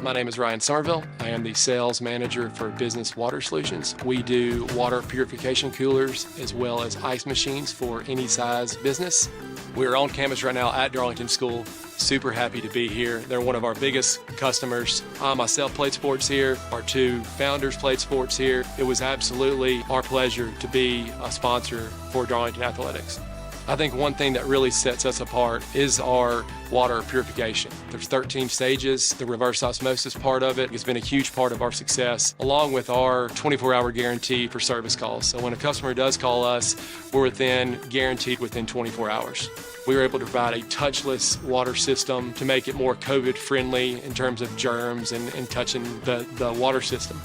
My name is Ryan Somerville. I am the sales manager for Business Water Solutions. We do water purification coolers as well as ice machines for any size business. We're on campus right now at Darlington School. Super happy to be here. They're one of our biggest customers. I myself played sports here. Our two founders played sports here. It was absolutely our pleasure to be a sponsor for Darlington Athletics. I think one thing that really sets us apart is our water purification. There's 13 stages. The reverse osmosis part of it has been a huge part of our success, along with our 24-hour guarantee for service calls. So when a customer does call us, we're guaranteed within 24 hours. We were able to provide a touchless water system to make it more COVID-friendly in terms of germs and touching the water system.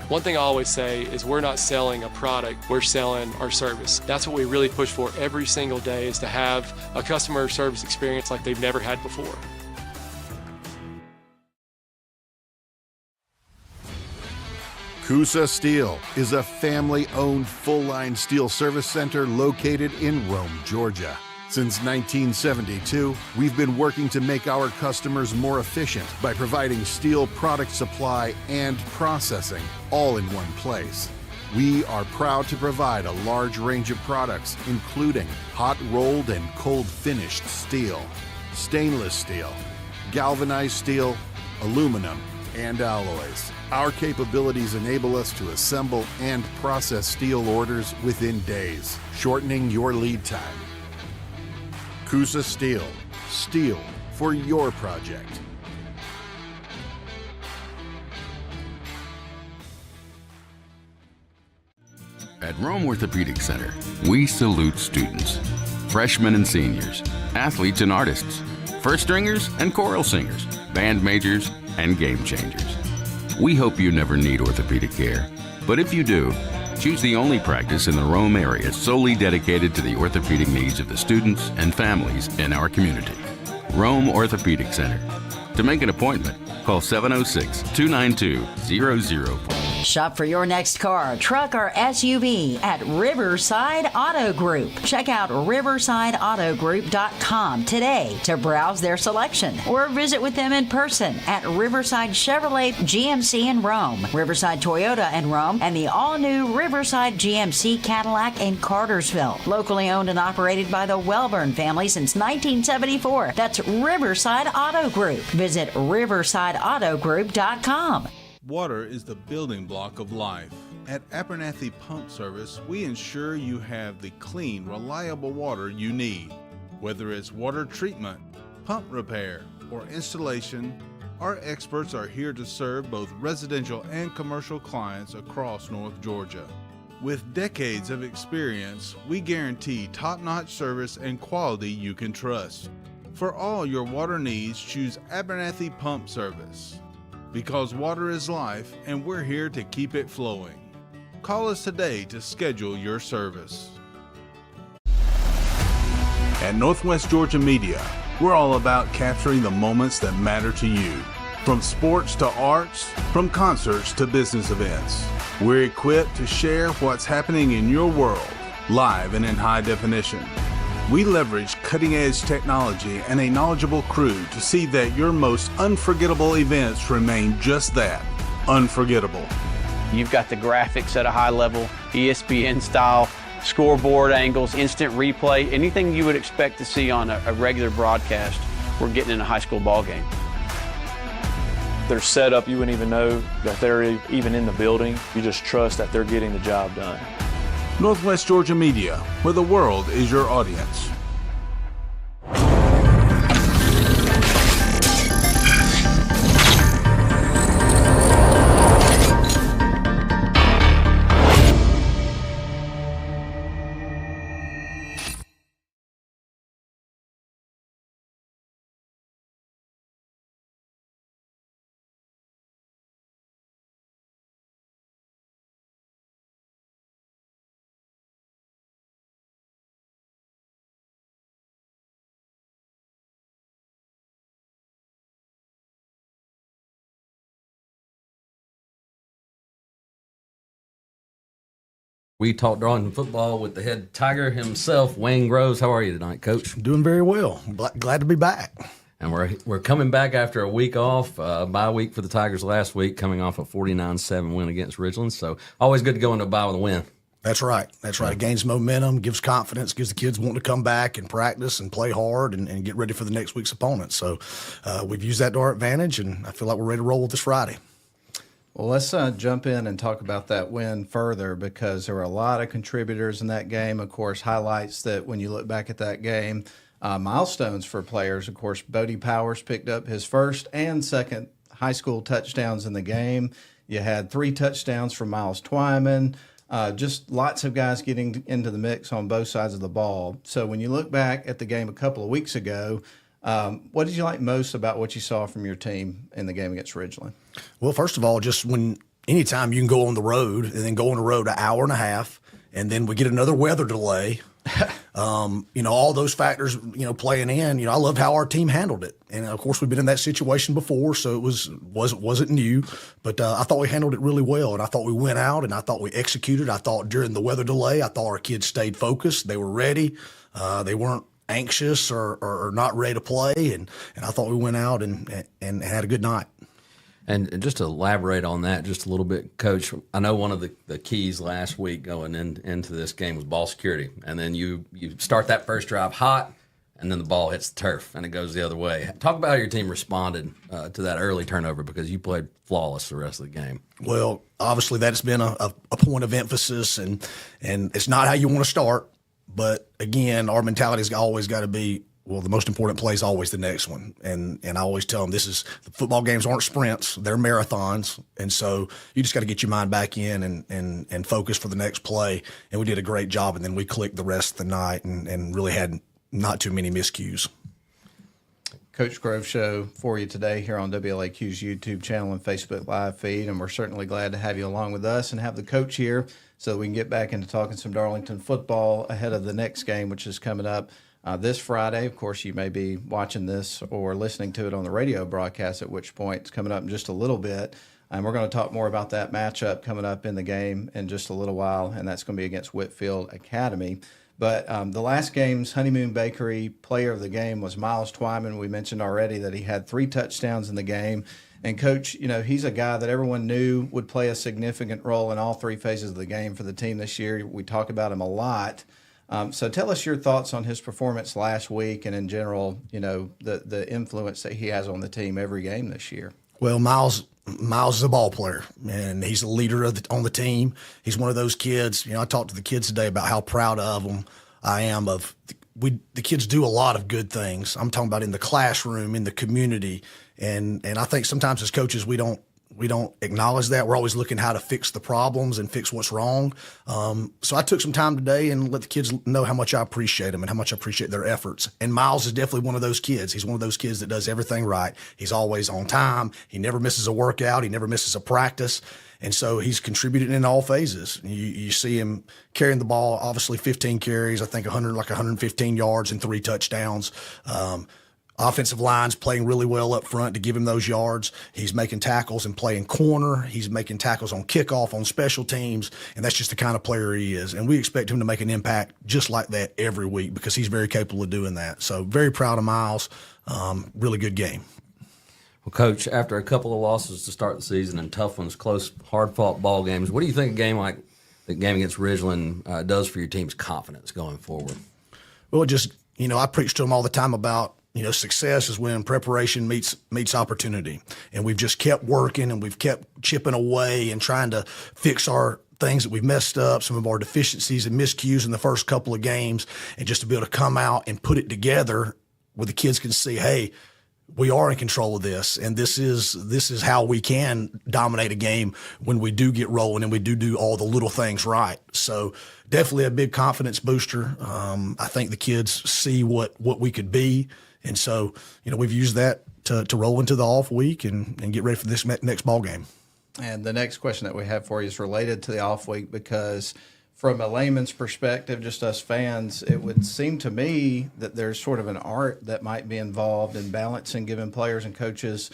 One thing I always say is we're not selling a product, we're selling our service. That's what we really push for every single day, is to have a customer service experience like they've never had before. Coosa Steel is a family-owned full-line steel service center located in Rome, Georgia. Since 1972, we've been working to make our customers more efficient by providing steel product supply and processing all in one place. We are proud to provide a large range of products, including hot rolled and cold finished steel, stainless steel, galvanized steel, aluminum, and alloys. Our capabilities enable us to assemble and process steel orders within days, shortening your lead time. Coosa Steel. Steel for your project. At Rome Orthopedic Center, we salute students, freshmen and seniors, athletes and artists, first stringers and choral singers, band majors and game changers. We hope you never need orthopedic care, but if you do, choose the only practice in the Rome area solely dedicated to the orthopedic needs of the students and families in our community. Rome Orthopedic Center. To make an appointment, call 706-292-0040. Shop for your next car, truck, or SUV at Riverside Auto Group. Check out riversideautogroup.com today to browse their selection, or visit with them in person at Riverside Chevrolet GMC in Rome, Riverside Toyota in Rome, and the all-new Riverside GMC Cadillac in Cartersville. Locally owned and operated by the Welburn family since 1974. That's Riverside Auto Group. Visit riversideautogroup.com. Water is the building block of life. At Abernathy Pump Service, we ensure you have the clean, reliable water you need. Whether it's water treatment, pump repair, or installation, our experts are here to serve both residential and commercial clients across North Georgia. With decades of experience, we guarantee top-notch service and quality you can trust. For all your water needs, choose Abernathy Pump Service. Because water is life, and we're here to keep it flowing. Call us today to schedule your service. At Northwest Georgia Media, we're all about capturing the moments that matter to you. From sports to arts, from concerts to business events. We're equipped to share what's happening in your world, live and in high definition. We leverage cutting-edge technology and a knowledgeable crew to see that your most unforgettable events remain just that, unforgettable. You've got the graphics at a high level, ESPN style, scoreboard angles, instant replay, anything you would expect to see on a regular broadcast, we're getting in a high school ball game. Their setup, you wouldn't even know that they're even in the building. You just trust that they're getting the job done. Northwest Georgia Media, where the world is your audience. We talked Darlington football with the head Tiger himself, Wayne Groves. How are you tonight, Coach? Doing very well. Glad to be back. And we're coming back after a week off, bye week for the Tigers last week, coming off a 49-7 win against Ridgeland. So always good to go into a bye with a win. That's right. That's right. It gains momentum, gives confidence, gives the kids wanting to come back and practice and play hard and get ready for the next week's opponent. So we've used that to our advantage, and I feel like we're ready to roll this Friday. Well, let's jump in and talk about that win further, because there were a lot of contributors in that game. Of course, highlights that when you look back at that game, milestones for players. Of course, Bodie Powers picked up his first and second high school touchdowns in the game. You had 3 touchdowns from Miles Twyman. Just lots of guys getting into the mix on both sides of the ball. So when you look back at the game a couple of weeks ago, what did you like most about what you saw from your team in the game against Ridgeland? Well, first of all, just anytime you can go on the road and then go on the road an hour and a half, and then we get another weather delay. All those factors, playing in, I loved how our team handled it. And of course we've been in that situation before, so it wasn't new, but I thought we handled it really well. And I thought we went out and I thought we executed. I thought during the weather delay, I thought our kids stayed focused. They were ready. They weren't anxious or not ready to play. And I thought we went out and had a good night. And just to elaborate on that just a little bit, Coach, I know one of the keys last week going into this game was ball security. And then you start that first drive hot, and then the ball hits the turf, and it goes the other way. Talk about how your team responded to that early turnover, because you played flawless the rest of the game. Well, obviously that's been a point of emphasis, and it's not how you want to start. But, again, our mentality has always got to be, well, the most important play is always the next one. And I always tell them the football games aren't sprints, they're marathons. And so you just got to get your mind back in and focus for the next play. And we did a great job, and then we clicked the rest of the night and really had not too many miscues. Coach Grove Show for you today here on WLAQ's YouTube channel and Facebook Live feed, and we're certainly glad to have you along with us and have the coach here so that we can get back into talking some Darlington football ahead of the next game, which is coming up this Friday. Of course, you may be watching this or listening to it on the radio broadcast, at which point it's coming up in just a little bit. And we're going to talk more about that matchup coming up in the game in just a little while, and that's going to be against Whitefield Academy. But the last game's Honeymoon Bakery player of the game was Miles Twyman. We mentioned already that he had 3 touchdowns in the game. And, Coach, he's a guy that everyone knew would play a significant role in all 3 phases of the game for the team this year. We talk about him a lot. So tell us your thoughts on his performance last week and, in general, the influence that he has on the team every game this year. Well, Miles is a ball player, and he's a leader on the team. He's one of those kids. I talked to the kids today about how proud of them I am. The kids do a lot of good things. I'm talking about in the classroom, in the community, and I think sometimes as coaches we don't acknowledge that. We're always looking how to fix the problems and fix what's wrong. So I took some time today and let the kids know how much I appreciate them and how much I appreciate their efforts. And Miles is definitely one of those kids. He's one of those kids that does everything right. He's always on time. He never misses a workout. He never misses a practice. And so he's contributed in all phases. You see him carrying the ball, obviously 15 carries, I think 115 yards and 3 touchdowns. Offensive line's playing really well up front to give him those yards. He's making tackles and playing corner. He's making tackles on kickoff, on special teams, and that's just the kind of player he is. And we expect him to make an impact just like that every week because he's very capable of doing that. So very proud of Miles. Really good game. Well, Coach, after a couple of losses to start the season and tough ones, close, hard-fought ball games, what do you think a game like the game against Ridgeland does for your team's confidence going forward? Well, I preach to them all the time about, success is when preparation meets opportunity. And we've just kept working and we've kept chipping away and trying to fix our things that we've messed up, some of our deficiencies and miscues in the first couple of games, and just to be able to come out and put it together where the kids can see, hey, we are in control of this, and this is how we can dominate a game when we do get rolling and we do all the little things right. So definitely a big confidence booster. I think the kids see what we could be, and so we've used that to roll into the off week and get ready for this next ball game. And the next question that we have for you is related to the off week because from a layman's perspective, just us fans, it would seem to me that there's sort of an art that might be involved in balancing giving players and coaches,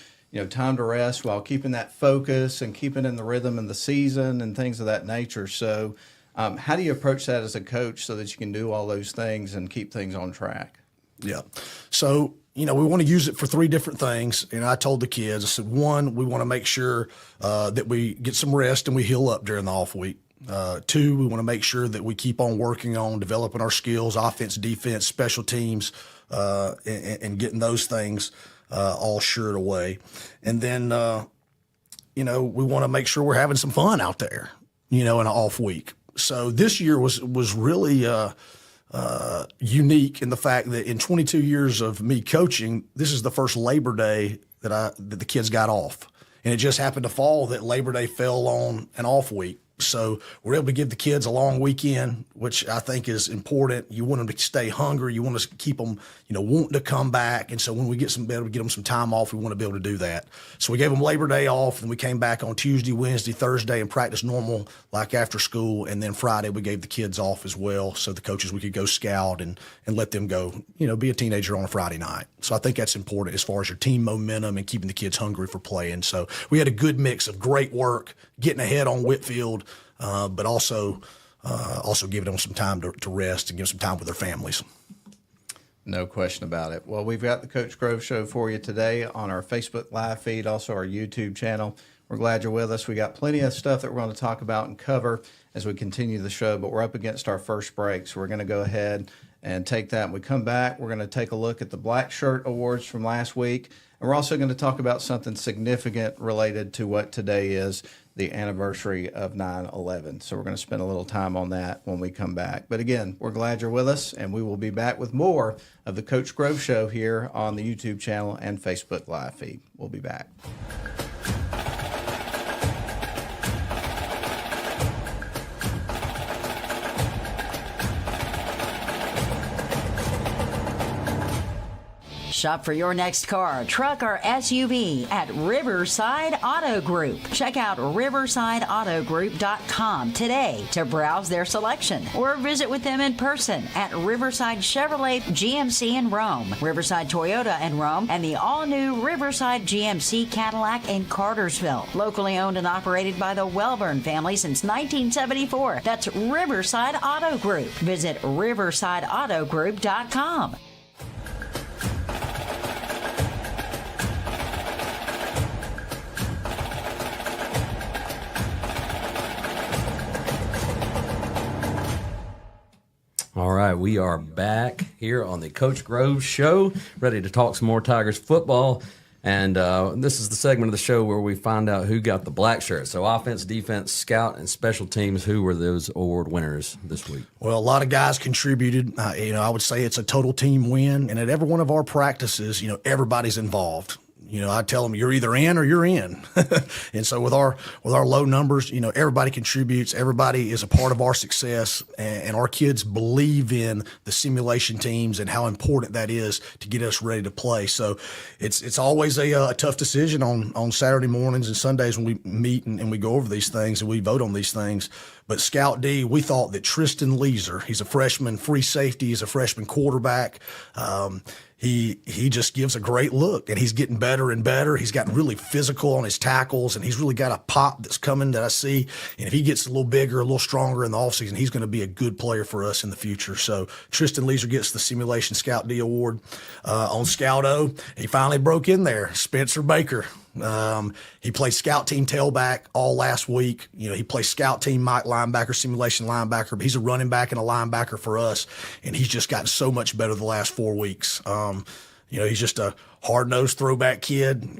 time to rest while keeping that focus and keeping in the rhythm of the season and things of that nature. So how do you approach that as a coach so that you can do all those things and keep things on track? Yeah. So we want to use it for 3 different things. And I told the kids, I said, 1, we want to make sure that we get some rest and we heal up during the off week. 2, we want to make sure that we keep on working on developing our skills, offense, defense, special teams, and getting those things all shored away. And then, we want to make sure we're having some fun out there, in an off week. So this year was really unique in the fact that in 22 years of me coaching, this is the first Labor Day that the kids got off. And it just happened to fall that Labor Day fell on an off week. So we're able to give the kids a long weekend, which I think is important. You want them to stay hungry. You want to keep them, wanting to come back. And so when we get able to get them some time off, we want to be able to do that. So we gave them Labor Day off, and we came back on Tuesday, Wednesday, Thursday, and practiced normal like after school. And then Friday we gave the kids off as well, so the coaches we could go scout and let them go, be a teenager on a Friday night. So I think that's important as far as your team momentum and keeping the kids hungry for playing. So we had a good mix of great work, getting ahead on Whitefield, but also giving them some time to rest and give some time with their families. No question about it. Well, we've got the Coach Grove Show for you today on our Facebook Live feed, also our YouTube channel. We're glad you're with us. We got plenty of stuff that we're going to talk about and cover as we continue the show, but we're up against our first break, so we're going to go ahead and take that. When we come back, we're going to take a look at the Black Shirt Awards from last week, and we're also going to talk about something significant related to what today is, the anniversary of 9/11. So we're going to spend a little time on that when we come back. But again, we're glad you're with us, and we will be back with more of the Coach Grove Show here on the YouTube channel and Facebook Live feed. We'll be back. Shop for your next car, truck, or SUV at Riverside Auto Group. Check out riversideautogroup.com today to browse their selection or visit with them in person at Riverside Chevrolet GMC in Rome, Riverside Toyota in Rome, and the all-new Riverside GMC Cadillac in Cartersville. Locally owned and operated by the Welburn family since 1974. That's Riverside Auto Group. Visit riversideautogroup.com. All right, we are back here on the Coach Grove Show, ready to talk some more Tigers football. And this is the segment of the show where we find out who got the black shirt. So offense, defense, scout, and special teams, who were those award winners this week? Well, a lot of guys contributed. I would say it's a total team win. And at every one of our practices, everybody's involved. I tell them you're either in or you're in. And so with our low numbers, everybody contributes. Everybody is a part of our success, and our kids believe in the simulation teams and how important that is to get us ready to play. So it's always a tough decision on Saturday mornings and Sundays when we meet and we go over these things and we vote on these things. But Scout D, we thought that Tristan Leeser, he's a freshman free safety, he's a freshman quarterback. He just gives a great look, and he's getting better and better. He's gotten really physical on his tackles, and he's really got a pop that's coming that I see. And if he gets a little bigger, a little stronger in the offseason, he's going to be a good player for us in the future. So Tristan Leeser gets the Simulation Scout D Award. On Scout O, he finally broke in there, Spencer Baker. He played scout team tailback all last week. He plays scout team Mike linebacker, simulation linebacker, but he's a running back and a linebacker for us. And he's just gotten so much better the last 4 weeks. He's just a hard-nosed throwback kid.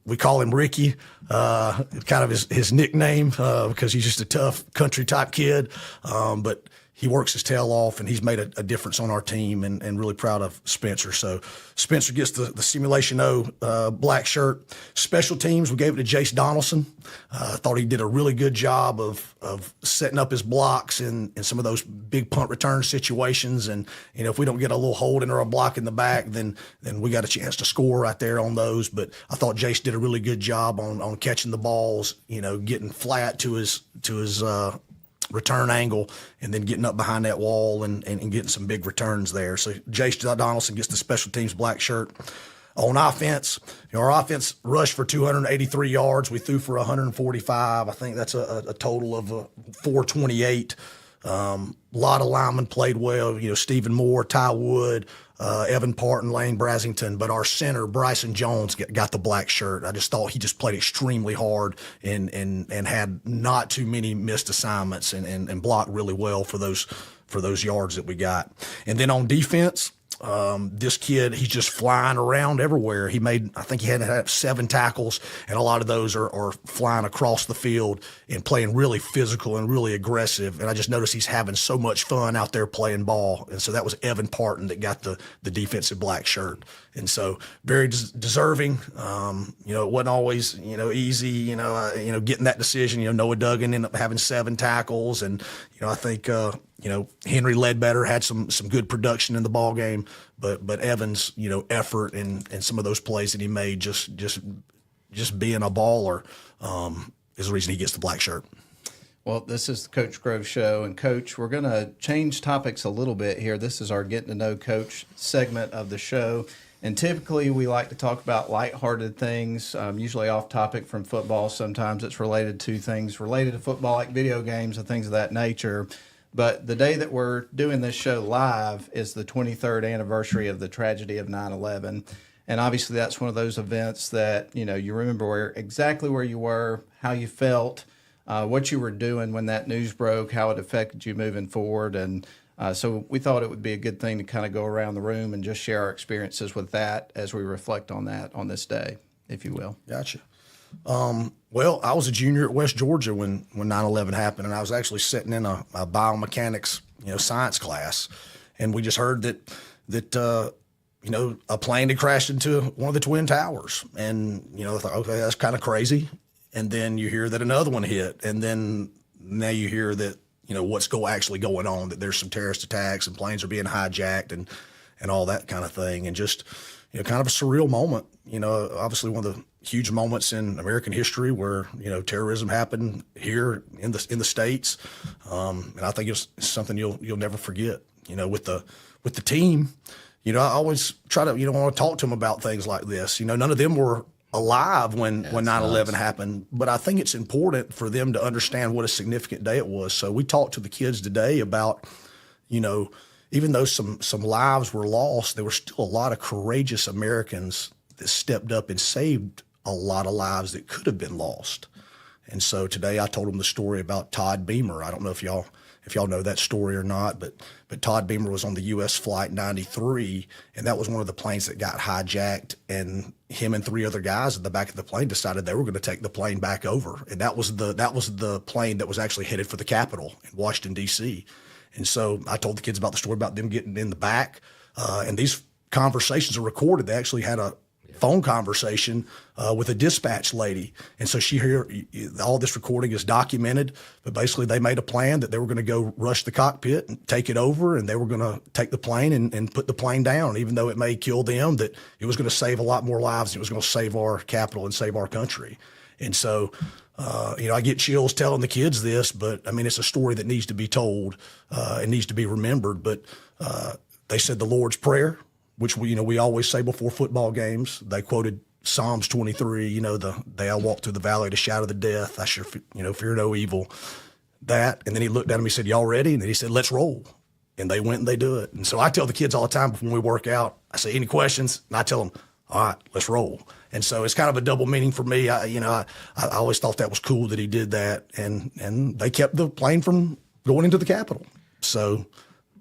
We call him Ricky, kind of his nickname, because he's just a tough country type kid. But he works his tail off, and he's made a difference on our team, and really proud of Spencer. So Spencer gets the Simulation O black shirt. Special teams, we gave it to Jace Donaldson. I thought he did a really good job of setting up his blocks in some of those big punt return situations. And, if we don't get a little hold in or a block in the back, then we got a chance to score right there on those. But I thought Jace did a really good job on catching the balls, getting flat to his return angle, and then getting up behind that wall and getting some big returns there. So Jace Donaldson gets the special teams black shirt. On offense, our offense rushed for 283 yards. We threw for 145. I think that's a total of 428. A lot of linemen played well. Stephen Moore, Ty Wood, Evan Parton, Lane Brasington, but our center, Bryson Jones, got the black shirt. I just thought he just played extremely hard and had not too many missed assignments and blocked really well for those yards that we got. And then on defense, this kid, he's just flying around everywhere. I think he had to have 7 tackles, and a lot of those are flying across the field and playing really physical and really aggressive. And I just noticed he's having so much fun out there playing ball. And so that was Evan Parton that got the defensive black shirt. And so very deserving. It wasn't always, easy, getting that decision. Noah Duggan ended up having 7 tackles. And, I think, Henry Ledbetter had some good production in the ball game, but Evans, effort and some of those plays that he made, just being a baller, is the reason he gets the black shirt. Well, this is the Coach Grove Show, and Coach, we're going to change topics a little bit here. This is our Getting to Know Coach segment of the show, and typically we like to talk about lighthearted things, usually off topic from football. Sometimes it's related to things related to football, like video games and things of that nature. But the day that we're doing this show live is the 23rd anniversary of the tragedy of 9/11. And obviously that's one of those events that, you remember exactly where you were, how you felt, what you were doing when that news broke, how it affected you moving forward. And so we thought it would be a good thing to kind of go around the room and just share our experiences with that as we reflect on that on this day, if you will. Gotcha. Well, I was a junior at West Georgia when 9/11 happened, and I was actually sitting in a biomechanics, science class, and we just heard that a plane had crashed into one of the Twin Towers, and I thought, okay, that's kind of crazy. And then you hear that another one hit, and then now you hear that what's actually going on, that there's some terrorist attacks and planes are being hijacked and all that kind of thing, and just kind of a surreal moment. Obviously one of the huge moments in American history where terrorism happened here in the States, and I think it's something you'll never forget. With the team, I always try to want to talk to them about things like this. None of them were alive when 9/11 happened, but I think it's important for them to understand what a significant day it was. So we talked to the kids today about even though some lives were lost, there were still a lot of courageous Americans that stepped up and saved a lot of lives that could have been lost. And so today I told them the story about Todd Beamer. I don't know if y'all know that story or not, but Todd Beamer was on the U.S. Flight 93, and that was one of the planes that got hijacked, and him and 3 other guys at the back of the plane decided they were going to take the plane back over. And that was the plane that was actually headed for the Capitol in Washington, D.C. And so I told the kids about the story about them getting in the back, and these conversations are recorded. They actually had a phone conversation with a dispatch lady. And so all this recording is documented, but basically they made a plan that they were going to go rush the cockpit and take it over, and they were going to take the plane and put the plane down, even though it may kill them, that it was going to save a lot more lives. And it was going to save our capital and save our country. And so, I get chills telling the kids this, but I mean, it's a story that needs to be told. It needs to be remembered. But they said the Lord's Prayer, which we always say before football games. They quoted Psalms 23, they I walk through the valley of the shadow of the death. I sure, fear no evil. That, and then he looked at him, he said, y'all ready? And then he said, let's roll. And they went and they do it. And so I tell the kids all the time when we work out, I say, any questions? And I tell them, all right, let's roll. And so it's kind of a double meaning for me. I always thought that was cool that he did that. And they kept the plane from going into the Capitol. So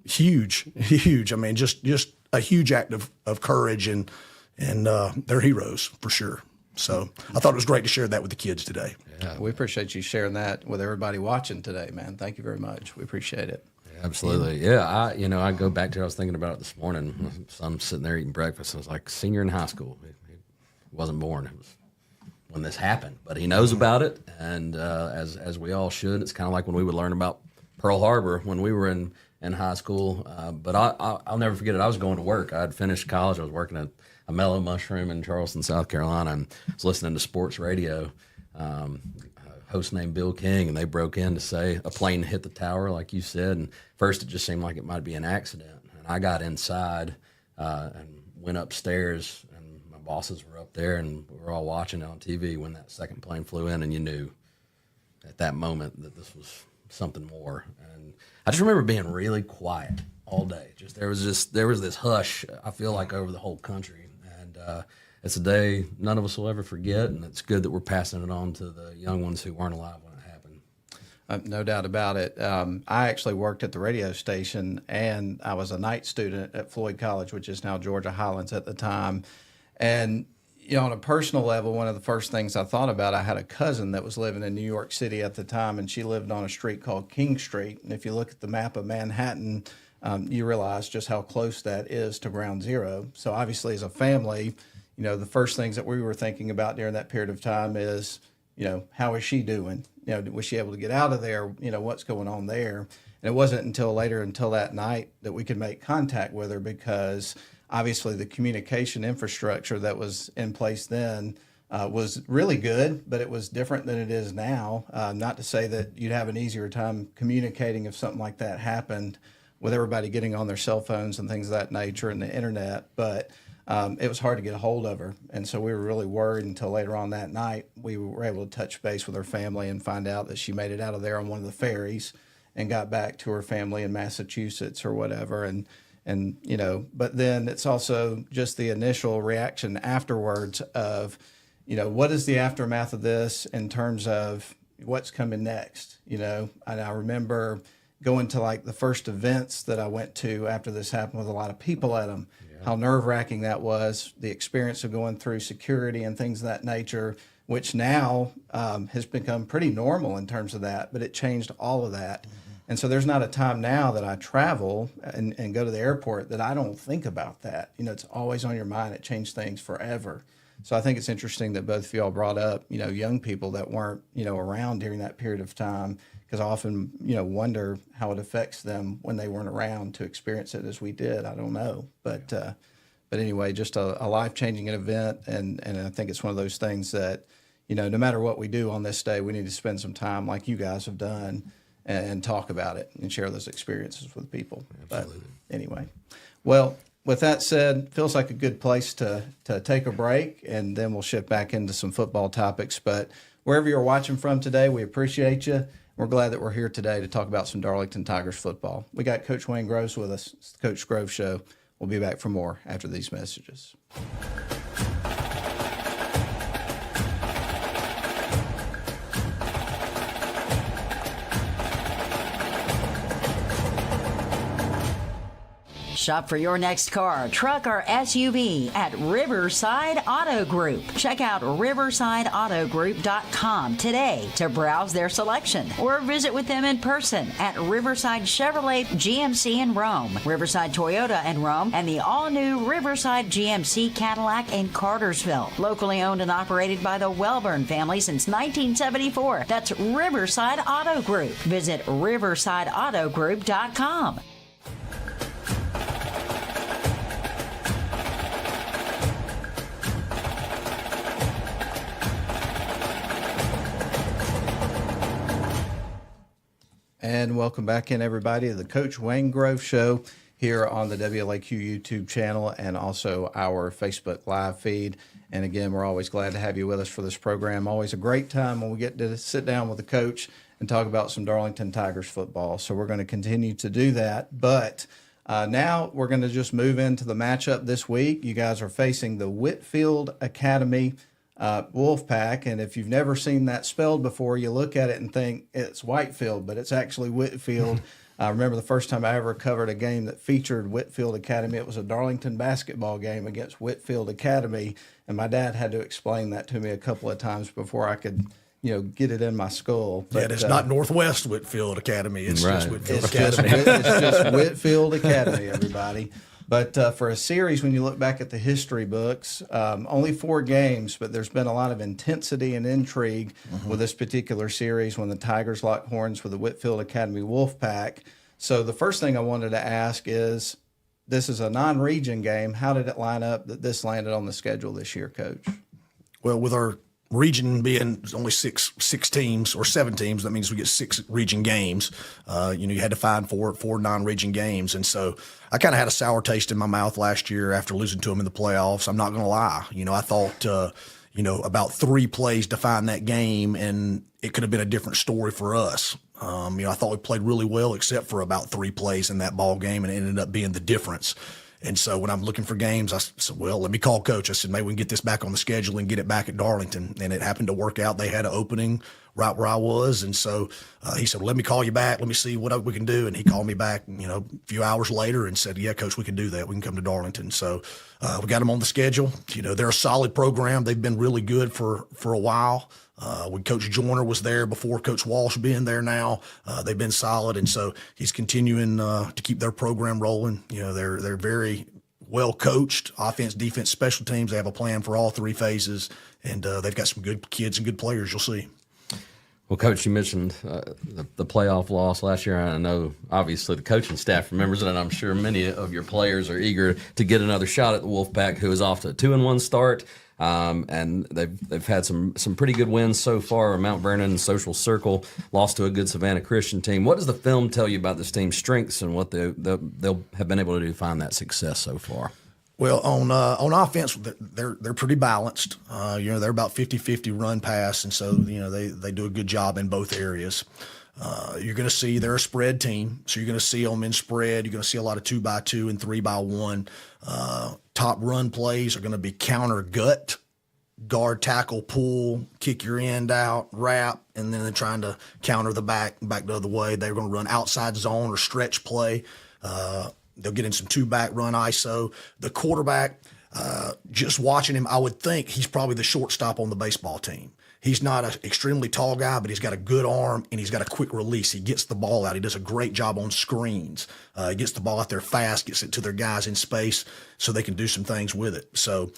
huge. I mean, just a huge act of courage, and they're heroes for sure. So I thought it was great to share that with the kids today. Yeah, we appreciate you sharing that with everybody watching today, man. Thank you very much. We appreciate it. Absolutely. Yeah. I go back to, I was thinking about it this morning. My son's sitting there eating breakfast. I was like, senior in high school. He wasn't born. It was when this happened, but he knows about it. And as we all should, it's kind of like when we would learn about Pearl Harbor when we were in high school. But I'll never forget it. I was going to work. I had finished college. I was working at a Mellow Mushroom in Charleston, South Carolina, and I was listening to sports radio. A host named Bill King, and they broke in to say a plane hit the tower, like you said. And first it just seemed like it might be an accident. And I got inside and went upstairs, and my bosses were up there, and we were all watching it on TV when that second plane flew in, and you knew at that moment that this was something more. And I just remember being really quiet all day. There was this hush, I feel like, over the whole country. And it's a day none of us will ever forget, and it's good that we're passing it on to the young ones who weren't alive when it happened. No doubt about it. I actually worked at the radio station, and I was a night student at Floyd College, which is now Georgia Highlands at the time. And on a personal level, one of the first things I thought about, I had a cousin that was living in New York City at the time, and she lived on a street called King Street. And if you look at the map of Manhattan, you realize just how close that is to Ground Zero. So obviously, as a family, the first things that we were thinking about during that period of time is, how is she doing? Was she able to get out of there? What's going on there? And it wasn't until that night that we could make contact with her, because obviously the communication infrastructure that was in place then was really good, but it was different than it is now. Not to say that you'd have an easier time communicating if something like that happened with everybody getting on their cell phones and things of that nature and the internet, but it was hard to get a hold of her. And so we were really worried until later on that night. We were able to touch base with her family and find out that she made it out of there on one of the ferries and got back to her family in Massachusetts or whatever. And but then it's also just the initial reaction afterwards of, what is the aftermath of this in terms of what's coming next, And I remember going to like the first events that I went to after this happened with a lot of people at them, how nerve-wracking that was, the experience of going through security and things of that nature, which now has become pretty normal in terms of that, but it changed all of that. And so there's not a time now that I travel and go to the airport that I don't think about that. It's always on your mind. It changed things forever. So I think it's interesting that both of y'all brought up, young people that weren't, around during that period of time, because I often, wonder how it affects them when they weren't around to experience it as we did. I don't know. But anyway, just a life-changing event. And I think it's one of those things that, no matter what we do on this day, we need to spend some time like you guys have done and talk about it and share those experiences with people. Absolutely. But anyway, well, with that said, feels like a good place to take a break, and then we'll shift back into some football topics. But wherever you're watching from today, we appreciate you. We're glad that we're here today to talk about some Darlington Tigers football. We got Coach Wayne Groves with us. It's the Coach Groves Show. We'll be back for more after these messages. Shop for your next car, truck, or SUV at Riverside Auto Group. Check out riversideautogroup.com today to browse their selection, or visit with them in person at Riverside Chevrolet GMC in Rome, Riverside Toyota in Rome, and the all-new Riverside GMC Cadillac in Cartersville. Locally owned and operated by the Welburn family since 1974. That's Riverside Auto Group. Visit riversideautogroup.com. And welcome back in, everybody, to the Coach Wayne Grove Show here on the WLAQ YouTube channel and also our Facebook live feed. And again, we're always glad to have you with us for this program. Always a great time when we get to sit down with the coach and talk about some Darlington Tigers football. So we're going to continue to do that. But now we're going to just move into the matchup this week. You guys are facing the Whitefield Academy Wolfpack, and if you've never seen that spelled before, you look at it and think it's Whitefield, but it's actually Whitefield. I remember the first time I ever covered a game that featured Whitefield Academy. It was a Darlington basketball game against Whitefield Academy, and my dad had to explain that to me a couple of times before I could, get it in my skull. But it's not Northwest Whitefield Academy. It's right. just Whitefield It's Academy. it's just Whitefield Academy, everybody. But for a series, when you look back at the history books, only 4 games, but there's been a lot of intensity and intrigue with this particular series when the Tigers locked horns with the Whitefield Academy Wolfpack. So the first thing I wanted to ask is, this is a non-region game. How did it line up that this landed on the schedule this year, Coach? Well, with our region being only six teams or 7 teams, that means we get 6 region games. You had to find 4 non-region games. And so I kind of had a sour taste in my mouth last year after losing to them in the playoffs. I'm not going to lie. I thought, about 3 plays to find that game, and it could have been a different story for us. I thought we played really well except for about 3 plays in that ball game, and it ended up being the difference. And so when I'm looking for games, I said, well, let me call Coach. I said, maybe we can get this back on the schedule and get it back at Darlington. And it happened to work out. They had an opening right where I was. And so he said, well, let me call you back. Let me see what we can do. And he called me back, a few hours later and said, yeah, Coach, we can do that. We can come to Darlington. So we got them on the schedule. They're a solid program. They've been really good for a while. When Coach Joyner was there before Coach Walsh being there now, they've been solid. And so he's continuing to keep their program rolling. They're very well coached, offense, defense, special teams. They have a plan for all 3 phases, and they've got some good kids and good players. You'll see. Well, Coach, you mentioned the playoff loss last year. I know, obviously, the coaching staff remembers it, and I'm sure many of your players are eager to get another shot at the Wolfpack, who is off to a 2-1 start. And they've had some pretty good wins so far. Mount Vernon and Social Circle lost to a good Savannah Christian team. What does the film tell you about this team's strengths and what they'll have been able to do to find that success so far? Well, on offense, they're pretty balanced. They're about 50-50 run pass, and so they do a good job in both areas. You're going to see they're a spread team, so you're going to see them in spread. You're going to see a lot of 2x2 and 3x1. Top run plays are going to be counter gut, guard, tackle, pull, kick your end out, wrap, and then they're trying to counter the back the other way. They're going to run outside zone or stretch play. They'll get in some 2-back run ISO. The quarterback, just watching him, I would think he's probably the shortstop on the baseball team. He's not an extremely tall guy, but he's got a good arm and he's got a quick release. He gets the ball out. He does a great job on screens. He gets the ball out there fast, gets it to their guys in space so they can do some things with it. So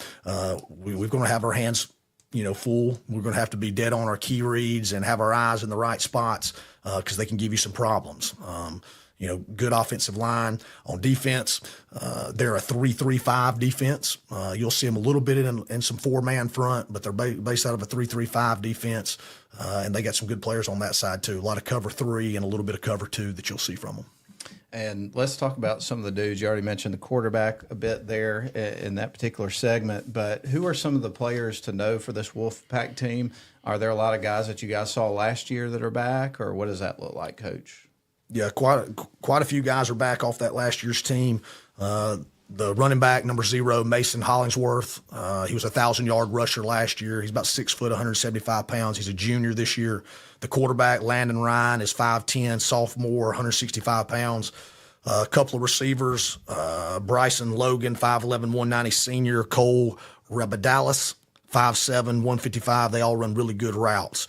we're going to have our hands, full. We're going to have to be dead on our key reads and have our eyes in the right spots because they can give you some problems. Good offensive line. On defense, they're a 3-3-5 defense. You'll see them a little bit in some 4-man front, but they're based out of a 3-3-5 defense, and they got some good players on that side too. A lot of cover 3 and a little bit of cover 2 that you'll see from them. And let's talk about some of the dudes. You already mentioned the quarterback a bit there in that particular segment, but who are some of the players to know for this Wolfpack team? Are there a lot of guys that you guys saw last year that are back, or what does that look like, Coach? Yeah, quite a few guys are back off that last year's team. The running back, number 0, Mason Hollingsworth, he was a 1,000-yard rusher last year. He's about 6 foot, 175 pounds. He's a junior this year. The quarterback, Landon Ryan, is 5'10", sophomore, 165 pounds. A couple of receivers, Bryson Logan, 5'11", 190, senior. Cole Rabadalis, 5'7", 155. They all run really good routes.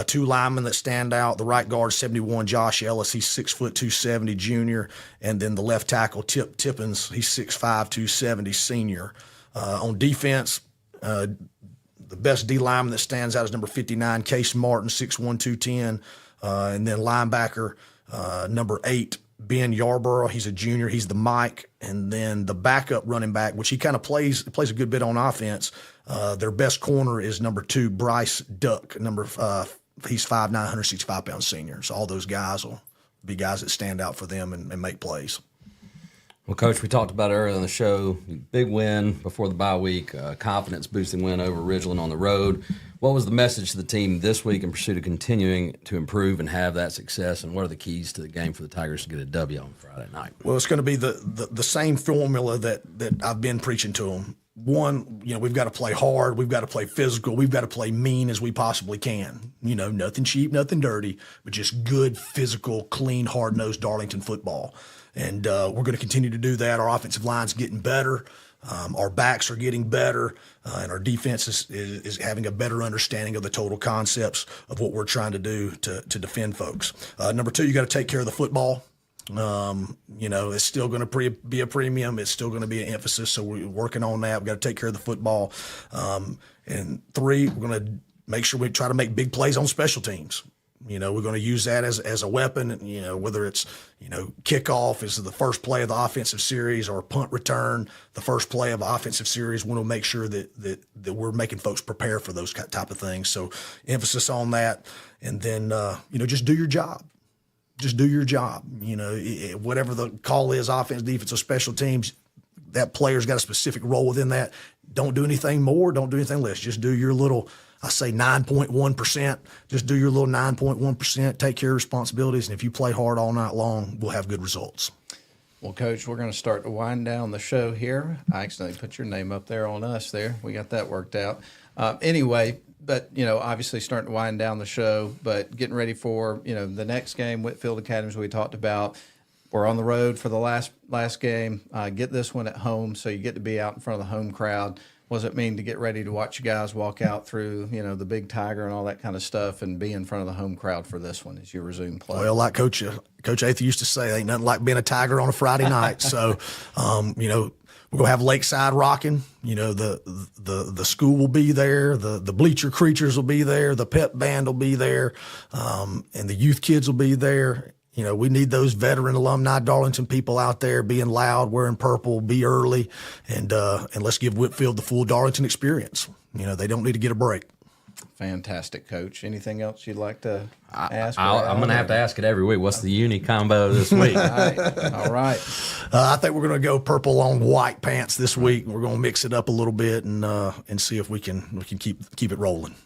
2 linemen that stand out. The right guard, 71, Josh Ellis. He's 6 foot, 270, junior. And then the left tackle, Tip Tippins. He's 6'5", 270, senior. On defense, the best D lineman that stands out is number 59, Case Martin, 6'1", 210. And then linebacker, number 8, Ben Yarborough. He's a junior. He's the Mike. And then the backup running back, which he kind of plays a good bit on offense. Their best corner is number 2, Bryce Duck. He's 5'9", 165 pounds senior. So all those guys will be guys that stand out for them and make plays. Well, Coach, we talked about it earlier in the show. Big win before the bye week, confidence-boosting win over Ridgeland on the road. What was the message to the team this week in pursuit of continuing to improve and have that success, and what are the keys to the game for the Tigers to get a W on Friday night? Well, it's going to be the same formula that I've been preaching to them. One, we've got to play hard. We've got to play physical. We've got to play mean as we possibly can. Nothing cheap, nothing dirty, but just good, physical, clean, hard-nosed Darlington football. And we're going to continue to do that. Our offensive line's getting better. Our backs are getting better. And our defense is having a better understanding of the total concepts of what we're trying to do to defend folks. Number 2, you got to take care of the football. It's still going to be a premium. It's still going to be an emphasis. So we're working on that. We've got to take care of the football. And 3, we're going to make sure we try to make big plays on special teams. We're going to use that as a weapon, whether it's, kickoff is the first play of the offensive series or punt return, the first play of the offensive series. We want to make sure that we're making folks prepare for those type of things. So emphasis on that. And then, just do your job. Just do your job. Whatever the call is, offense, defense, or special teams, that player's got a specific role within that. Don't do anything more. Don't do anything less. Just do your little I say 9.1%. Just do your little 9.1%, take care of responsibilities, and if you play hard all night long, we'll have good results. Well, Coach, we're going to start to wind down the show here. I accidentally put your name up there on us there. We got that worked out. Anyway, but, obviously starting to wind down the show, but getting ready for, the next game, Whitefield Academy, as we talked about. We're on the road for the last game. Get this one at home, so you get to be out in front of the home crowd. What does it mean to get ready to watch you guys walk out through, the big Tiger and all that kind of stuff and be in front of the home crowd for this one as you resume play? Well, like Coach Ather used to say, ain't nothing like being a Tiger on a Friday night. So, we're going to have Lakeside rocking. The school will be there. The bleacher creatures will be there. The pep band will be there. And the youth kids will be there. We need those veteran alumni Darlington people out there being loud, wearing purple, be early, and let's give Whitefield the full Darlington experience. They don't need to get a break. Fantastic, Coach. Anything else you'd like to ask? I'm going to have to ask it every week. What's the uni combo this week? All right. I think we're going to go purple on white pants this week. We're going to mix it up a little bit and see if we can keep it rolling.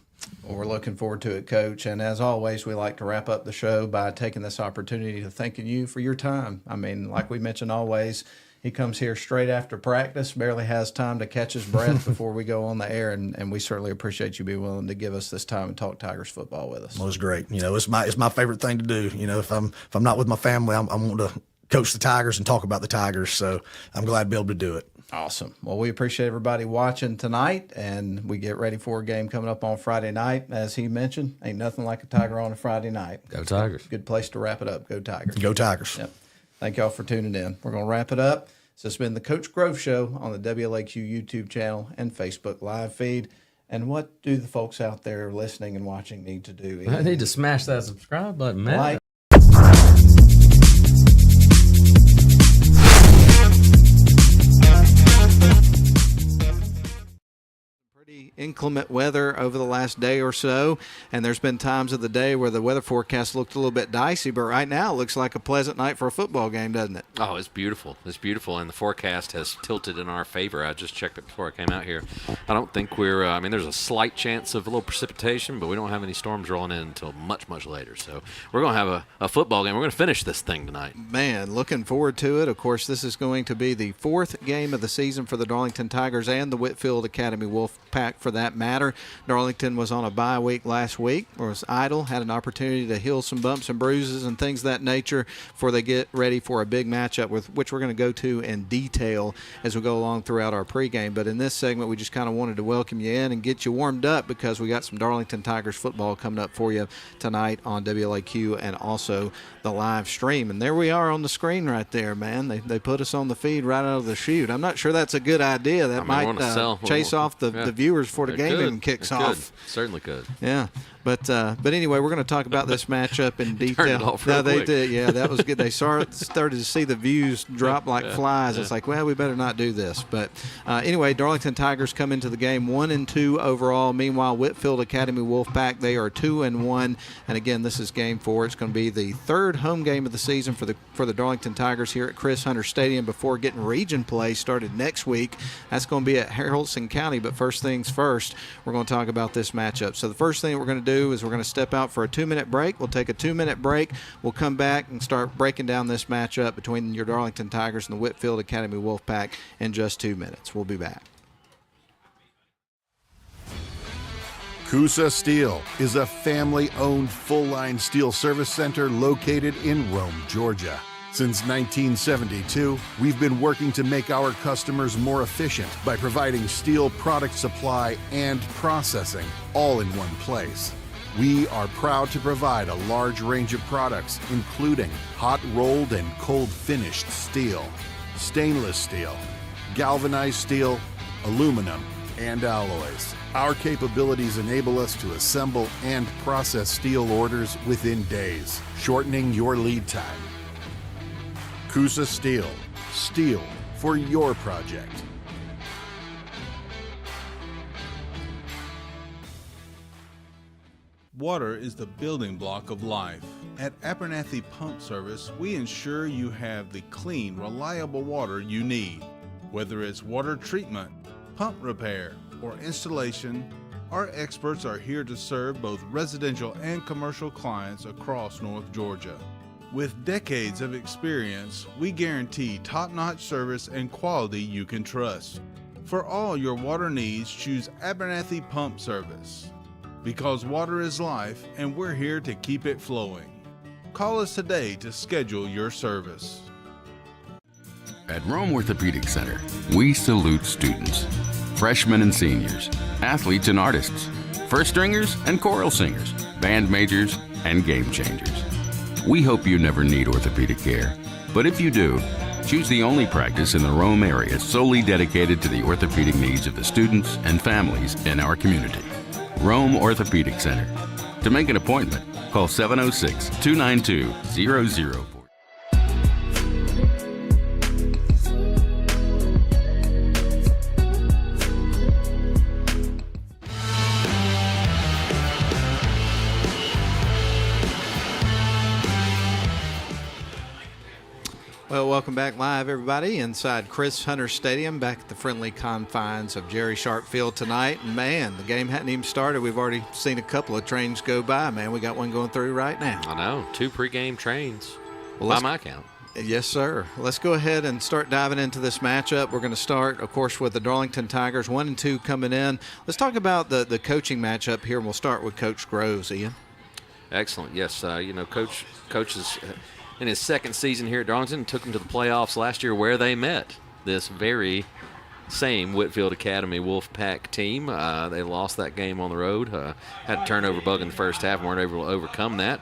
Well, we're looking forward to it, Coach. And as always, we like to wrap up the show by taking this opportunity to thanking you for your time. I mean, like we mentioned always, he comes here straight after practice, barely has time to catch his breath before we go on the air, and we certainly appreciate you being willing to give us this time and talk Tigers football with us. Well, it's great. It's my favorite thing to do. If I'm not with my family, I'm wanting to coach the Tigers and talk about the Tigers. So I'm glad to be able to do it. Awesome. Well, we appreciate everybody watching tonight, and we get ready for a game coming up on Friday night. As he mentioned, ain't nothing like a Tiger on a Friday night. Go Tigers. Good place to wrap it up. Go Tigers. Go Tigers. Yep. Thank y'all for tuning in. We're going to wrap it up. So it's been the Coach Grove Show on the WLAQ YouTube channel and Facebook live feed. And what do the folks out there listening and watching need to do? I need to smash that subscribe button, man. Like, inclement weather over the last day or so, and there's been times of the day where the weather forecast looked a little bit dicey, but right now it looks like a pleasant night for a football game, doesn't it? Oh, it's beautiful. It's beautiful, and the forecast has tilted in our favor. I just checked it before I came out here. I don't think we're there's a slight chance of a little precipitation, but we don't have any storms rolling in until much, much later. So we're going to have a football game. We're going to finish this thing tonight. Man, looking forward to it. Of course, this is going to be the fourth game of the season for the Darlington Tigers and the Whitefield Academy Wolfpack for that matter. Darlington was on a bye week last week, or was idle, had an opportunity to heal some bumps and bruises and things of that nature before they get ready for a big matchup, with which we're going to go to in detail as we go along throughout our pregame. But in this segment, we just kind of wanted to welcome you in and get you warmed up, because we got some Darlington Tigers football coming up for you tonight on WLAQ and also the live stream. And there we are on the screen right there, man. They put us on the feed right out of the chute. I'm not sure that's a good idea. That might chase off the viewers before the game even kicks off. Certainly could. Yeah. But anyway, we're going to talk about this matchup in detail. Turned it off real they quick. did. Yeah, that was good. They started to see the views drop like flies. It's like, well, we better not do this. But anyway, Darlington Tigers come into the game 1-2 overall. Meanwhile, Whitefield Academy Wolfpack, they are 2-1. And again, this is game 4. It's going to be the third home game of the season for the Darlington Tigers here at Chris Hunter Stadium before getting region play started next week. That's going to be at Haralson County. But first things first, we're going to talk about this matchup. So the first thing we're going to do is we're going to step out for a 2-minute break. We'll take a 2-minute break. We'll come back and start breaking down this matchup between your Darlington Tigers and the Whitefield Academy Wolfpack in just 2 minutes. We'll be back. Coosa Steel is a family-owned full-line steel service center located in Rome, Georgia. Since 1972, we've been working to make our customers more efficient by providing steel product supply and processing all in one place. We are proud to provide a large range of products, including hot-rolled and cold-finished steel, stainless steel, galvanized steel, aluminum, and alloys. Our capabilities enable us to assemble and process steel orders within days, shortening your lead time. Coosa Steel. Steel for your project. Water is the building block of life. At Abernathy Pump Service, we ensure you have the clean, reliable water you need. Whether it's water treatment, pump repair, or installation, Our experts are here to serve both residential and commercial clients across North Georgia. With decades of experience, we guarantee top-notch service and quality you can trust. For all your water needs, choose Abernathy Pump Service. Because water is life, and we're here to keep it flowing. Call us today to schedule your service. At Rome Orthopedic Center, we salute students, freshmen and seniors, athletes and artists, first stringers and choral singers, band majors and game changers. We hope you never need orthopedic care, but if you do, choose the only practice in the Rome area solely dedicated to the orthopedic needs of the students and families in our community. Rome Orthopedic Center. To make an appointment, call 706-292-0040. Well, welcome back live, everybody, inside Chris Hunter Stadium, back at the friendly confines of Jerry Sharp Field tonight. And, man, the game hadn't even started. We've already seen a couple of trains go by, man. We got one going through right now. I know. 2 pregame trains, by my count. Yes, sir. Let's go ahead and start diving into this matchup. We're going to start, of course, with the Darlington Tigers, 1-2 coming in. Let's talk about the coaching matchup here, and we'll start with Coach Groves. Ian? Excellent. Yes, Coach is in his second season here at Darlington, took them to the playoffs last year where they met this very same Whitefield Academy Wolfpack team. They lost that game on the road, had a turnover bug in the first half, weren't able to overcome that.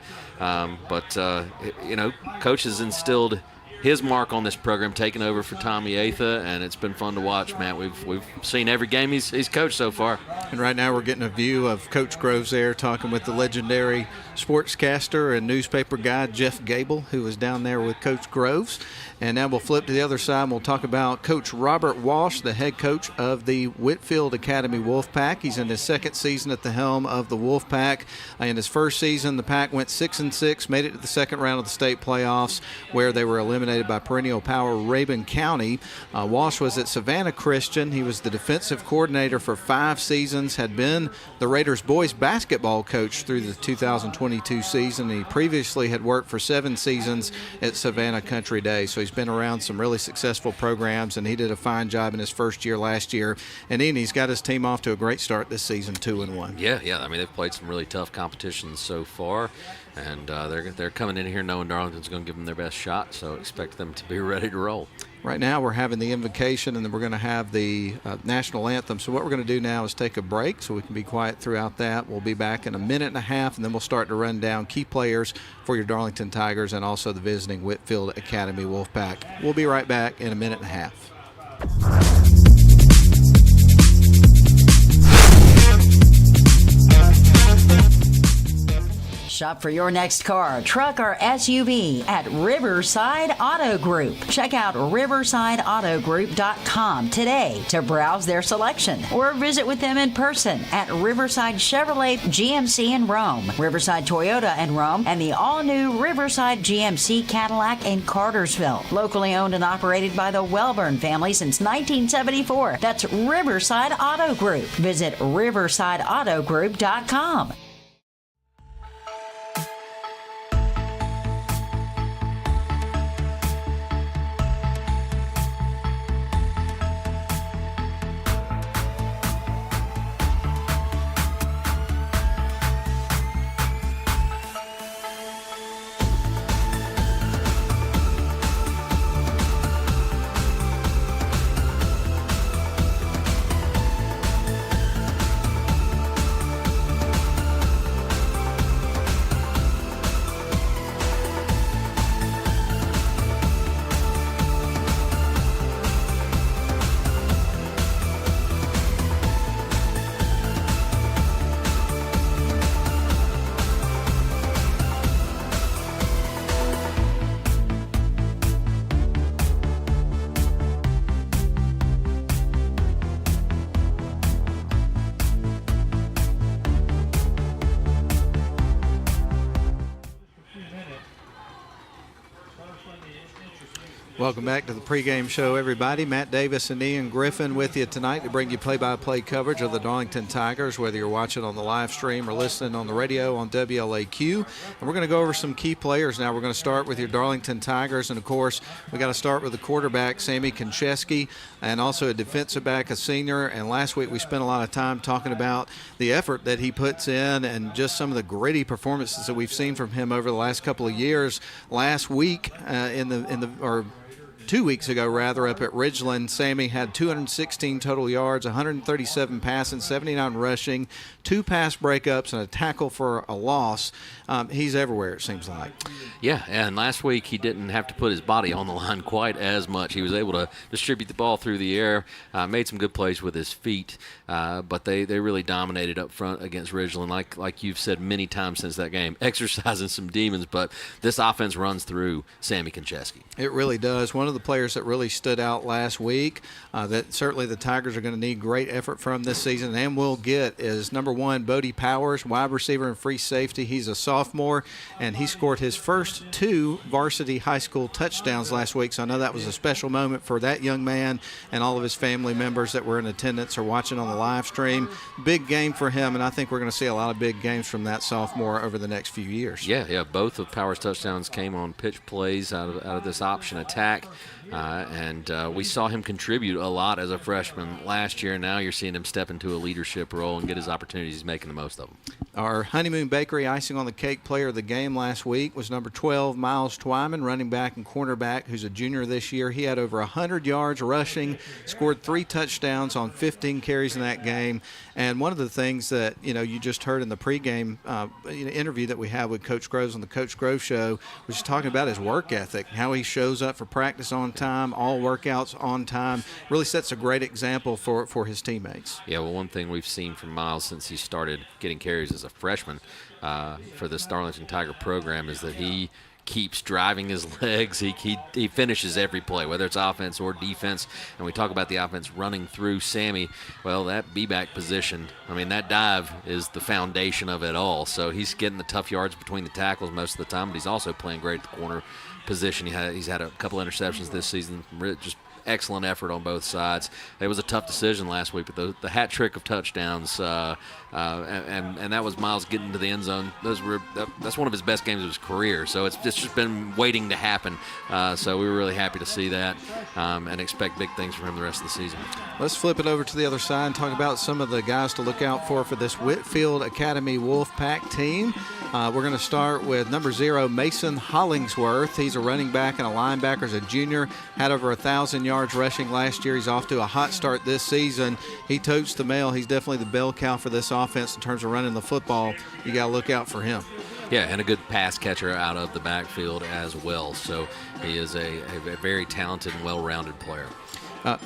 Coach has instilled his mark on this program, taking over for Tommy Atha, and it's been fun to watch, Matt. We've seen every game he's coached so far. And right now we're getting a view of Coach Groves there talking with the legendary sportscaster and newspaper guy Jeff Gable, who was down there with Coach Groves. And now we'll flip to the other side and we'll talk about Coach Robert Walsh, the head coach of the Whitefield Academy Wolfpack. He's in his second season at the helm of the Wolfpack. In his first season, the Pack went 6-6, made it to the second round of the state playoffs, where they were eliminated by perennial power Rabun County. Walsh was at Savannah Christian. He was the defensive coordinator for 5 seasons, had been the Raiders boys basketball coach through the 2022 season. He previously had worked for 7 seasons at Savannah Country Day, so he's been around some really successful programs, and he did a fine job in his first year last year. And Ian, he's got his team off to a great start this season, 2-1. Yeah. I mean, they've played some really tough competitions so far, and they're coming in here knowing Darlington's going to give them their best shot, so expect them to be ready to roll. Right now we're having the invocation, and then we're going to have the national anthem. So what we're going to do now is take a break so we can be quiet throughout that. We'll be back in a minute and a half, and then we'll start to run down key players for your Darlington Tigers and also the visiting Whitefield Academy Wolfpack. We'll be right back in a minute and a half. Shop for your next car, truck, or SUV at Riverside Auto Group. Check out riversideautogroup.com today to browse their selection or visit with them in person at Riverside Chevrolet GMC in Rome, Riverside Toyota in Rome, and the all-new Riverside GMC Cadillac in Cartersville. Locally owned and operated by the Welburn family since 1974. That's Riverside Auto Group. Visit riversideautogroup.com. Welcome back to the pregame show, everybody. Matt Davis and Ian Griffin with you tonight to bring you play-by-play coverage of the Darlington Tigers, whether you're watching on the live stream or listening on the radio on WLAQ. And we're going to go over some key players now. We're going to start with your Darlington Tigers, and, of course, we got to start with the quarterback, Sammy Konchesky, and also a defensive back, a senior. And last week we spent a lot of time talking about the effort that he puts in and just some of the gritty performances that we've seen from him over the last couple of years. Last week, 2 weeks ago, rather, up at Ridgeland, Sammy had 216 total yards, 137 passing, 79 rushing, 2 pass breakups, and a tackle for a loss. He's everywhere, it seems like. Yeah, and last week he didn't have to put his body on the line quite as much. He was able to distribute the ball through the air, made some good plays with his feet, but they really dominated up front against Ridgeland, like you've said many times since that game, exercising some demons, but this offense runs through Sammy Konchesky. It really does. One of the players that really stood out last week that certainly the Tigers are going to need great effort from this season and will get is number 1, Bodie Powers, wide receiver and free safety. He's a sophomore, and he scored his first 2 varsity high school touchdowns last week, so I know that was a special moment for that young man and all of his family members that were in attendance or watching on the live stream. Big game for him, and I think we're going to see a lot of big games from that sophomore over the next few years. Yeah, both of Powers' touchdowns came on pitch plays out of this option attack. And we saw him contribute a lot as a freshman last year. Now you're seeing him step into a leadership role and get his opportunities. He's making the most of them. Our Honeymoon Bakery icing on the cake player of the game last week was number 12, Miles Twyman, running back and cornerback, who's a junior this year. He had over 100 yards rushing, scored 3 touchdowns on 15 carries in that game. And one of the things that, you just heard in the pregame interview that we had with Coach Groves on the Coach Groves Show was just talking about his work ethic, how he shows up for practice on time, all workouts on time. Really sets a great example for his teammates. Yeah, well, one thing we've seen from Miles since he started getting carries as a freshman for this Darlington Tiger program is that he keeps driving his legs. He finishes every play, whether it's offense or defense. And we talk about the offense running through Sammy. Well, that B-back position, that dive is the foundation of it all. So he's getting the tough yards between the tackles most of the time, but he's also playing great at the corner position. He's had a couple interceptions this season, just excellent effort on both sides. It was a tough decision last week, but the hat trick of touchdowns, and that was Miles getting to the end zone. That's one of his best games of his career. So it's just been waiting to happen. So we were really happy to see that and expect big things from him the rest of the season. Let's flip it over to the other side and talk about some of the guys to look out for this Whitefield Academy Wolfpack team. We're going to start with number 0, Mason Hollingsworth. He's a running back and a linebacker. He's a junior, had over 1,000 yards rushing last year. He's off to a hot start this season. He totes the mail. He's definitely the bell cow for this offense in terms of running the football. You got to look out for him. Yeah, and a good pass catcher out of the backfield as well. So he is a very talented and well-rounded player.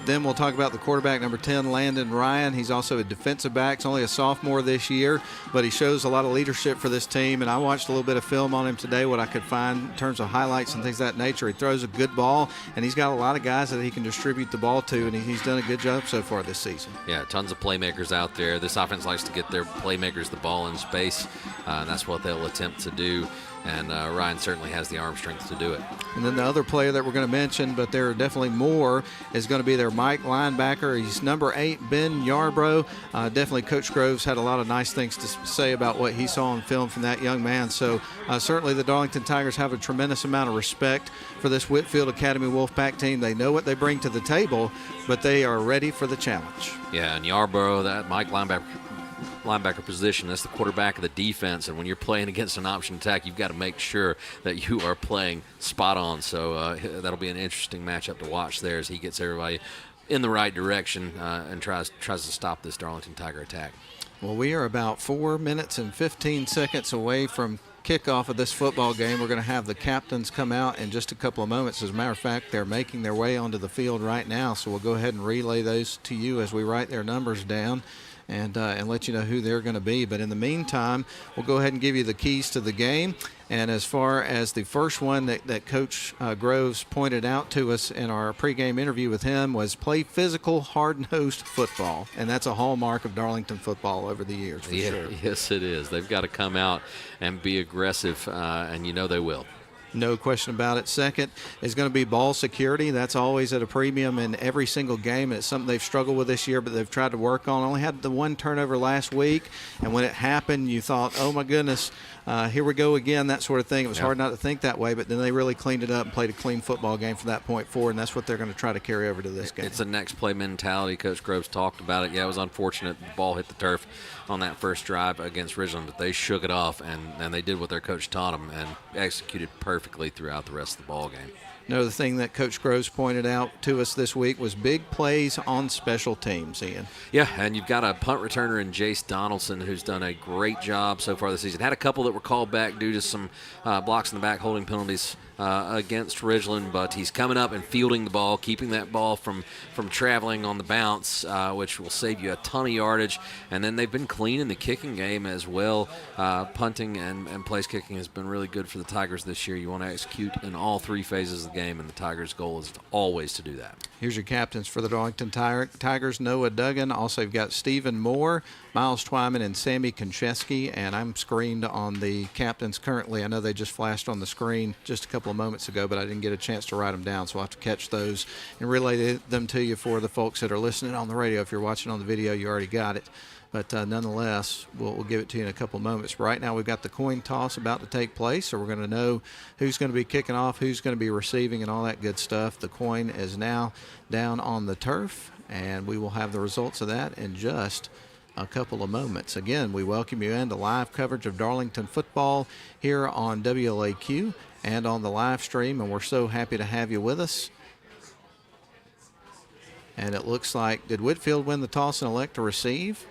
Then we'll talk about the quarterback, number 10, Landon Ryan. He's also a defensive back. He's only a sophomore this year, but he shows a lot of leadership for this team. And I watched a little bit of film on him today, what I could find in terms of highlights and things of that nature. He throws a good ball, and he's got a lot of guys that he can distribute the ball to, and he's done a good job so far this season. Yeah, tons of playmakers out there. This offense likes to get their playmakers the ball in space, and that's what they'll attempt to do. And Ryan certainly has the arm strength to do it. And then the other player that we're going to mention, but there are definitely more, is going to be their Mike linebacker. He's number 8, Ben Yarbrough. Definitely Coach Groves had a lot of nice things to say about what he saw on film from that young man. So certainly the Darlington Tigers have a tremendous amount of respect for this Whitefield Academy Wolfpack team. They know what they bring to the table, but they are ready for the challenge. Yeah, and Yarbrough, that Mike linebacker position, that's the quarterback of the defense, and when you're playing against an option attack, you've got to make sure that you are playing spot on. So that'll be an interesting matchup to watch there as he gets everybody in the right direction and tries to stop this Darlington Tiger attack. Well, we are about 4 minutes and 15 seconds away from kickoff of this football game. We're going to have the captains come out in just a couple of moments. As a matter of fact, they're making their way onto the field right now, so we'll go ahead and relay those to you as we write their numbers down and let you know who they're going to be. But in the meantime, we'll go ahead and give you the keys to the game. And as far as the first one that Coach Groves pointed out to us in our pregame interview with him was play physical, hard-nosed football. And that's a hallmark of Darlington football over the years, for sure. Yes, it is. They've got to come out and be aggressive, and you know they will. No question about it. Second is going to be ball security. That's always at a premium in every single game. It's something they've struggled with this year, but they've tried to work on. Only had the one turnover last week, and when it happened, you thought, oh, my goodness, here we go again, that sort of thing. It was hard not to think that way, but then they really cleaned it up and played a clean football game from that point forward, and that's what they're going to try to carry over to this game. It's a next play mentality. Coach Groves talked about it. Yeah, it was unfortunate the ball hit the turf on that first drive against Ridgeland, but they shook it off, and they did what their coach taught them and executed perfectly throughout the rest of the ball game. Another thing that Coach Groves pointed out to us this week was big plays on special teams, Ian. Yeah, and you've got a punt returner in Jace Donaldson who's done a great job so far this season. Had a couple that were called back due to some blocks in the back, holding penalties against Ridgeland, but he's coming up and fielding the ball, keeping that ball from traveling on the bounce, which will save you a ton of yardage. And then they've been clean in the kicking game as well. Punting and place kicking has been really good for the Tigers this year. You want to execute in all three phases of the game, and the Tigers' goal is always to do that. Here's your captains for the Darlington Tigers. Noah Duggan. Also, you've got Stephen Moore, Miles Twyman, and Sammy Konchesky. And I'm screened on the captains currently. I know they just flashed on the screen just a couple of moments ago, but I didn't get a chance to write them down, so I'll have to catch those and relay them to you for the folks that are listening on the radio. If you're watching on the video, you already got it. But nonetheless, we'll give it to you in a couple of moments. Right now, we've got the coin toss about to take place, so we're going to know who's going to be kicking off, who's going to be receiving, and all that good stuff. The coin is now down on the turf, and we will have the results of that in just a couple of moments. Again, we welcome you into live coverage of Darlington football here on WLAQ and on the live stream, and we're so happy to have you with us. And it looks like, did Whitefield win the toss and elect to receive?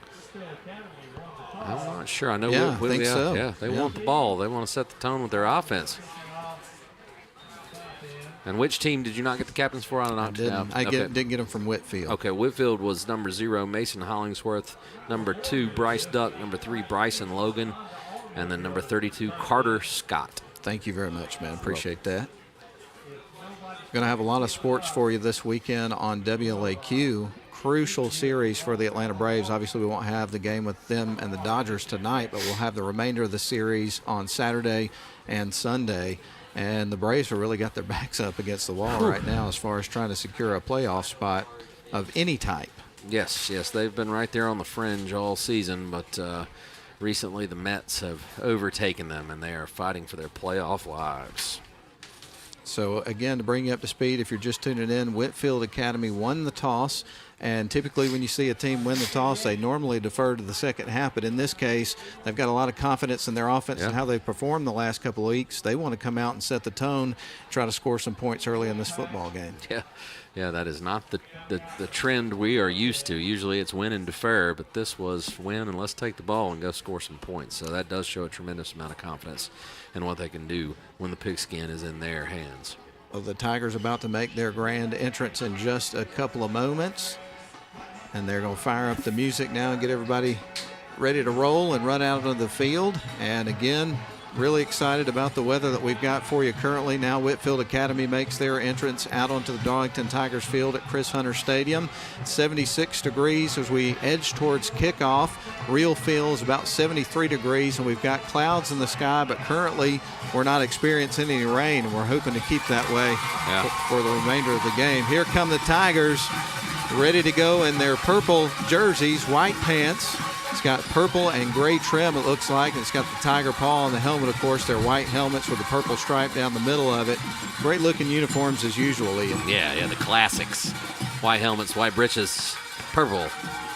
I'm not sure. I know. Yeah, I think so. Yeah, they want the ball. They want to set the tone with their offense. And which team did you not get the captains for? I didn't get them from Whitefield. Okay, Whitefield was number 0, Mason Hollingsworth. Number 2, Bryce Duck. Number 3, Bryson Logan. And then number 32, Carter Scott. Thank you very much, man. Appreciate that. Going to have a lot of sports for you this weekend on WLAQ. Crucial series for the Atlanta Braves. Obviously, we won't have the game with them and the Dodgers tonight, but we'll have the remainder of the series on Saturday and Sunday. And the Braves have really got their backs up against the wall right now as far as trying to secure a playoff spot of any type. Yes, they've been right there on the fringe all season, but recently the Mets have overtaken them, and they are fighting for their playoff lives. So, again, to bring you up to speed, if you're just tuning in, Whitefield Academy won the toss. And typically when you see a team win the toss, they normally defer to the second half. But in this case, they've got a lot of confidence in their offense and how they've performed the last couple of weeks. They want to come out and set the tone, try to score some points early in this football game. Yeah, that is not the trend we are used to. Usually it's win and defer, but this was win and let's take the ball and go score some points. So that does show a tremendous amount of confidence in what they can do when the pigskin is in their hands. Well, the Tigers about to make their grand entrance in just a couple of moments. And they're going to fire up the music now and get everybody ready to roll and run out of the field. And again, really excited about the weather that we've got for you currently. Now Whitefield Academy makes their entrance out onto the Darlington Tigers field at Chris Hunter Stadium. 76 degrees as we edge towards kickoff. Real feel is about 73 degrees, and we've got clouds in the sky, but currently we're not experiencing any rain, and we're hoping to keep that way for the remainder of the game. Here come the Tigers, ready to go in their purple jerseys, white pants. It's got purple and gray trim, it looks like. It's got the tiger paw on the helmet, of course. They're white helmets with a purple stripe down the middle of it. Great-looking uniforms as usual, Ian. Yeah, the classics. White helmets, white breeches, purple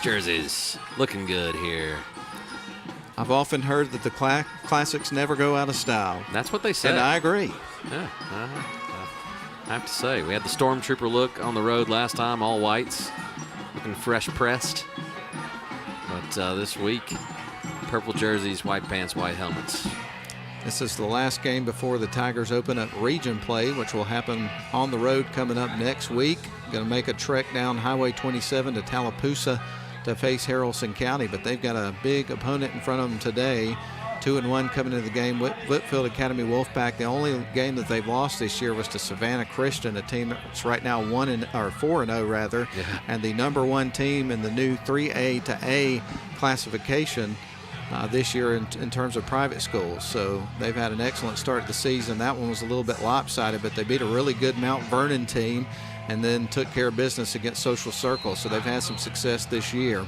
jerseys. Looking good here. I've often heard that the classics never go out of style. That's what they say. And I agree. Yeah, I have to say, we had the Stormtrooper look on the road last time, all whites, looking fresh pressed. But this week, purple jerseys, white pants, white helmets. This is the last game before the Tigers open up region play, which will happen on the road coming up next week. Going to make a trek down Highway 27 to Tallapoosa to face Haralson County, but they've got a big opponent in front of them today. 2-1 coming into the game. Whitefield Academy Wolfpack. The only game that they've lost this year was to Savannah Christian, a team that's right now 4-0 rather, and the number one team in the new 3A to A classification. this year in terms of private schools. So they've had an excellent start to the season. That one was a little bit lopsided, but they beat a really good Mount Vernon team and then took care of business against Social Circle. So they've had some success this year.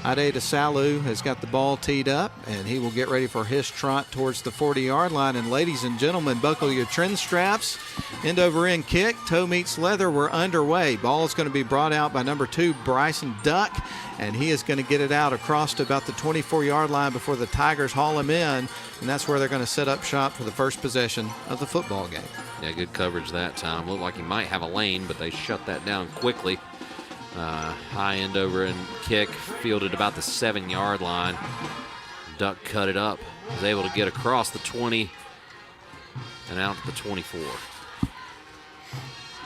Ade Salu has got the ball teed up, and he will get ready for his trot towards the 40-yard line. And ladies and gentlemen, buckle your trim straps. End over end kick, toe meets leather. We're underway. Ball is going to be brought out by number 2, Bryson Duck, and he is going to get it out across to about the 24-yard line before the Tigers haul him in, and that's where they're going to set up shop for the first possession of the football game. Yeah, good coverage that time. Looked like he might have a lane, but they shut that down quickly. High end over and kick, fielded about the 7-yard line. Duck cut it up, was able to get across the 20 and out to the 24.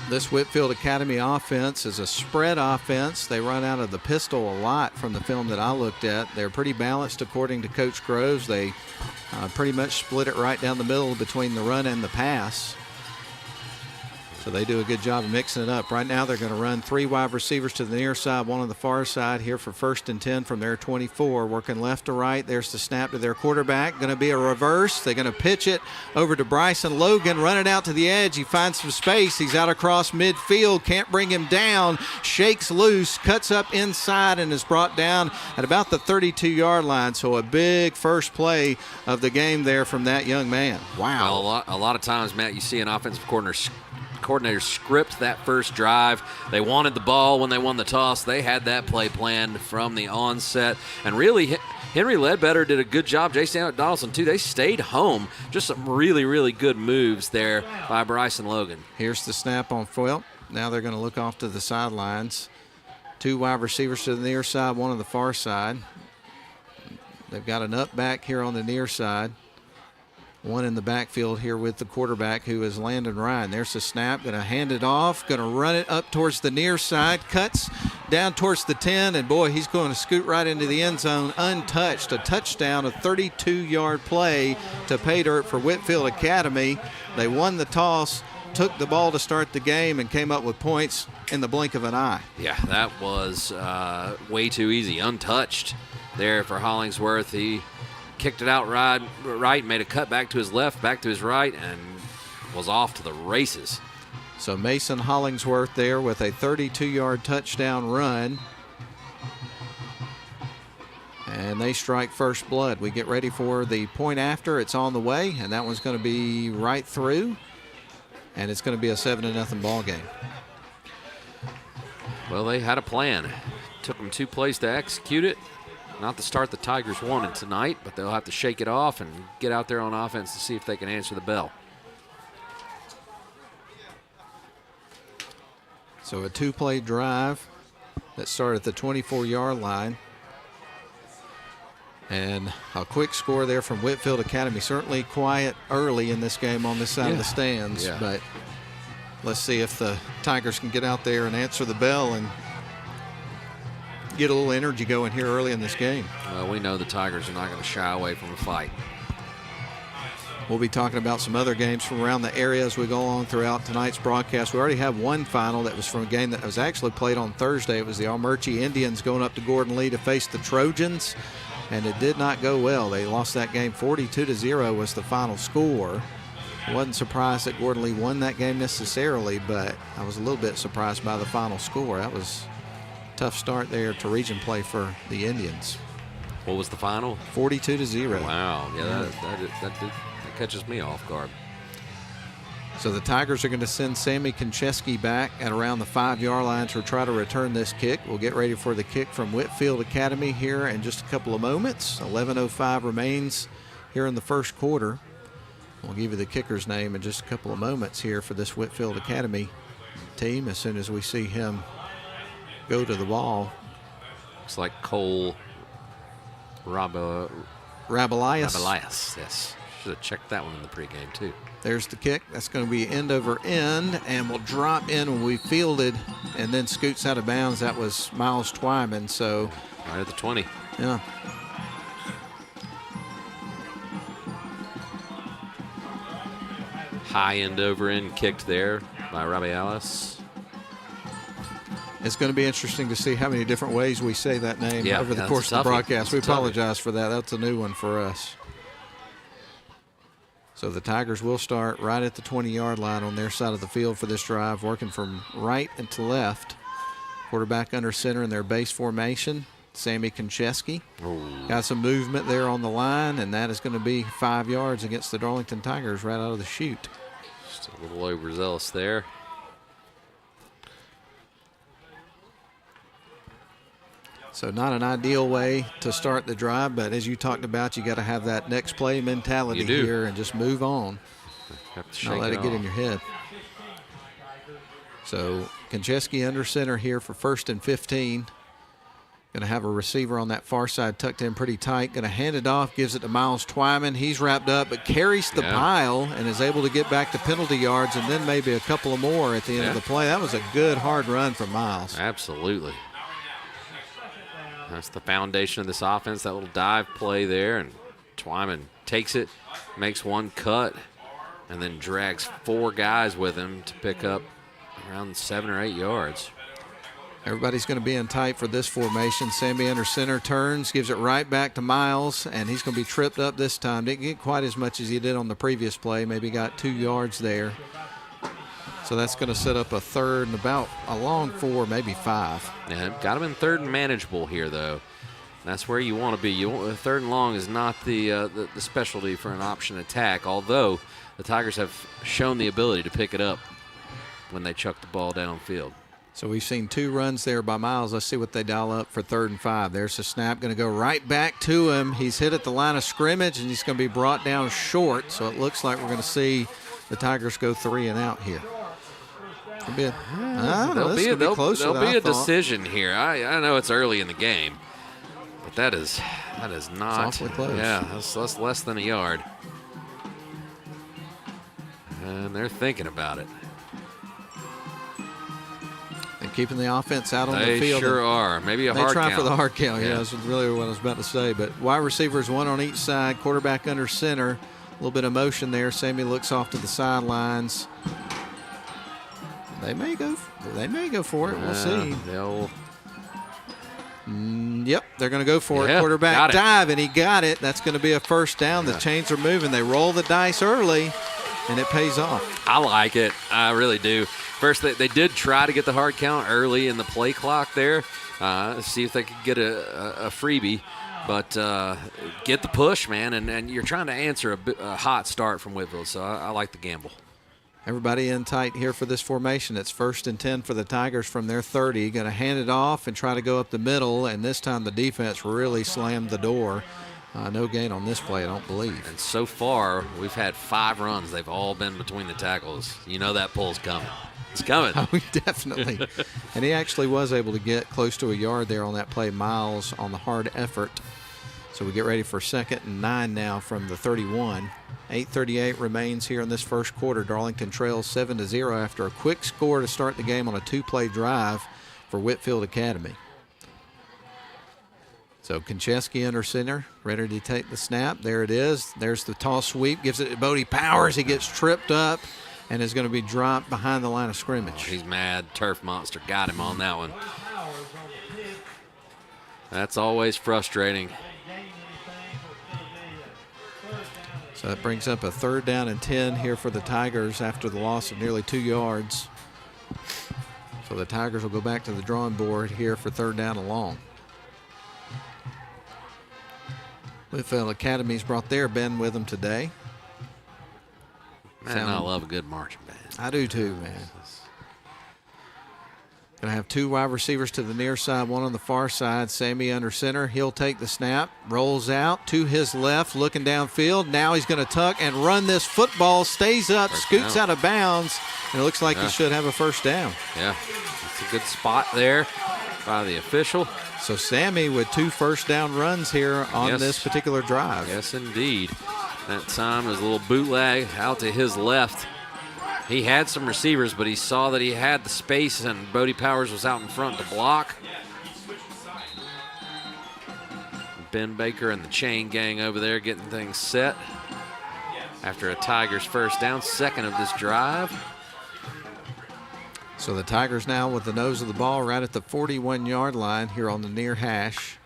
This Whitefield Academy offense is a spread offense. They run out of the pistol a lot from the film that I looked at. They're pretty balanced according to Coach Groves. They pretty much split it right down the middle between the run and the pass. So they do a good job of mixing it up. Right now they're going to run 3 wide receivers to the near side, 1 on the far side here for 1st and 10 from their 24. Working left to right. There's the snap to their quarterback. Going to be a reverse. They're going to pitch it over to Bryson Logan. Run it out to the edge. He finds some space. He's out across midfield. Can't bring him down. Shakes loose. Cuts up inside and is brought down at about the 32-yard line. So a big first play of the game there from that young man. Wow. Well, a lot of times, Matt, you see an offensive coordinator script that first drive. They wanted the ball when they won the toss. They had that play planned from the onset. And really, Henry Ledbetter did a good job. Jason Donaldson, too. They stayed home. Just some really, really good moves there by Bryson Logan. Here's the snap on foot. Now they're going to look off to the sidelines. 2 wide receivers to the near side, 1 on the far side. They've got an up back here on the near side. 1 in the backfield here with the quarterback, who is Landon Ryan. There's the snap. Going to hand it off. Going to run it up towards the near side. Cuts down towards the 10. And, boy, he's going to scoot right into the end zone untouched. A touchdown, a 32-yard play to pay dirt for Whitefield Academy. They won the toss, took the ball to start the game, and came up with points in the blink of an eye. Yeah, that was way too easy. Untouched there for Hollingsworth. He kicked it out right, made a cut back to his left, back to his right, and was off to the races. So Mason Hollingsworth there with a 32-yard touchdown run. And they strike first blood. We get ready for the point after. It's on the way, and that one's going to be right through. And it's going to be a 7-0 ball game. Well, they had a plan. Took them 2 plays to execute it. Not the start the Tigers wanted tonight, but they'll have to shake it off and get out there on offense to see if they can answer the bell. So a 2-play drive that started at the 24-yard line. And a quick score there from Whitefield Academy. Certainly quiet early in this game on this side of the stands. Yeah. But let's see if the Tigers can get out there and answer the bell and get a little energy going here early in this game. Well, we know the Tigers are not going to shy away from a fight. We'll be talking about some other games from around the area as we go along throughout tonight's broadcast. We already have one final that was from a game that was actually played on Thursday. It was the Almerchi Indians going up to Gordon Lee to face the Trojans, and it did not go well. They lost that game 42-0 was the final score. I wasn't surprised that Gordon Lee won that game necessarily, but I was a little bit surprised by the final score. That was tough start there to region play for the Indians. What was the final? 42-0. Wow, yeah, that catches me off guard. So the Tigers are going to send Sammy Konchesky back at around the 5-yard line to try to return this kick. We'll get ready for the kick from Whitefield Academy here in just a couple of moments. 11:05 remains here in the first quarter. We'll give you the kicker's name in just a couple of moments here for this Whitefield Academy team as soon as we see him go to the ball. Looks like Cole Rabelias. Rabelias, yes. Should have checked that one in the pregame, too. There's the kick. That's going to be end over end, and will drop in when we fielded and then scoots out of bounds. That was Miles Twyman. So right at the 20. Yeah. High end over end kicked there by Rabelias. It's going to be interesting to see how many different ways we say that name over the course of the broadcast. We apologize for that. That's a new one for us. So the Tigers will start right at the 20-yard line on their side of the field for this drive, working from right into left. Quarterback under center in their base formation, Sammy Konchesky. Got some movement there on the line, and that is going to be 5 yards against the Darlington Tigers right out of the chute. Just a little overzealous there. So not an ideal way to start the drive, but as you talked about, you got to have that next play mentality here and just move on. Not let it get in your head. So Konchesky under center here for 1st and 15. Going to have a receiver on that far side tucked in pretty tight. Going to hand it off, gives it to Miles Twyman. He's wrapped up, but carries the pile and is able to get back to penalty yards and then maybe a couple of more at the end of the play. That was a good, hard run from Miles. Absolutely. That's the foundation of this offense, that little dive play there. And Twyman takes it, makes one cut, and then drags 4 guys with him to pick up around 7 or 8 yards. Everybody's going to be in tight for this formation. Sammy under center turns, gives it right back to Miles, and he's going to be tripped up this time. Didn't get quite as much as he did on the previous play. Maybe got 2 yards there. So that's going to set up a 3rd and about a long 4, maybe 5. Yeah, got him in 3rd and manageable here, though. That's where you want to be. You want, 3rd and long is not the specialty for an option attack, although the Tigers have shown the ability to pick it up when they chuck the ball downfield. So we've seen 2 runs there by Miles. Let's see what they dial up for 3rd and 5. There's the snap, going to go right back to him. He's hit at the line of scrimmage, and he's going to be brought down short. So it looks like we're going to see the Tigers go 3 and out here. There'll be a decision here. I know it's early in the game, but that is not. It's awfully close. Yeah, that's less than a yard. And they're thinking about it. They're keeping the offense out on the field. They sure are. Maybe a hard count. They try for the hard count. Yeah, that's really what I was about to say. But wide receivers, 1 on each side. Quarterback under center. A little bit of motion there. Sammy looks off to the sidelines. They may go for it. We'll see. Yep, they're going to go for it. Quarterback dive, and he got it. That's going to be a 1st down. The chains are moving. They roll the dice early, and it pays off. I like it. I really do. First, they did try to get the hard count early in the play clock there, see if they could get a freebie. But get the push, man, and you're trying to answer a hot start from Whitefield, so I like the gamble. Everybody in tight here for this formation. It's 1st and 10 for the Tigers from their 30. Going to hand it off and try to go up the middle, and this time the defense really slammed the door. No gain on this play, I don't believe. And so far, we've had 5 runs. They've all been between the tackles. You know that pull's coming. It's coming. Oh, definitely. And he actually was able to get close to a yard there on that play, Miles, on the hard effort. So we get ready for 2nd and 9 now from the 31. 8:38 remains here in this first quarter. Darlington trails 7-0 after a quick score to start the game on a 2-play drive for Whitefield Academy. So Konchesky under center, ready to take the snap. There it is. There's the toss sweep, gives it to Bodie Powers. He gets tripped up and is going to be dropped behind the line of scrimmage. He's mad. Turf Monster got him on that one. That's always frustrating. So that brings up a 3rd down and 10 here for the Tigers after the loss of nearly 2 yards. So the Tigers will go back to the drawing board here for 3rd down and long. Whitefield Academy's brought their band with them today. Man, I love a good marching band. I do too, man. Going to have 2 wide receivers to the near side, 1 on the far side. Sammy under center. He'll take the snap, rolls out to his left, looking downfield. Now he's going to tuck and run this football, stays up, scoots out of bounds, and it looks like he should have a 1st down. Yeah, it's a good spot there by the official. So Sammy with 2 1st down runs here on this particular drive. Yes, indeed. That time was a little bootleg out to his left. He had some receivers, but he saw that he had the space, and Bodie Powers was out in front to block. Ben Baker and the chain gang over there getting things set after a Tigers 1st down, 2nd of this drive. So the Tigers now with the nose of the ball right at the 41-yard line here on the near hash.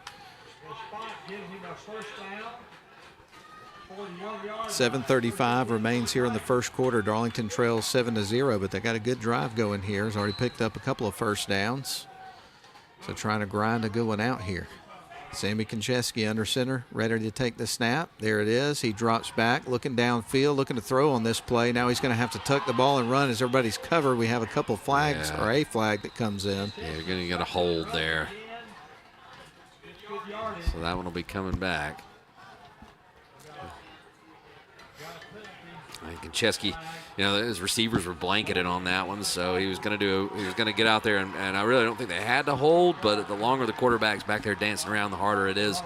7:35 remains here in the first quarter. Darlington trails 7-0, but they got a good drive going here. Has already picked up a couple of first downs. So trying to grind a good one out here. Sammy Konchesky under center, ready to take the snap. There it is. He drops back, looking downfield, looking to throw on this play. Now he's going to have to tuck the ball and run as everybody's covered. We have a couple flags, or a flag that comes in. Yeah, you're going to get a hold there. So that one will be coming back. I think Konchesky, his receivers were blanketed on that one, so he was going to get out there, and I really don't think they had to hold, but the longer the quarterback's back there dancing around, the harder it is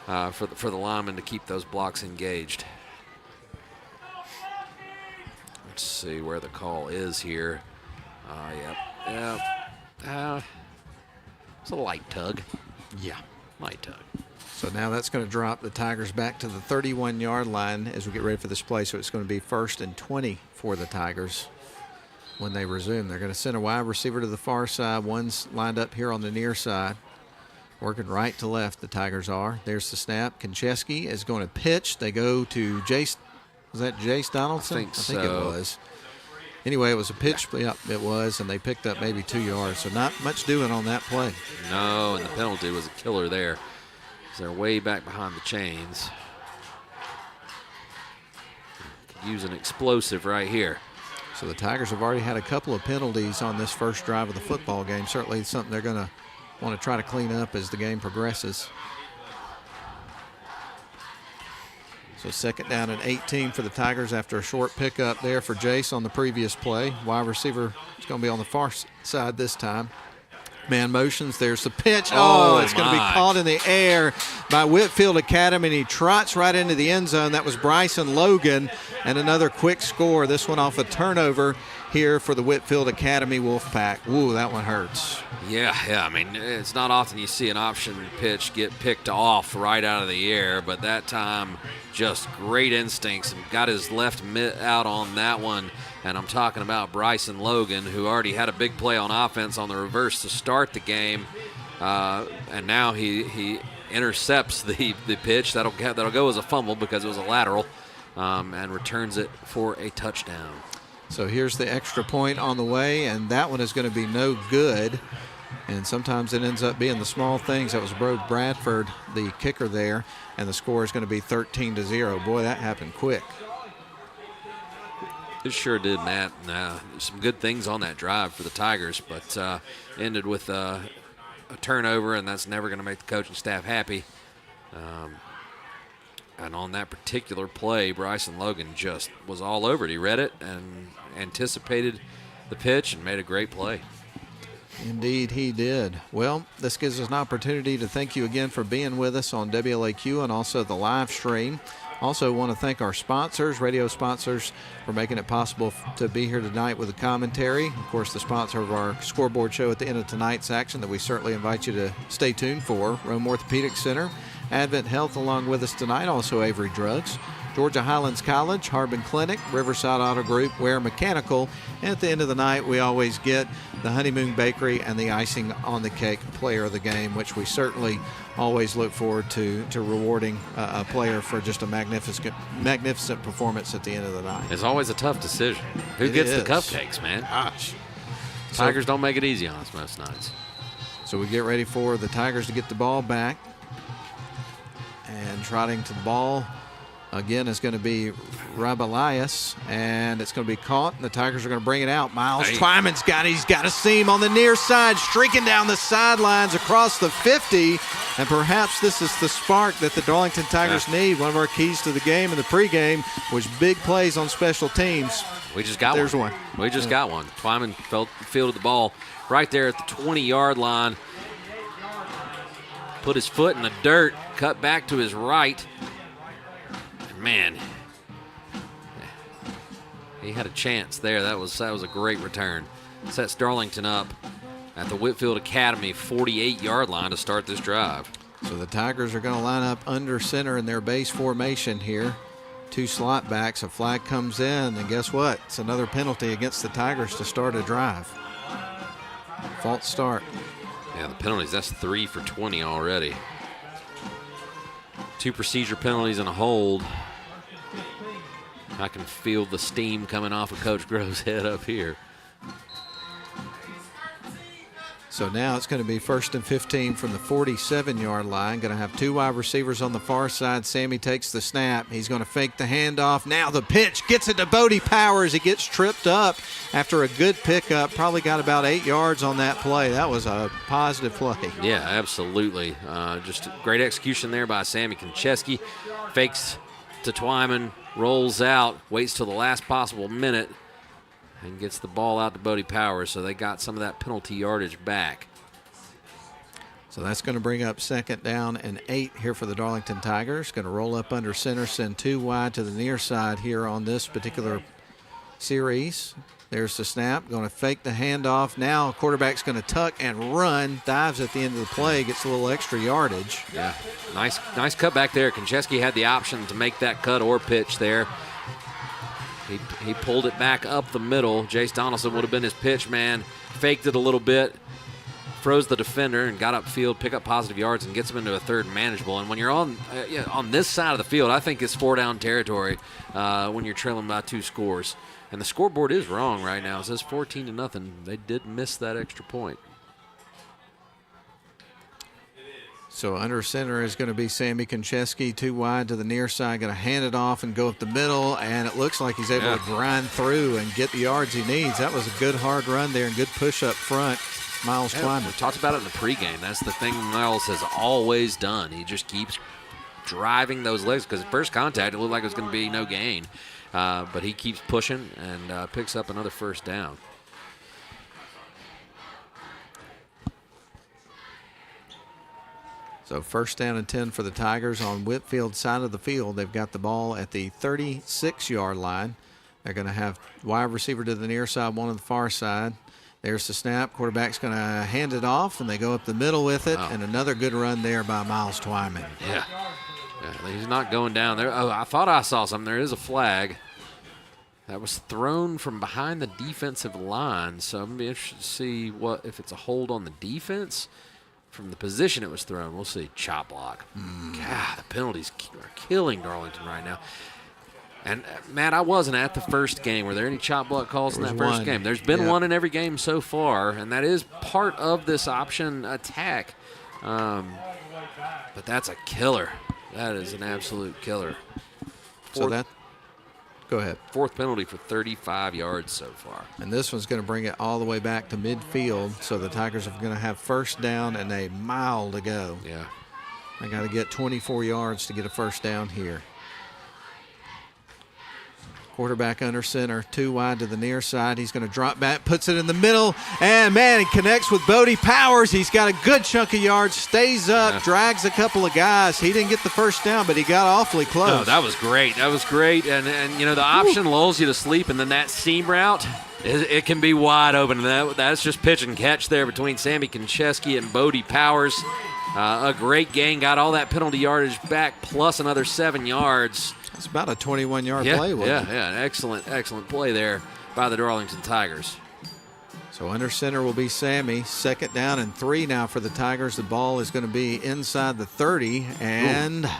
for the linemen to keep those blocks engaged. Let's see where the call is here. It's a light tug. Yeah. Light tug. So now that's going to drop the Tigers back to the 31-yard line as we get ready for this play. So it's going to be 1st and 20 for the Tigers when they resume. They're going to send a wide receiver to the far side. One's lined up here on the near side. Working right to left, the Tigers are. There's the snap. Konchesky is going to pitch. They go to Jace. Was that Jace Donaldson? I think so. It was. Anyway, it was a pitch. Yeah, it was, and they picked up maybe 2 yards. So not much doing on that play. No, and the penalty was a killer there. They're way back behind the chains. Could use an explosive right here. So the Tigers have already had a couple of penalties on this first drive of the football game. Certainly something they're going to want to try to clean up as the game progresses. So 2nd down and 18 for the Tigers after a short pickup there for Jace on the previous play. Wide receiver is going to be on the far side this time. Man motions, there's the pitch. Oh, it's going to be caught in the air by Whitefield Academy, and he trots right into the end zone. That was Bryson Logan, and another quick score. This one off a turnover here for the Whitefield Academy Wolfpack. Ooh, that one hurts. Yeah, I mean, it's not often you see an option pitch get picked off right out of the air, but that time just great instincts and got his left mitt out on that one. And I'm talking about Bryson Logan, who already had a big play on offense on the reverse to start the game. And now he intercepts the pitch. That'll go as a fumble because it was a lateral, and returns it for a touchdown. So here's the extra point on the way, and that one is going to be no good. And sometimes it ends up being the small things. That was Bro Bradford, the kicker there, and the score is going to be 13-0. Boy, that happened quick. It sure did, Matt. Some good things on that drive for the Tigers, but ended with a turnover, and that's never going to make the coaching staff happy. And on that particular play, Bryson Logan just was all over it. He read it and anticipated the pitch and made a great play. Indeed, he did. Well, this gives us an opportunity to thank you again for being with us on WLAQ and also the live stream. Also want to thank our sponsors, radio sponsors, for making it possible to be here tonight with the commentary. Of course, the sponsor of our scoreboard show at the end of tonight's action that we certainly invite you to stay tuned for, Rome Orthopedic Center, Advent Health along with us tonight, also Avery Drugs, Georgia Highlands College, Harbin Clinic, Riverside Auto Group, Ware Mechanical, and at the end of the night we always get the Honeymoon Bakery and the icing on the cake player of the game, which we certainly always look forward to rewarding a player for just a magnificent performance at the end of the night. It's always a tough decision. Who gets the cupcakes, man? Gosh. Tigers don't make it easy on us most nights. So we get ready for the Tigers to get the ball back. And trotting to the ball again is going to be Rob Elias, and it's going to be caught, and the Tigers are going to bring it out. Miles Twyman's got it. He's got a seam on the near side, streaking down the sidelines across the 50, and perhaps this is the spark that the Darlington Tigers need. One of our keys to the game in the pregame was big plays on special teams. We just got There's one. We just got one. Twyman fielded the ball right there at the 20-yard line. Put his foot in the dirt, cut back to his right. Man, he had a chance there. That was a great return. Sets Darlington up at the Whitefield Academy 48-yard line to start this drive. So the Tigers are going to line up under center in their base formation here. 2 slot backs, a flag comes in, and guess what? It's another penalty against the Tigers to start a drive. False start. Yeah, the penalties, that's 3 for 20 already. 2 procedure penalties and a hold. I can feel the steam coming off of Coach Grove's head up here. So now it's going to be 1st and 15 from the 47-yard line. Going to have 2 wide receivers on the far side. Sammy takes the snap. He's going to fake the handoff. Now the pitch gets it to Bodie Powers. He gets tripped up after a good pickup. Probably got about 8 yards on that play. That was a positive play. Yeah, absolutely. Just great execution there by Sammy Konchesky. Fakes to Twyman, rolls out, waits till the last possible minute, and gets the ball out to Bodie Powers, so they got some of that penalty yardage back. So that's going to bring up 2nd down and 8 here for the Darlington Tigers. Going to roll up under center, send 2 wide to the near side here on this particular series. There's the snap, going to fake the handoff. Now quarterback's going to tuck and run, dives at the end of the play, gets a little extra yardage. Yeah, nice cut back there. Konchesky had the option to make that cut or pitch there. He pulled it back up the middle. Jace Donaldson would have been his pitch man. Faked it a little bit, froze the defender, and got upfield, pick up positive yards, and gets him into a 3rd manageable. And when you're on this side of the field, I think it's 4-down territory when you're trailing by 2 scores. And the scoreboard is wrong right now. It says 14-0. They did miss that extra point. So under center is going to be Sammy Konchesky, 2 wide to the near side, going to hand it off and go up the middle, and it looks like he's able to grind through and get the yards he needs. That was a good hard run there and good push up front. Miles Twyman. We talked about it in the pregame. That's the thing Miles has always done. He just keeps driving those legs because at first contact it looked like it was going to be no gain, but he keeps pushing and picks up another 1st down. So 1st down and 10 for the Tigers on Whitfield's side of the field. They've got the ball at the 36-yard line. They're going to have wide receiver to the near side, one on the far side. There's the snap. Quarterback's going to hand it off, and they go up the middle with it. Wow. And another good run there by Miles Twyman. Yeah, he's not going down there. Oh, I thought I saw something. There is a flag. That was thrown from behind the defensive line. So I'm going to be interested to see if it's a hold on the defense. From the position it was thrown, we'll see. Chop block. God, the penalties are killing Darlington right now. And, Matt, I wasn't at the first game. Were there any chop block calls in that first game? There's been one in every game so far, and that is part of this option attack. But that's a killer. That is an absolute killer. Go ahead. 4th penalty for 35 yards so far. And this one's going to bring it all the way back to midfield, so the Tigers are going to have 1st down and a mile to go. Yeah. They got to get 24 yards to get a 1st down here. Quarterback under center, 2 wide to the near side. He's going to drop back, puts it in the middle, and, man, he connects with Bodie Powers. He's got a good chunk of yards, stays up, drags a couple of guys. He didn't get the 1st down, but he got awfully close. No, that was great. That was great. And the option lulls you to sleep, and then that seam route, it can be wide open. That's just pitch and catch there between Sammy Konchesky and Bodie Powers. A great gain, got all that penalty yardage back, plus another 7 yards. It's about a 21-yard play, wasn't it? Yeah, an excellent play there by the Darlington Tigers. So under center will be Sammy. 2nd down and 3 now for the Tigers. The ball is going to be inside the 30 and going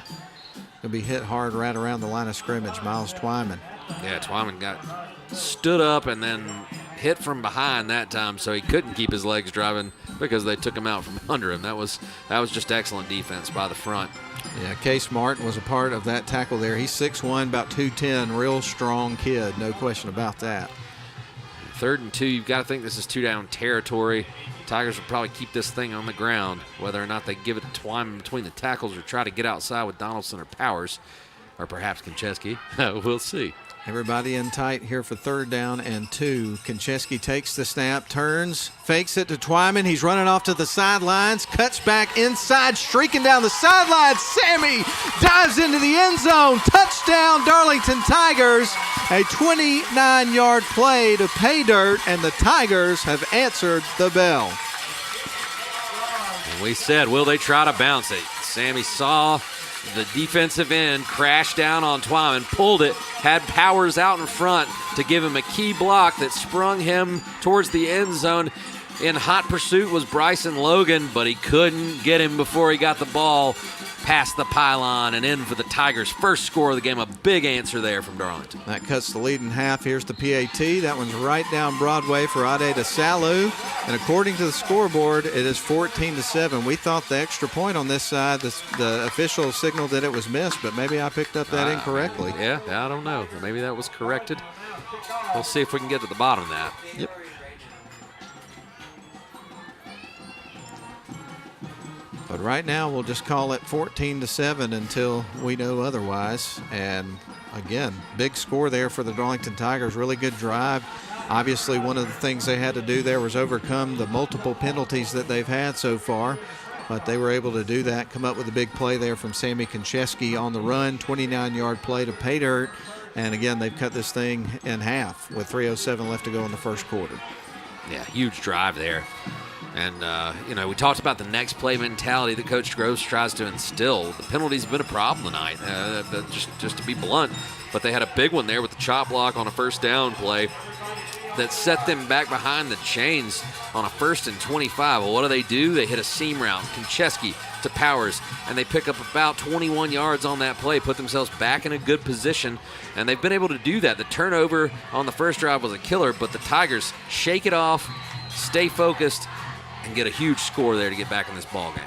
to be hit hard right around the line of scrimmage. Miles Twyman. Yeah, Twyman got stood up and then hit from behind that time, so he couldn't keep his legs driving because they took him out from under him. That was just excellent defense by the front. Yeah, Case Martin was a part of that tackle there. He's 6'1", about 210, real strong kid, no question about that. 3rd and 2, you've got to think this is 2-down territory. Tigers will probably keep this thing on the ground, whether or not they give it to Twyman between the tackles or try to get outside with Donaldson or Powers, or perhaps Konchesky. We'll see. Everybody in tight here for 3rd down and 2. Konchesky takes the snap, turns, fakes it to Twyman. He's running off to the sidelines, cuts back inside, streaking down the sidelines. Sammy dives into the end zone. Touchdown, Darlington Tigers. A 29-yard play to pay dirt, and the Tigers have answered the bell. And we said, will they try to bounce it? Sammy saw the defensive end crashed down on Twyman, pulled it, had Powers out in front to give him a key block that sprung him towards the end zone. In hot pursuit was Bryson Logan, but he couldn't get him before he got the ball past the pylon and in for the Tigers' first score of the game. A big answer there from Darlington. That cuts the lead in half. Here's the PAT. That one's right down Broadway for Ade DeSalu. And according to the scoreboard, it is 14-7. We thought the extra point on this side, the official signaled that it was missed, but maybe I picked up that incorrectly. Yeah, I don't know. Maybe that was corrected. We'll see if we can get to the bottom of that. Yep. But right now, we'll just call it 14-7 until we know otherwise. And again, big score there for the Darlington Tigers. Really good drive. Obviously, one of the things they had to do there was overcome the multiple penalties that they've had so far. But they were able to do that, come up with a big play there from Sammy Konchesky on the run, 29-yard play to pay dirt. And again, they've cut this thing in half with 3:07 left to go in the first quarter. Yeah, huge drive there. And, we talked about the next play mentality that Coach Groves tries to instill. The penalties have been a problem tonight, just to be blunt. But they had a big one there with the chop block on a first down play that set them back behind the chains on a 1st and 25. Well, what do? They hit a seam route. Konchesky to Powers, and they pick up about 21 yards on that play, put themselves back in a good position, and they've been able to do that. The turnover on the first drive was a killer, but the Tigers shake it off, stay focused, and get a huge score there to get back in this ball game.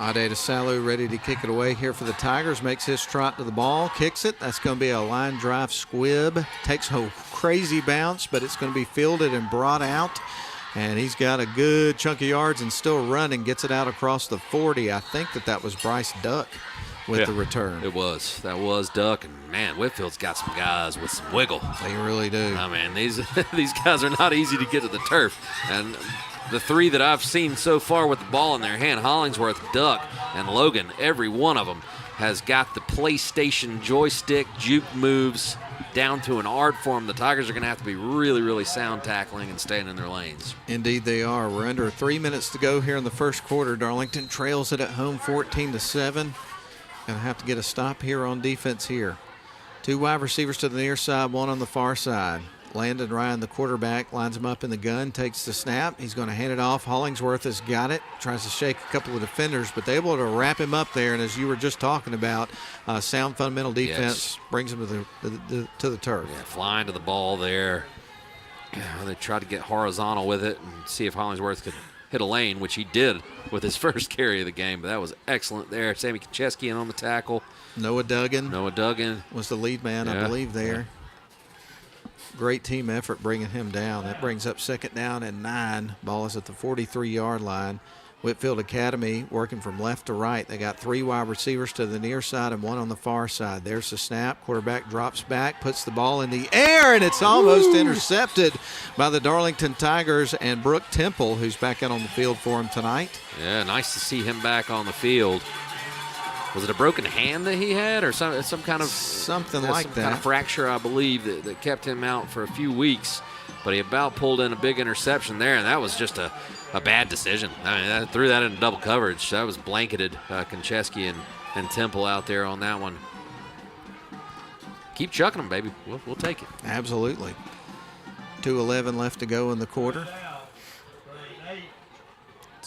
Ade DeSalu ready to kick it away here for the Tigers. Makes his trot to the ball, kicks it. That's going to be a line drive squib. Takes a crazy bounce, but it's going to be fielded and brought out. And he's got a good chunk of yards and still running. Gets it out across the 40. I think that was Bryce Duck with the return. It was. That was Duck. And, man, Whitfield's got some guys with some wiggle. They really do. I mean, these guys are not easy to get to the turf. And the three that I've seen so far with the ball in their hand, Hollingsworth, Duck, and Logan, every one of them has got the PlayStation joystick juke moves down to an art form. The Tigers are going to have to be really, really sound tackling and staying in their lanes. Indeed they are. We're under 3 minutes to go here in the first quarter. Darlington trails it at home 14-7. Going to have to get a stop here on defense here. 2 wide receivers to the near side, 1 on the far side. Landon Ryan, the quarterback, lines him up in the gun, takes the snap. He's going to hand it off. Hollingsworth has got it, tries to shake a couple of defenders, but they're able to wrap him up there. And as you were just talking about, sound fundamental defense brings him to the turf. Yeah, flying to the ball there. They tried to get horizontal with it and see if Hollingsworth could hit a lane, which he did with his first carry of the game. But that was excellent there. Sammy Konchesky in on the tackle. Noah Duggan was the lead man, I believe, there. Yeah. Great team effort bringing him down. That brings up 2nd down and 9. Ball is at the 43-yard line. Whitefield Academy working from left to right. They got 3 wide receivers to the near side and 1 on the far side. There's the snap. Quarterback drops back, puts the ball in the air, and it's almost intercepted by the Darlington Tigers and Brooke Temple, who's back out on the field for him tonight. Yeah, nice to see him back on the field. Was it a broken hand that he had, or some kind of something like some that? Kind of fracture, I believe, that kept him out for a few weeks. But he about pulled in a big interception there, and that was just a bad decision. I mean, that threw that into double coverage. That was blanketed Konchesky and Temple out there on that one. Keep chucking them, baby. We'll take it. Absolutely. 2:11 left to go in the quarter.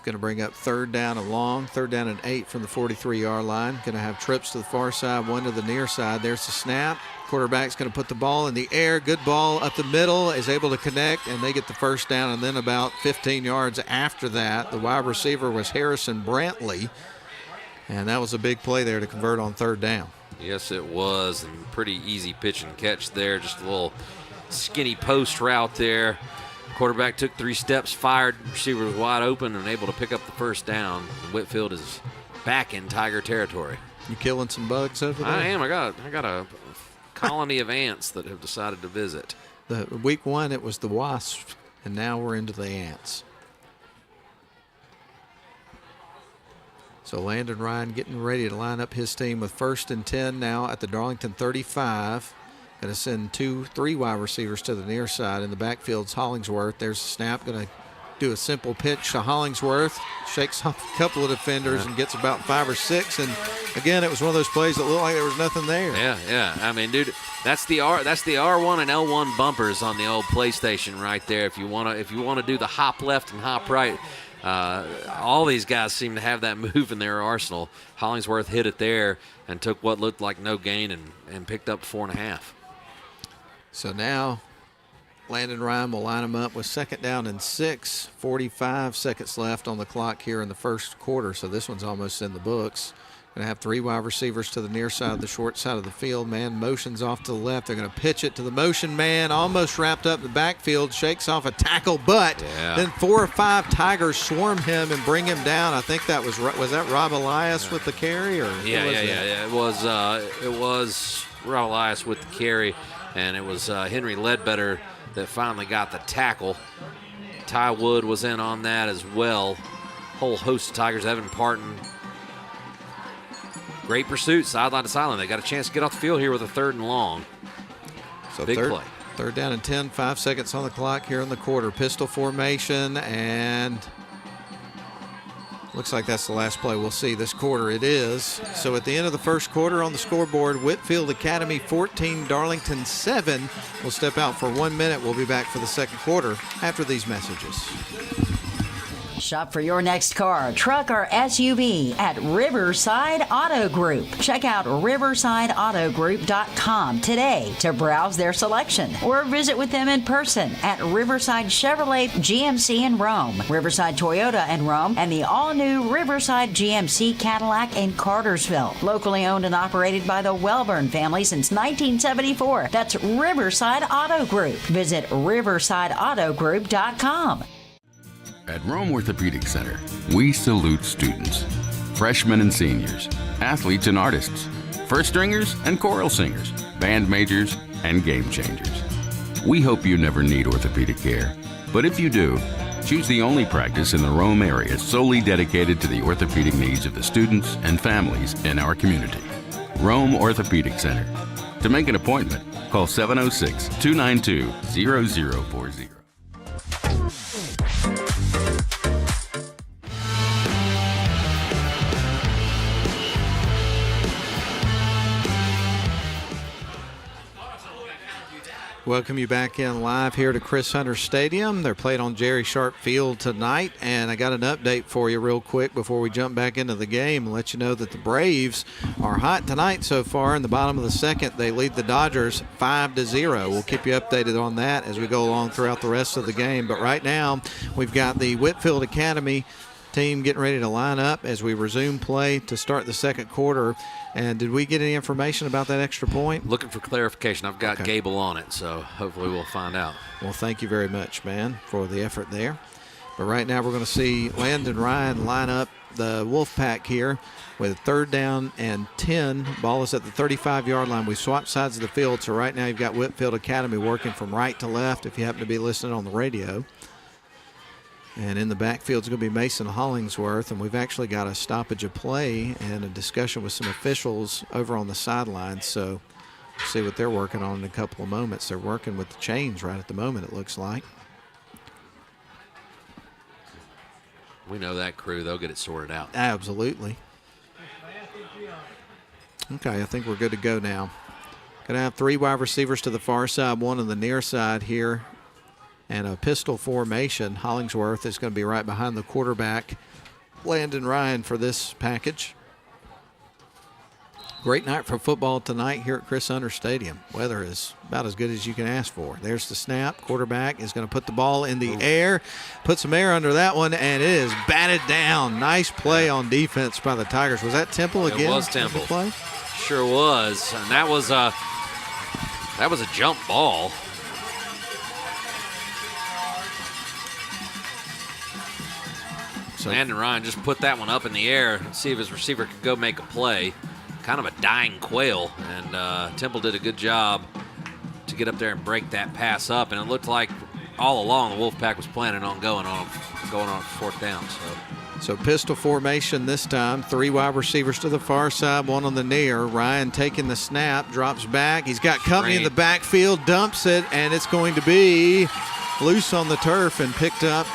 Going to bring up 3rd down and long, 3rd down and 8 from the 43-yard line. Going to have trips to the far side, 1 to the near side. There's the snap. Quarterback's going to put the ball in the air. Good ball up the middle, is able to connect, and they get the first down. And then about 15 yards after that, the wide receiver was Harrison Brantley. And that was a big play there to convert on 3rd down. Yes, it was. And pretty easy pitch and catch there. Just a little skinny post route there. Quarterback took 3 steps, fired, receiver was wide open and able to pick up the first down. Whitefield is back in Tiger territory. You killing some bugs over there? I am. I got a colony of ants that have decided to visit. Week 1 it was the wasps, and now we're into the ants. So Landon Ryan getting ready to line up his team with 1st and 10 now at the Darlington 35. Going to send 3 wide receivers to the near side. In the backfield's Hollingsworth. There's a snap. Going to do a simple pitch to Hollingsworth, shakes off a couple of defenders and gets about 5 or 6. And again, it was one of those plays that looked like there was nothing there. Yeah. I mean, dude, that's the R1 and L1 bumpers on the old PlayStation right there. If you wanna do the hop left and hop right, all these guys seem to have that move in their arsenal. Hollingsworth hit it there and took what looked like no gain and picked up 4.5. So now Landon Ryan will line him up with 2nd down and 6, 45 seconds left on the clock here in the first quarter. So this one's almost in the books. Going to have 3 wide receivers to the near side, the short side of the field. Man motions off to the left. They're going to pitch it to the motion man, almost wrapped up the backfield, shakes off a tackle, but then 4 or 5 Tigers swarm him and bring him down. I think that was that Rob Elias with the carry? Or Yeah. It was Rob Elias with the carry, and it was Henry Ledbetter that finally got the tackle. Ty Wood was in on that as well. Whole host of Tigers. Evan Parton. Great pursuit, sideline to sideline. They got a chance to get off the field here with a 3rd and long. So big play. 3rd down and 10, 5 seconds on the clock here in the quarter. Pistol formation, and looks like that's the last play we'll see this quarter. It is. So at the end of the first quarter on the scoreboard, Whitefield Academy 14, Darlington 7. We'll step out for 1 minute. We'll be back for the second quarter after these messages. Shop for your next car, truck, or SUV at Riverside Auto Group. Check out riversideautogroup.com today to browse their selection or visit with them in person at Riverside Chevrolet GMC in Rome, Riverside Toyota in Rome, and the all-new Riverside GMC Cadillac in Cartersville. Locally owned and operated by the Welburn family since 1974. That's Riverside Auto Group. Visit riversideautogroup.com. At Rome Orthopedic Center, we salute students, freshmen and seniors, athletes and artists, first stringers and choral singers, band majors and game changers. We hope you never need orthopedic care, but if you do, choose the only practice in the Rome area solely dedicated to the orthopedic needs of the students and families in our community. Rome Orthopedic Center. To make an appointment, call 706-292-0040. Welcome you back in live here to Chris Hunter Stadium. They're playing on Jerry Sharp Field tonight, and I got an update for you real quick before we jump back into the game and let you know that the Braves are hot tonight so far. In the bottom of the second, they lead the Dodgers 5-0. We'll keep you updated on that as we go along throughout the rest of the game. But right now, we've got the Whitefield Academy team getting ready to line up as we resume play to start the second quarter. And did we get any information about that extra point? Looking for clarification. I've got Gable on it, so hopefully we'll find out. Well, thank you very much, man, for the effort there. But right now we're going to see Landon Ryan line up the Wolfpack here with 3rd down and 10. Ball is at the 35-yard line. We swapped sides of the field, so right now you've got Whitefield Academy working from right to left if you happen to be listening on the radio. And in the backfield is going to be Mason Hollingsworth, and we've actually got a stoppage of play and a discussion with some officials over on the sidelines. So we'll see what they're working on in a couple of moments. They're working with the chains right at the moment, it looks like. We know that crew. They'll get it sorted out. Absolutely. Okay, I think we're good to go now. Going to have 3 wide receivers to the far side, 1 on the near side here. And a pistol formation. Hollingsworth is going to be right behind the quarterback, Landon Ryan, for this package. Great night for football tonight here at Chris Hunter Stadium. Weather is about as good as you can ask for. There's the snap. Quarterback is going to put the ball in the air, put some air under that one, and it is batted down. Nice play on defense by the Tigers. Was that Temple again? It was Temple. Play? Sure was. And that was a jump ball. Landon Ryan just put that one up in the air and see if his receiver could go make a play. Kind of a dying quail, and Temple did a good job to get up there and break that pass up. And it looked like all along the Wolfpack was planning on going on 4th down. So pistol formation this time. 3 wide receivers to the far side, 1 on the near. Ryan taking the snap, drops back. He's got company in the backfield, dumps it, and it's going to be loose on the turf and picked up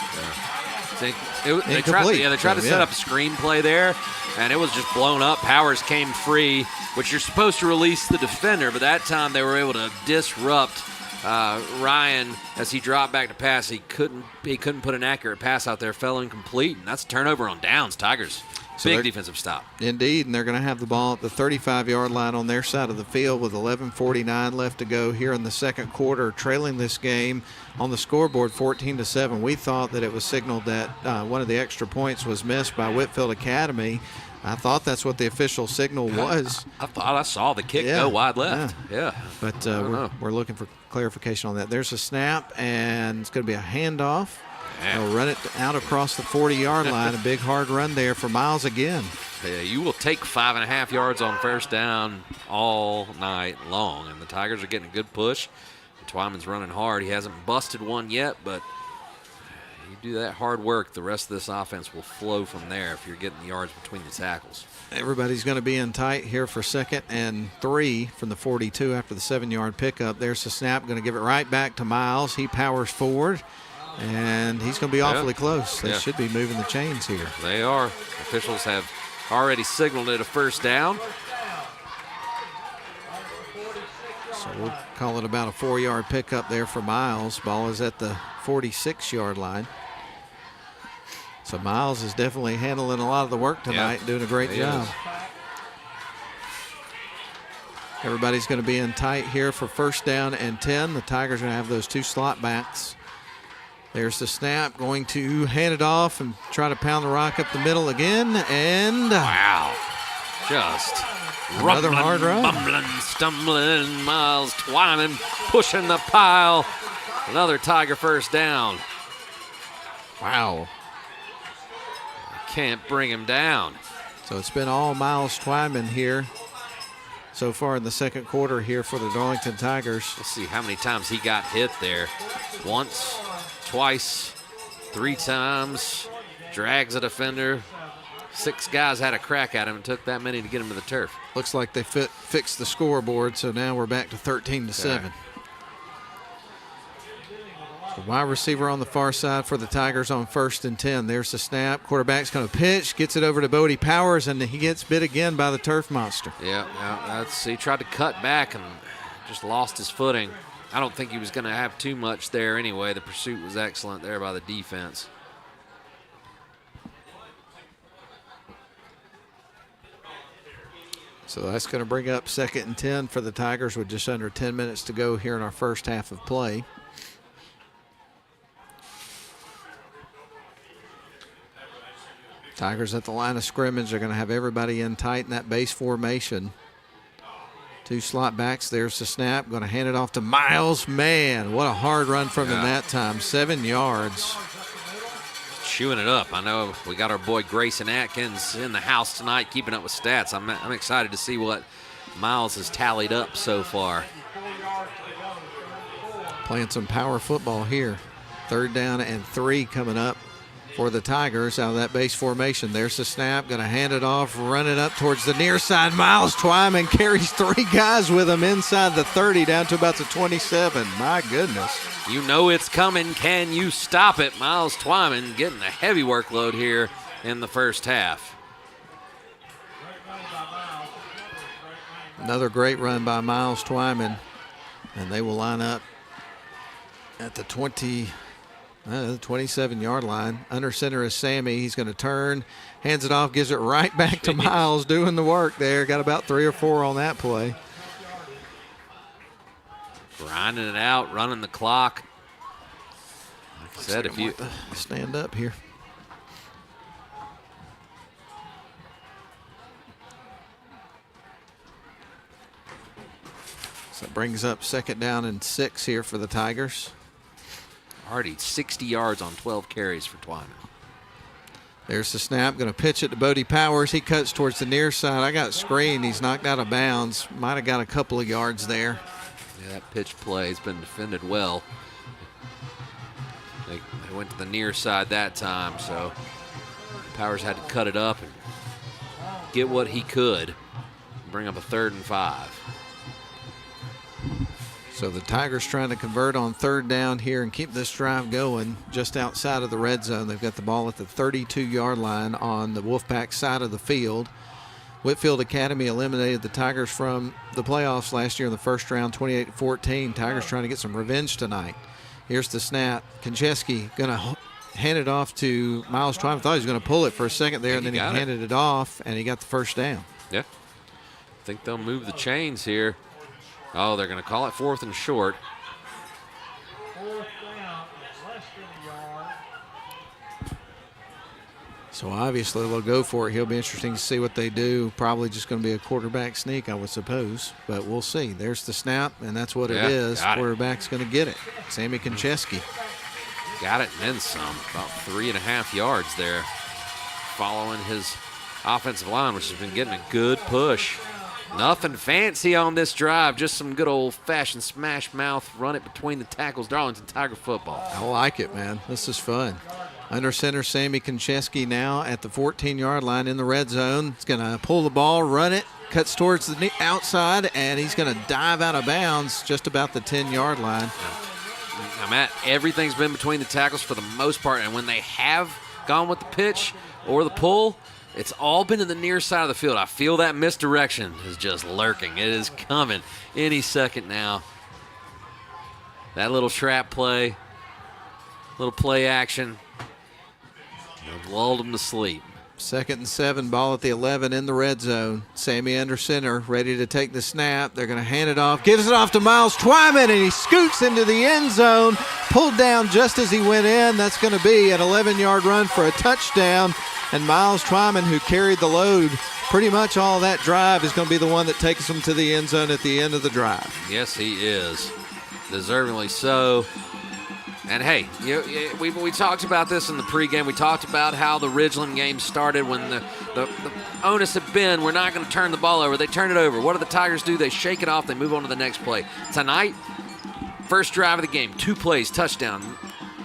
They tried to set up a screenplay there, and it was just blown up. Powers came free, which you're supposed to release the defender, but that time they were able to disrupt Ryan as he dropped back to pass. He couldn't put an accurate pass out there, fell incomplete, and that's a turnover on downs. Tigers. So big defensive stop. Indeed, and they're going to have the ball at the 35-yard line on their side of the field with 11:49 left to go here in the second quarter, trailing this game on the scoreboard 14-7. We thought that it was signaled that one of the extra points was missed by Whitefield Academy. I thought that's what the official signal was. I thought I saw the kick go wide left. Yeah. But we're looking for clarification on that. There's a snap, and it's going to be a handoff. They'll run it out across the 40-yard line. A big, hard run there for Miles again. Yeah, you will take 5.5 yards on first down all night long, and the Tigers are getting a good push. Twyman's running hard. He hasn't busted one yet, but you do that hard work, the rest of this offense will flow from there if you're getting the yards between the tackles. Everybody's going to be in tight here for 2nd and 3 from the 42 after the 7-yard pickup. There's the snap. Going to give it right back to Miles. He powers forward. And he's going to be awfully close. They should be moving the chains here. They are. Officials have already signaled it a first down. So we'll call it about a 4-yard pickup there for Miles. Ball is at the 46-yard line. So Miles is definitely handling a lot of the work tonight, doing a great job. Everybody's going to be in tight here for 1st down and 10. The Tigers are going to have those 2 slot backs. There's the snap, going to hand it off and try to pound the rock up the middle again, and wow, just another hard run. Bumbling, stumbling, Miles Twyman pushing the pile. Another Tiger first down. Wow. Can't bring him down. So it's been all Miles Twyman here so far in the second quarter here for the Darlington Tigers. Let's see how many times he got hit there. Once, twice, 3 times, drags a defender. 6 guys had a crack at him and took that many to get him to the turf. Looks like they fixed the scoreboard, so now we're back to 13-7. Okay. So wide receiver on the far side for the Tigers on 1st and 10. There's the snap. Quarterback's going to pitch, gets it over to Bodie Powers, and he gets bit again by the turf monster. Yeah, he tried to cut back and just lost his footing. I don't think he was going to have too much there anyway. The pursuit was excellent there by the defense. So that's going to bring up 2nd and 10 for the Tigers with just under 10 minutes to go here in our first half of play. Tigers at the line of scrimmage are going to have everybody in tight in that base formation. 2 slot backs. There's the snap. Going to hand it off to Miles. Man, what a hard run from him that time. 7 yards. Chewing it up. I know we got our boy Grayson Atkins in the house tonight keeping up with stats. I'm excited to see what Miles has tallied up so far. Playing some power football here. 3rd down and 3 coming up for the Tigers out of that base formation. There's the snap, going to hand it off, run it up towards the near side. Miles Twyman carries 3 guys with him inside the 30 down to about the 27. My goodness. You know it's coming. Can you stop it? Miles Twyman getting a heavy workload here in the first half. Another great run by Miles Twyman, and they will line up at the 27-yard line. Under center is Sammy. He's going to turn, hands it off, gives it right back to Miles doing the work there. Got about 3 or 4 on that play. Grinding it out, running the clock. Like I said, if you stand up here. So it brings up 2nd down and 6 here for the Tigers. Already 60 yards on 12 carries for Twyman. There's the snap. Going to pitch it to Bodie Powers. He cuts towards the near side. I got screened. He's knocked out of bounds. Might have got a couple of yards there. Yeah, that pitch play has been defended well. They went to the near side that time, so Powers had to cut it up and get what he could. Bring up a 3rd and 5. So the Tigers trying to convert on third down here and keep this drive going just outside of the red zone. They've got the ball at the 32-yard line on the Wolfpack side of the field. Whitefield Academy eliminated the Tigers from the playoffs last year in the first round, 28-14. Tigers trying to get some revenge tonight. Here's the snap. Konchesky going to hand it off to Miles Twyman. I thought he was going to pull it for a second there, and then he handed it off, and he got the first down. Yeah. I think they'll move the chains here. Oh, they're going to call it 4th and short. So obviously they'll go for it. He'll be interesting to see what they do. Probably just going to be a quarterback sneak, I would suppose. But we'll see. There's the snap, and that's what it is. Quarterback's going to get it. Sammy Konchesky. Got it and then some. About 3.5 yards there. Following his offensive line, which has been getting a good push. Nothing fancy on this drive. Just some good old-fashioned smash mouth, run it between the tackles, Darlington Tiger football. I like it, man. This is fun. Under center, Sammy Konchesky now at the 14-yard line in the red zone. He's going to pull the ball, run it, cuts towards the outside, and he's going to dive out of bounds just about the 10-yard line. Now, Matt, everything's been between the tackles for the most part, and when they have gone with the pitch or the pull, it's all been in the near side of the field. I feel that misdirection is just lurking. It is coming any second now. That little trap play, little play action, lulled them to sleep. 2nd and 7, ball at the 11 in the red zone. Sammy under center, ready to take the snap. They're going to hand it off. Gives it off to Miles Twyman, and he scoots into the end zone. Pulled down just as he went in. That's going to be an 11-yard run for a touchdown. And Miles Twyman, who carried the load pretty much all that drive, is going to be the one that takes them to the end zone at the end of the drive. Yes, he is. Deservingly so. And hey, we talked about this in the pregame. We talked about how the Ridgeland game started when the onus had been, we're not going to turn the ball over. They turn it over. What do the Tigers do? They shake it off. They move on to the next play. Tonight, first drive of the game, 2 plays, touchdown.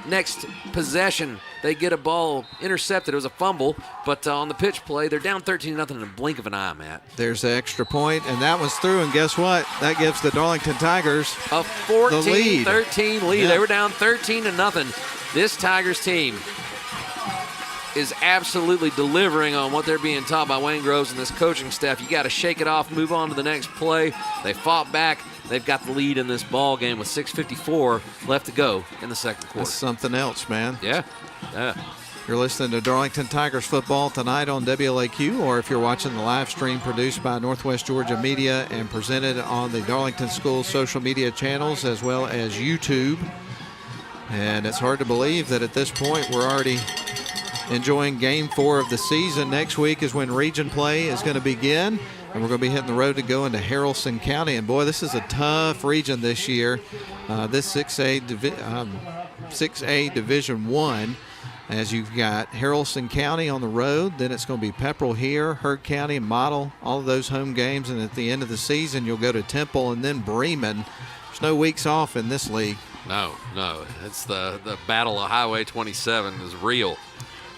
Next possession, they get a ball intercepted. It was a fumble, but on the pitch play, they're down 13-0 in a blink of an eye, Matt. There's the extra point, and that one's through, and guess what? That gives the Darlington Tigers a 14-13 lead. Yeah. They were down 13-0. This Tigers team is absolutely delivering on what they're being taught by Wayne Groves and this coaching staff. You got to shake it off, move on to the next play. They fought back. They've got the lead in this ball game with 6:54 left to go in the second quarter. That's something else, man. Yeah. You're listening to Darlington Tigers football tonight on WLAQ, or if you're watching the live stream produced by Northwest Georgia Media and presented on the Darlington School social media channels as well as YouTube. And it's hard to believe that at this point we're already enjoying Game 4 of the season. Next week is when region play is going to begin, and we're going to be hitting the road to go into Haralson County. And boy, this is a tough region this year. This 6A Division 1, as you've got Haralson County on the road, then it's going to be Pepperell here, Heard County, and Model, all of those home games. And at the end of the season, you'll go to Temple and then Bremen. There's no weeks off in this league. No. It's the battle of Highway 27 is real.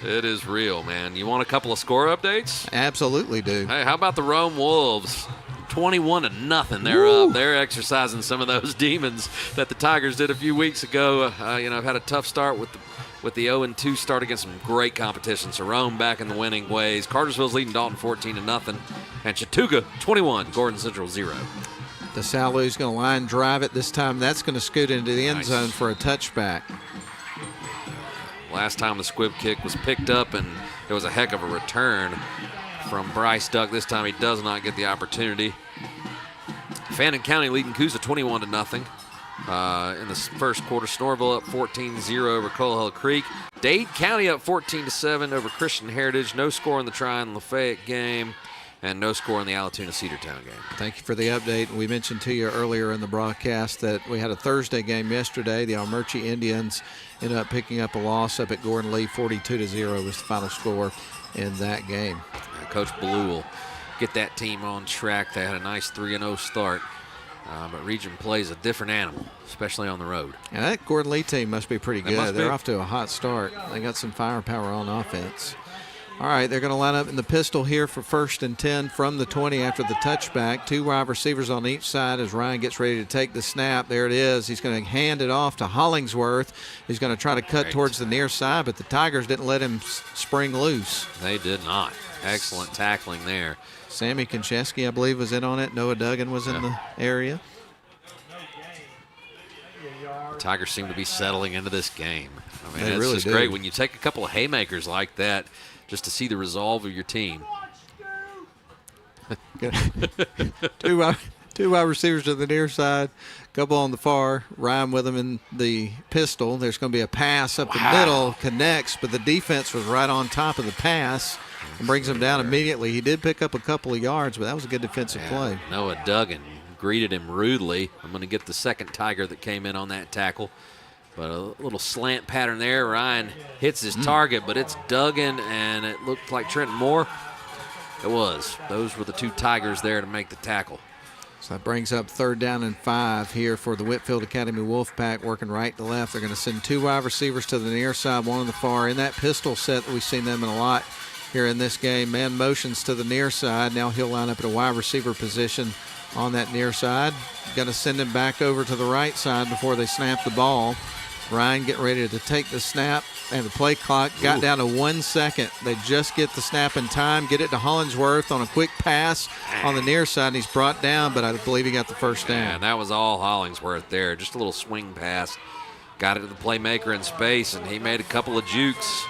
It is real, man. You want a couple of score updates? Absolutely do. Hey, how about the Rome Wolves? 21-0. They're up. They're exercising some of those demons that the Tigers did a few weeks ago. I've had a tough start with the 0-2 start against some great competition. So Rome back in the winning ways. Cartersville's leading Dalton 14-0. And Chattooga 21, Gordon Central 0. The Salu's going to line drive it this time. That's going to scoot into the end zone for a touchback. Last time the squib kick was picked up, and it was a heck of a return from Bryce Duck. This time he does not get the opportunity. Fannin County leading Coosa 21-0 in the first quarter. Snorville up 14-0 over Coahuila Creek. Dade County up 14-7 over Christian Heritage. No score in the Tryon-Lafayette game, and no score in the Allatoona-Cedartown game. Thank you for the update. We mentioned to you earlier in the broadcast that we had a Thursday game yesterday. The Almerchi Indians ended up picking up a loss up at Gordon Lee. 42-0 was the final score in that game. Coach Blue will get that team on track. They had a nice 3-0 start. But region plays a different animal, especially on the road. Yeah, that Gordon Lee team must be pretty good. They're off to a hot start. They got some firepower on offense. All right, they're going to line up in the pistol here for 1st and 10 from the 20 after the touchback. 2 wide receivers on each side as Ryan gets ready to take the snap. There it is. He's going to hand it off to Hollingsworth. He's going to try to cut towards the near side, but the Tigers didn't let him spring loose. They did not. Excellent tackling there. Sammy Konchesky, I believe, was in on it. Noah Duggan was in the area. The Tigers seem to be settling into this game. I mean, They it's really just do. great when you take a couple of haymakers like that just to see the resolve of your team. Two wide receivers to the near side, couple on the far. Ryan with them in the pistol. There's going to be a pass up the middle, connects, but the defense was right on top of the pass and brings him down immediately. He did pick up a couple of yards, but that was a good defensive play. Noah Duggan greeted him rudely. I'm going to get the second Tiger that came in on that tackle. But a little slant pattern there. Ryan hits his target, but it's Duggan, and it looked like Trenton Moore. It was. Those were the 2 Tigers there to make the tackle. So that brings up 3rd down and 5 here for the Whitefield Academy Wolfpack, working right to left. They're going to send 2 wide receivers to the near side, 1 on the far. In that pistol set that we've seen them in a lot here in this game, man motions to the near side. Now he'll line up at a wide receiver position on that near side. Got to send him back over to the right side before they snap the ball. Ryan getting ready to take the snap, and the play clock got down to 1 second. They just get the snap in time, get it to Hollingsworth on a quick pass on the near side, and he's brought down, but I believe he got the first down. And that was all Hollingsworth there. Just a little swing pass. Got it to the playmaker in space, and he made a couple of jukes.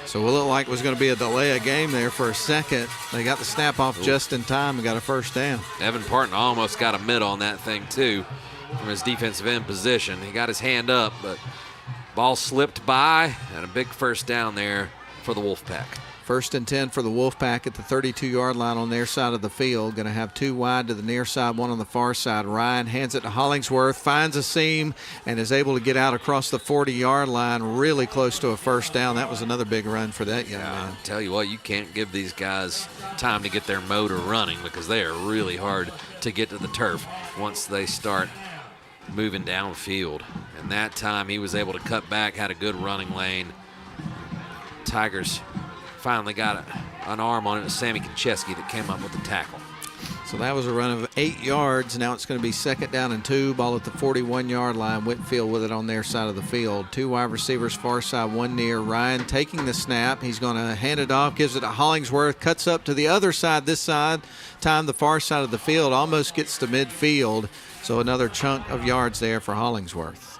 So it looked like it was going to be a delay of game there for a second. They got the snap off just in time and got a first down. Evan Parton almost got a mid on that thing, too, from his defensive end position. He got his hand up, but ball slipped by, and a big first down there for the Wolfpack. 1st and 10 for the Wolfpack at the 32-yard line on their side of the field. Going to have 2 wide to the near side, 1 on the far side. Ryan hands it to Hollingsworth, finds a seam, and is able to get out across the 40-yard line, really close to a first down. That was another big run for that young man. I tell you what, you can't give these guys time to get their motor running because they are really hard to get to the turf once they start moving downfield. And that time he was able to cut back, had a good running lane. Tigers finally got an arm on it. It was Sammy Konchesky that came up with the tackle. So that was a run of 8 yards. Now it's going to be 2nd down and 2. Ball at the 41-yard line. Whitefield with it on their side of the field. 2 wide receivers, far side, 1 near. Ryan taking the snap. He's going to hand it off, gives it to Hollingsworth, cuts up to the other side. This side, time the far side of the field, almost gets to midfield. So another chunk of yards there for Hollingsworth.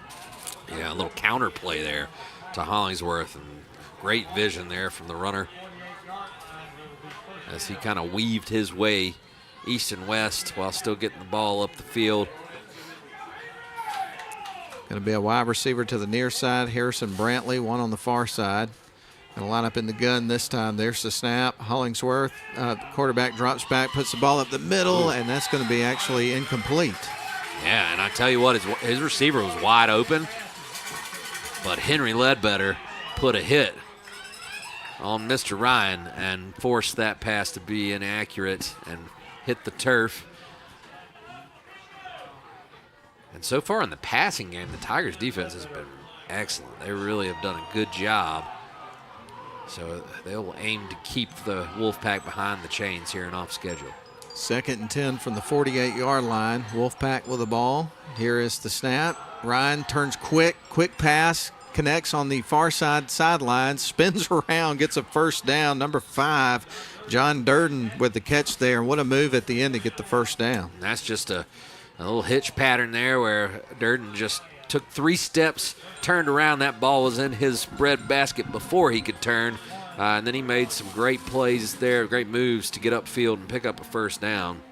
Yeah, a little counter play there to Hollingsworth. And great vision there from the runner as he kind of weaved his way east and west while still getting the ball up the field. Going to be a wide receiver to the near side, Harrison Brantley, 1 on the far side. Going to line up in the gun this time. There's the snap. Hollingsworth, quarterback drops back, puts the ball up the middle, and that's going to be actually incomplete. Yeah, and I tell you what, his receiver was wide open, but Henry Ledbetter put a hit on Mr. Ryan and forced that pass to be inaccurate and hit the turf. And so far in the passing game, the Tigers' defense has been excellent. They really have done a good job. So they'll aim to keep the Wolfpack behind the chains here and off schedule. 2nd and 10 from the 48-yard line. Wolfpack with the ball. Here is the snap. Ryan turns quick pass, connects on the far sideline, spins around, gets a first down. Number 5, John Durden with the catch there. What a move at the end to get the first down. And that's just a little hitch pattern there where Durden just took 3 steps, turned around. That ball was in his bread basket before he could turn. And then he made some great plays there, great moves to get upfield and pick up a first down.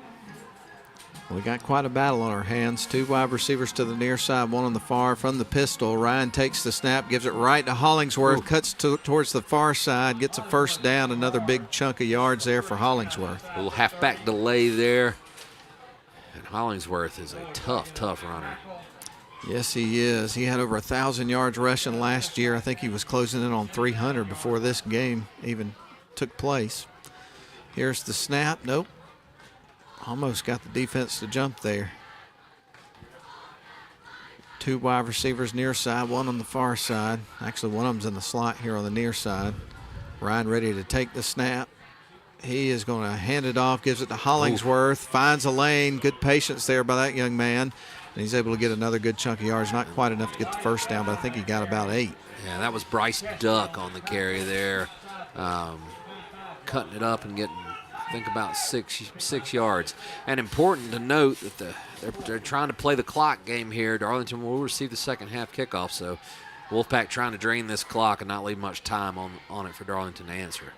We got quite a battle on our hands. 2 wide receivers to the near side, 1 on the far from the pistol. Ryan takes the snap, gives it right to Hollingsworth, cuts towards the far side, gets a first down. Another big chunk of yards there for Hollingsworth. A little halfback delay there. And Hollingsworth is a tough runner. Yes, he is. He had over 1,000 yards rushing last year. I think he was closing in on 300 before this game even took place. Here's the snap. Nope. Almost got the defense to jump there. 2 wide receivers near side, 1 on the far side. Actually, one of them's in the slot here on the near side. Ryan ready to take the snap. He is going to hand it off, gives it to Hollingsworth, finds a lane. Good patience there by that young man. And he's able to get another good chunk of yards. Not quite enough to get the first down, but I think he got about 8. Yeah, that was Bryce Duck on the carry there. Cutting it up and getting, I think, about six yards. And important to note that they're trying to play the clock game here. Darlington will receive the second half kickoff, so Wolfpack trying to drain this clock and not leave much time on it for Darlington to answer.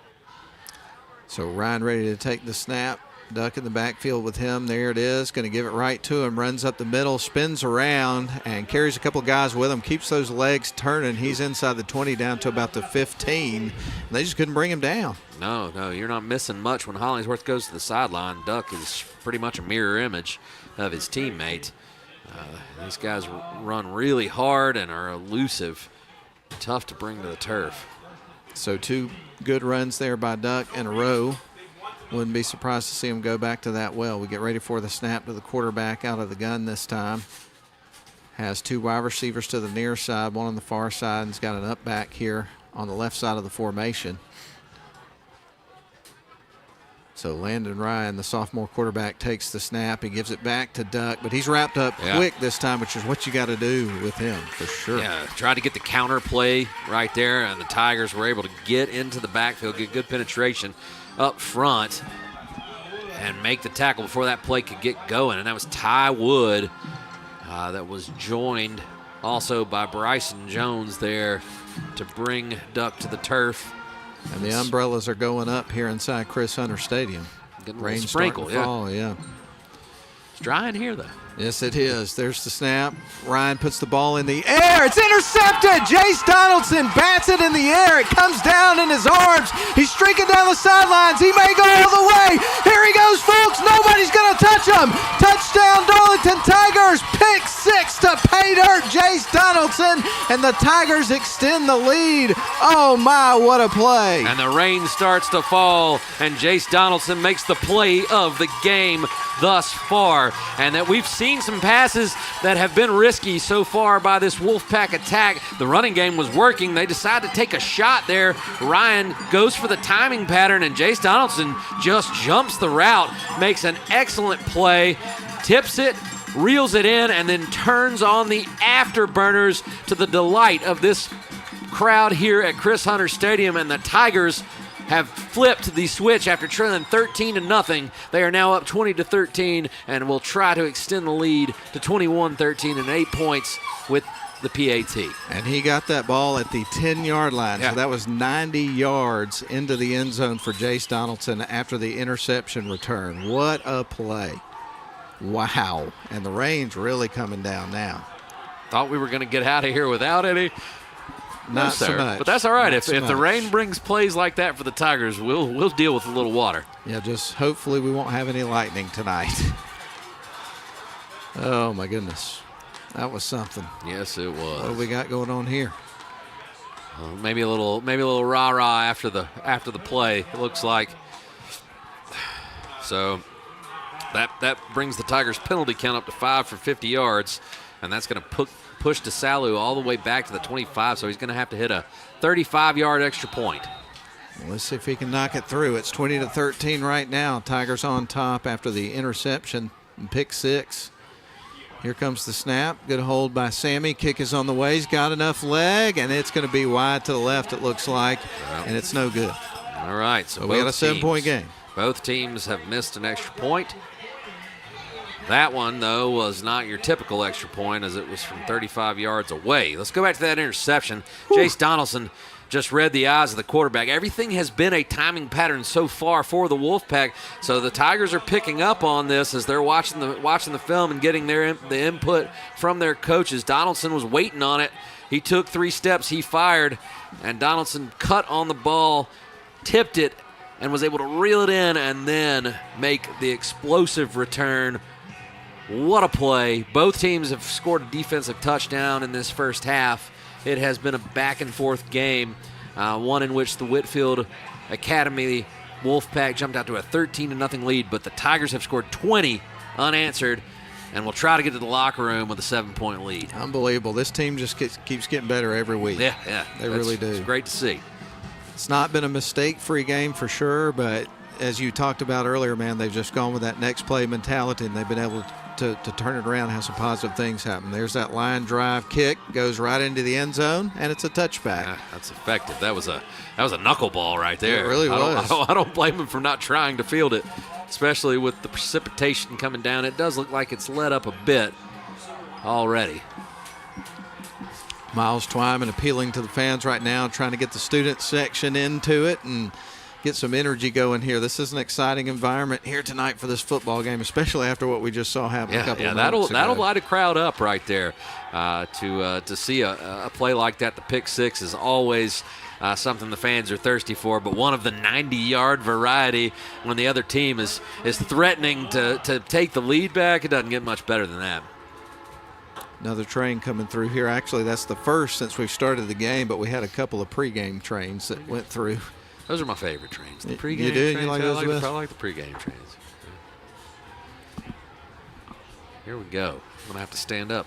So Ryan ready to take the snap. Duck in the backfield with him. There it is. Going to give it right to him. Runs up the middle, spins around, and carries a couple guys with him. Keeps those legs turning. He's inside the 20 down to about the 15. They just couldn't bring him down. No, you're not missing much when Hollingsworth goes to the sideline. Duck is pretty much a mirror image of his teammate. These guys run really hard and are elusive. Tough to bring to the turf. So 2 good runs there by Duck in a row. Wouldn't be surprised to see him go back to that well. We get ready for the snap to the quarterback out of the gun this time. Has 2 wide receivers to the near side, one on the far side, and he's got an up back here on the left side of the formation. So Landon Ryan, the sophomore quarterback, takes the snap. He gives it back to Duck, but he's wrapped up quick this time, which is what you got to do with him for sure. Yeah, tried to get the counter play right there, and the Tigers were able to get into the backfield, get good penetration up front, and make the tackle before that play could get going. And that was Ty Wood that was joined also by Bryson Jones there to bring Duck to the turf. And the umbrellas are going up here inside Chris Hunter Stadium. Rain sprinkle, fall, yeah. It's dry in here, though. Yes, it is. There's the snap. Ryan puts the ball in the air. It's intercepted. Jace Donaldson bats it in the air. It comes down in his arms. He's streaking down the sidelines. He may go all the way. Here he goes, folks. Nobody's going to touch him. Touchdown, Darlington Tigers. Pick 6 to pay dirt, Jace Donaldson. And the Tigers extend the lead. Oh, my, what a play. And the rain starts to fall, and Jace Donaldson makes the play of the game thus far. And that we've seen some passes that have been risky so far by this Wolfpack attack. The running game was working. They decide to take a shot there. Ryan goes for the timing pattern, and Jace Donaldson just jumps the route, makes an excellent play, tips it, reels it in, and then turns on the afterburners to the delight of this crowd here at Chris Hunter Stadium. And the Tigers have flipped the switch after trailing 13-0. They are now up 20-13 and will try to extend the lead to 21-13 and 8 points with the PAT. And he got that ball at the 10-yard line. So that was 90 yards into the end zone for Jace Donaldson after the interception return. What a play. Wow. And the rain's really coming down now. Thought we were going to get out of here without any. Not so much. But that's all right. If the rain brings plays like that for the Tigers, we'll deal with a little water. Yeah, just hopefully we won't have any lightning tonight. Oh, my goodness. That was something. Yes, it was. What do we got going on here? Maybe a little rah-rah after the play, it looks like. So that brings the Tigers' penalty count up to 5 for 50 yards, and that's going to push DeSalu all the way back to the 25, so he's going to have to hit a 35-yard extra point. Well, let's see if he can knock it through. It's 20-13 right now. Tigers on top after the interception and pick 6. Here comes the snap. Good hold by Sammy. Kick is on the way. He's got enough leg, and it's going to be wide to the left, it looks like, and it's no good. All right, so we got a 7-point game. Both teams have missed an extra point. That one, though, was not your typical extra point as it was from 35 yards away. Let's go back to that interception. Jace Donaldson just read the eyes of the quarterback. Everything has been a timing pattern so far for the Wolfpack, so the Tigers are picking up on this as they're watching the film and getting the input from their coaches. Donaldson was waiting on it. He took 3 steps, he fired, and Donaldson cut on the ball, tipped it, and was able to reel it in and then make the explosive return. What a play. Both teams have scored a defensive touchdown in this first half. It has been a back-and-forth game, one in which the Whitefield Academy Wolfpack jumped out to a 13-0 lead, but the Tigers have scored 20 unanswered and will try to get to the locker room with a 7-point lead. Unbelievable. This team just keeps getting better every week. Yeah. They really do. It's great to see. It's not been a mistake-free game for sure, but as you talked about earlier, man, they've just gone with that next play mentality, and they've been able to turn it around and have some positive things happen. There's that line drive kick, goes right into the end zone, and it's a touchback. Yeah, that's effective. That was a knuckleball right there. It really was. I don't blame him for not trying to field it, especially with the precipitation coming down. It does look like it's let up a bit already. Miles Twyman appealing to the fans right now, trying to get the student section into it and get some energy going here. This is an exciting environment here tonight for this football game, especially after what we just saw happen a couple of minutes ago. That'll light a crowd up right there. To see a play like that, the pick six is always something the fans are thirsty for, but one of the 90-yard variety when the other team is threatening to take the lead back, it doesn't get much better than that. Another train coming through here. Actually, that's the first since we've started the game, but we had a couple of pregame trains that went through. Those are my favorite trains. The pregame you do? trains. You like I those? I like the pregame trains. Here we go. I'm going to have to stand up.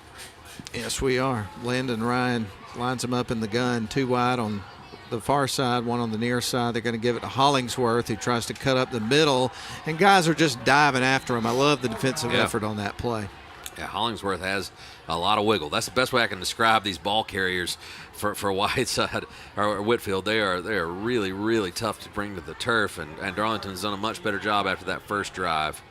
Yes, we are. Landon Ryan lines them up in the gun, 2 wide on the far side, 1 on the near side. They're going to give it to Hollingsworth, who tries to cut up the middle, and guys are just diving after him. I love the defensive effort on that play. Yeah, Hollingsworth has a lot of wiggle. That's the best way I can describe these ball carriers for Whiteside or Whitefield. They are really, really tough to bring to the turf, and Darlington's done a much better job after that first drive.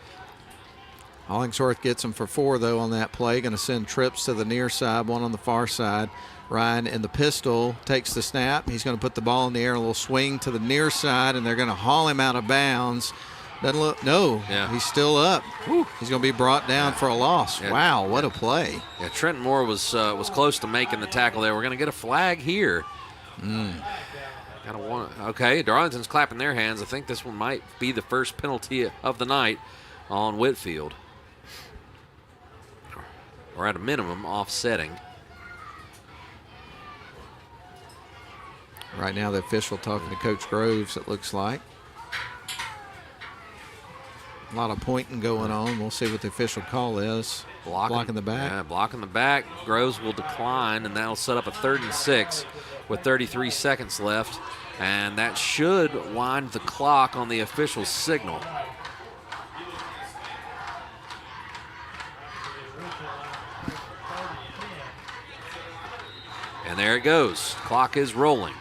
Hollingsworth gets him for 4, though, on that play. Going to send trips to the near side, 1 on the far side. Ryan in the pistol takes the snap. He's going to put the ball in the air, a little swing to the near side, and they're going to haul him out of bounds. Doesn't look, no, he's still up. Whew. He's going to be brought down for a loss. Yeah. Wow, what a play. Yeah, Trenton Moore was close to making the tackle there. We're going to get a flag here. Okay, Darlington's clapping their hands. I think this one might be the first penalty of the night on Whitefield. Or at a minimum, offsetting. Right now the official talking to Coach Groves, it looks like. A lot of pointing going on. We'll see what the official call is. Blocking the back. Yeah, blocking the back. Groves will decline, and that'll set up a 3rd and 6 with 33 seconds left. And that should wind the clock on the official's signal. And there it goes. Clock is rolling.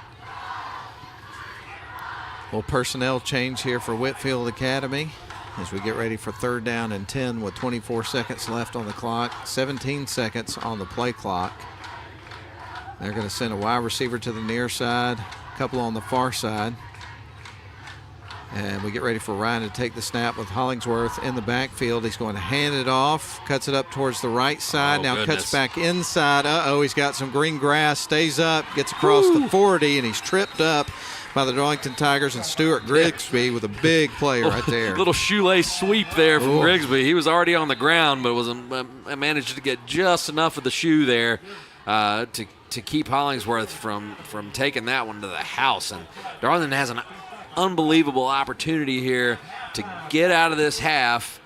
Well, personnel change here for Whitefield Academy as we get ready for 3rd down and 10 with 24 seconds left on the clock, 17 seconds on the play clock. They're going to send a wide receiver to the near side, a couple on the far side. And we get ready for Ryan to take the snap with Hollingsworth in the backfield. He's going to hand it off, cuts it up towards the right side, cuts back inside. He's got some green grass, stays up, gets across the 40, and he's tripped up by the Darlington Tigers and Stuart Grigsby with a big play right there. Little shoelace sweep there from Grigsby. He was already on the ground, but managed to get just enough of the shoe there to keep Hollingsworth from taking that one to the house. And Darlington has an unbelievable opportunity here to get out of this half,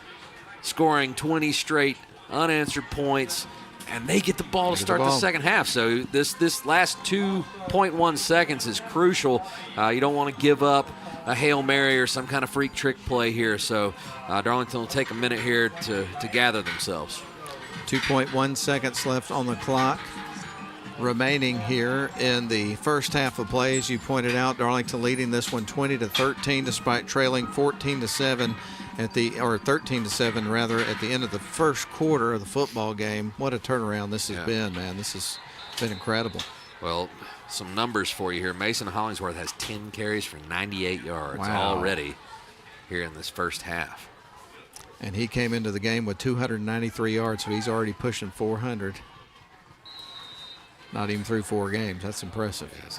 scoring 20 straight unanswered points. And they get the ball to start the second half. So this last 2.1 seconds is crucial. You don't want to give up a Hail Mary or some kind of freak trick play here. So Darlington will take a minute here to gather themselves. 2.1 seconds left on the clock remaining here in the first half of play. As you pointed out, Darlington leading this one 20-13 despite trailing 14-7. 13-7 rather, at the end of the first quarter of the football game. What a turnaround this has been, man. This has been incredible. Well, some numbers for you here. Mason Hollingsworth has 10 carries for 98 yards already here in this first half. And he came into the game with 293 yards, so he's already pushing 400. Not even through 4 games. That's impressive. Yes,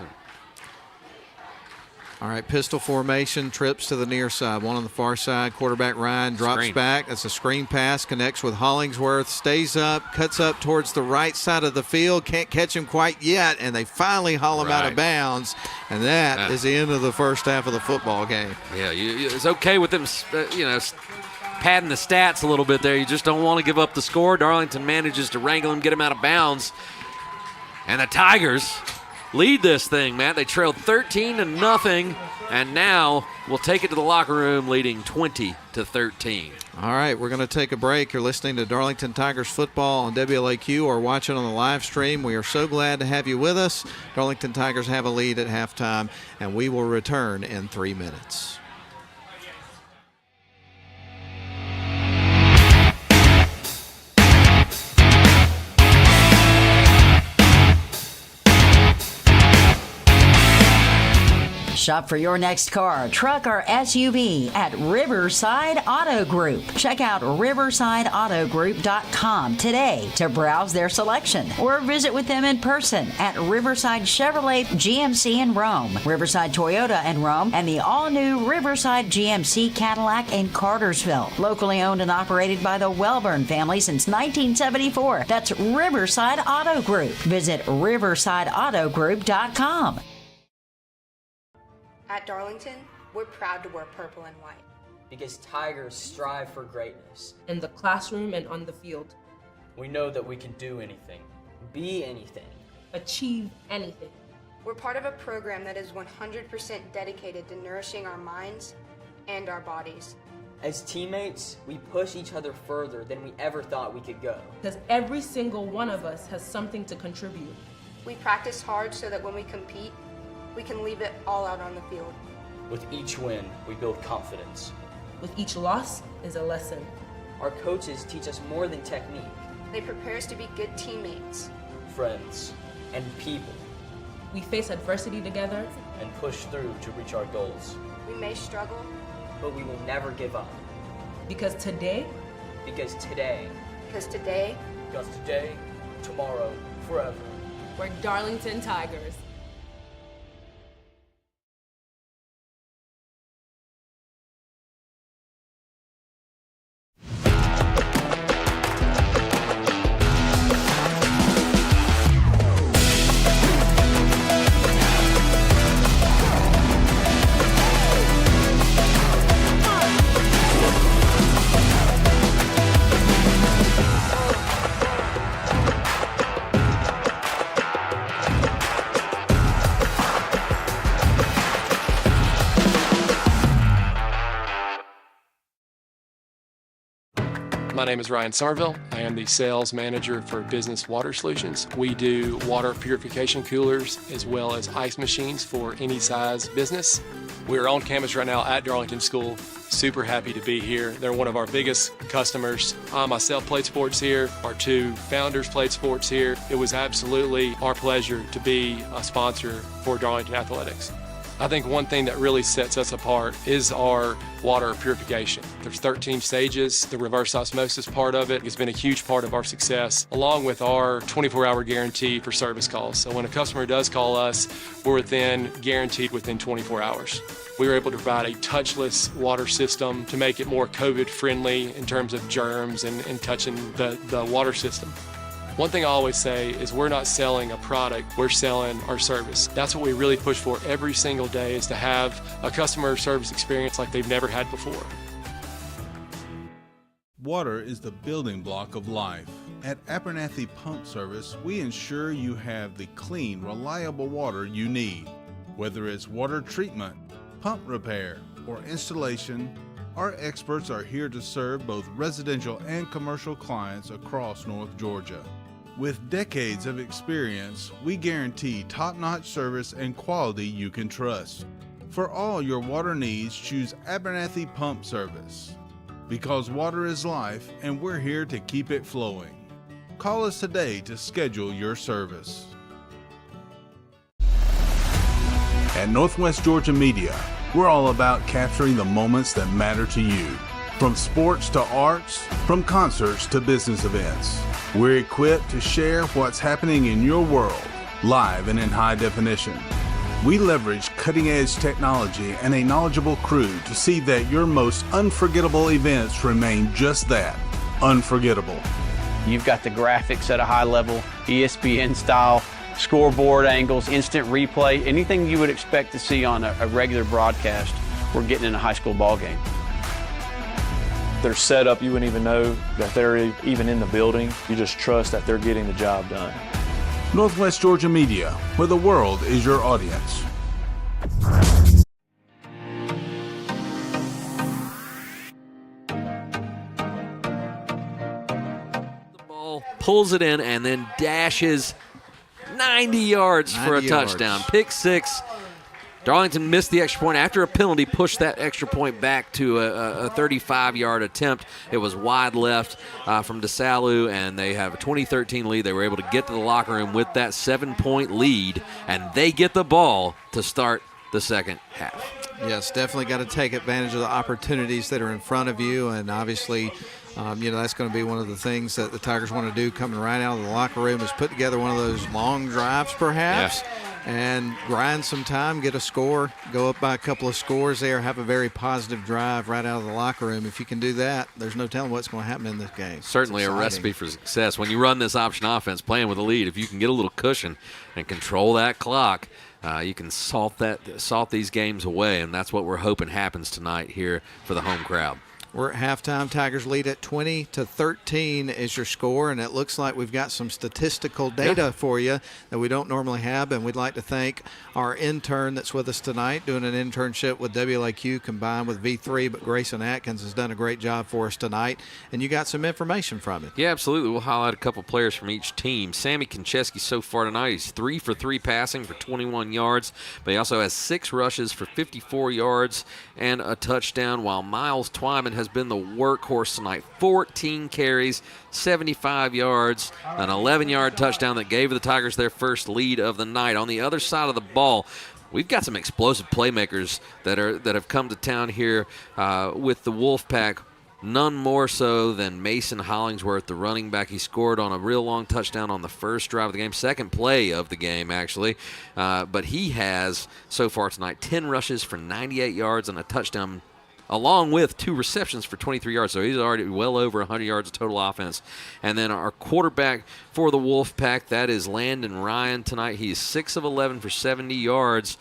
all right, pistol formation, trips to the near side. 1 on the far side. Quarterback Ryan drops back. That's a screen pass, connects with Hollingsworth, stays up, cuts up towards the right side of the field. Can't catch him quite yet, and they finally haul him out of bounds. And that is the end of the first half of the football game. Yeah, it's okay with them, padding the stats a little bit there. You just don't want to give up the score. Darlington manages to wrangle him, get him out of bounds. And the Tigers lead this thing, Matt. They trailed 13-0, and now we'll take it to the locker room leading 20-13. All right, we're going to take a break. You're listening to Darlington Tigers football on WLAQ or watching on the live stream. We are so glad to have you with us. Darlington Tigers have a lead at halftime, and we will return in 3 minutes. Shop for your next car, truck, or SUV at Riverside Auto Group. Check out riversideautogroup.com today to browse their selection or visit with them in person at Riverside Chevrolet GMC in Rome, Riverside Toyota in Rome, and the all-new Riverside GMC Cadillac in Cartersville. Locally owned and operated by the Welburn family since 1974. That's Riverside Auto Group. Visit riversideautogroup.com. At Darlington, we're proud to wear purple and white. Because Tigers strive for greatness. In the classroom and on the field. We know that we can do anything, be anything, achieve anything. We're part of a program that is 100% dedicated to nourishing our minds and our bodies. As teammates, we push each other further than we ever thought we could go. Because every single one of us has something to contribute. We practice hard so that when we compete, we can leave it all out on the field. With each win, we build confidence. With each loss is a lesson. Our coaches teach us more than technique. They prepare us to be good teammates, friends, and people. We face adversity together and push through to reach our goals. We may struggle, but we will never give up. Because today, tomorrow, forever. We're Darlington Tigers. My name is Ryan Somerville. I am the sales manager for Business Water Solutions. We do water purification coolers as well as ice machines for any size business. We're on campus right now at Darlington School. Super happy to be here. They're one of our biggest customers. I myself played sports here. Our two founders played sports here. It was absolutely our pleasure to be a sponsor for Darlington Athletics. I think one thing that really sets us apart is our water purification. There's 13 stages. The reverse osmosis part of it has been a huge part of our success, along with our 24-hour guarantee for service calls. So when a customer does call us, we're then guaranteed within 24 hours. We were able to provide a touchless water system to make it more COVID-friendly in terms of germs and touching the water system. One thing I always say is we're not selling a product, we're selling our service. That's what we really push for every single day, is to have a customer service experience like they've never had before. Water is the building block of life. At Abernathy Pump Service, we ensure you have the clean, reliable water you need. Whether it's water treatment, pump repair, or installation, our experts are here to serve both residential and commercial clients across North Georgia. With decades of experience, we guarantee top-notch service and quality you can trust. For all your water needs, choose Abernathy Pump Service. Because water is life, and we're here to keep it flowing. Call us today to schedule your service. At Northwest Georgia Media, we're all about capturing the moments that matter to you. From sports to arts, from concerts to business events. We're equipped to share what's happening in your world, live and in high definition. We leverage cutting-edge technology and a knowledgeable crew to see that your most unforgettable events remain just that, unforgettable. You've got the graphics at a high level, ESPN style, scoreboard angles, instant replay, anything you would expect to see on a regular broadcast, we're getting in a high school ball game. Their setup, you wouldn't even know that they're even in the building. You just trust that they're getting the job done. Northwest Georgia Media, where the world is your audience. Pulls it in and then dashes 90 yards for a touchdown. Pick six. Darlington missed the extra point after a penalty, pushed that extra point back to a 35-yard attempt. It was wide left from DeSalu, and they have a 20-13 lead. They were able to get to the locker room with that 7-point lead, and they get the ball to start the second half. Yes, definitely got to take advantage of the opportunities that are in front of you, and obviously that's going to be one of the things that the Tigers want to do coming right out of the locker room is put together one of those long drives perhaps and grind some time, get a score, go up by a couple of scores there, have a very positive drive right out of the locker room. If you can do that, there's no telling what's going to happen in this game. Certainly a recipe for success. When you run this option offense, playing with a lead, if you can get a little cushion and control that clock, you can salt these games away, and that's what we're hoping happens tonight here for the home crowd. We're at halftime. Tigers lead at 20-13 is your score, and it looks like we've got some statistical data for you that we don't normally have, and we'd like to thank our intern that's with us tonight doing an internship with WLAQ combined with V3, but Grayson Atkins has done a great job for us tonight, and you got some information from it. Yeah, absolutely. We'll highlight a couple players from each team. Sammy Konchesky so far tonight, he's 3 for 3 passing for 21 yards, but he also has 6 rushes for 54 yards and a touchdown, while Miles Twyman has been the workhorse tonight. 14 carries, 75 yards, an 11-yard touchdown that gave the Tigers their first lead of the night. On the other side of the ball, we've got some explosive playmakers that have come to town here with the Wolfpack. None more so than Mason Hollingsworth, the running back. He scored on a real long touchdown on the first drive of the game, second play of the game, actually. But he has, so far tonight, 10 rushes for 98 yards and a touchdown, along with 2 receptions for 23 yards. So he's already well over 100 yards of total offense. And then our quarterback for the Wolfpack, that is Landon Ryan tonight. He's 6 of 11 for 70 yards,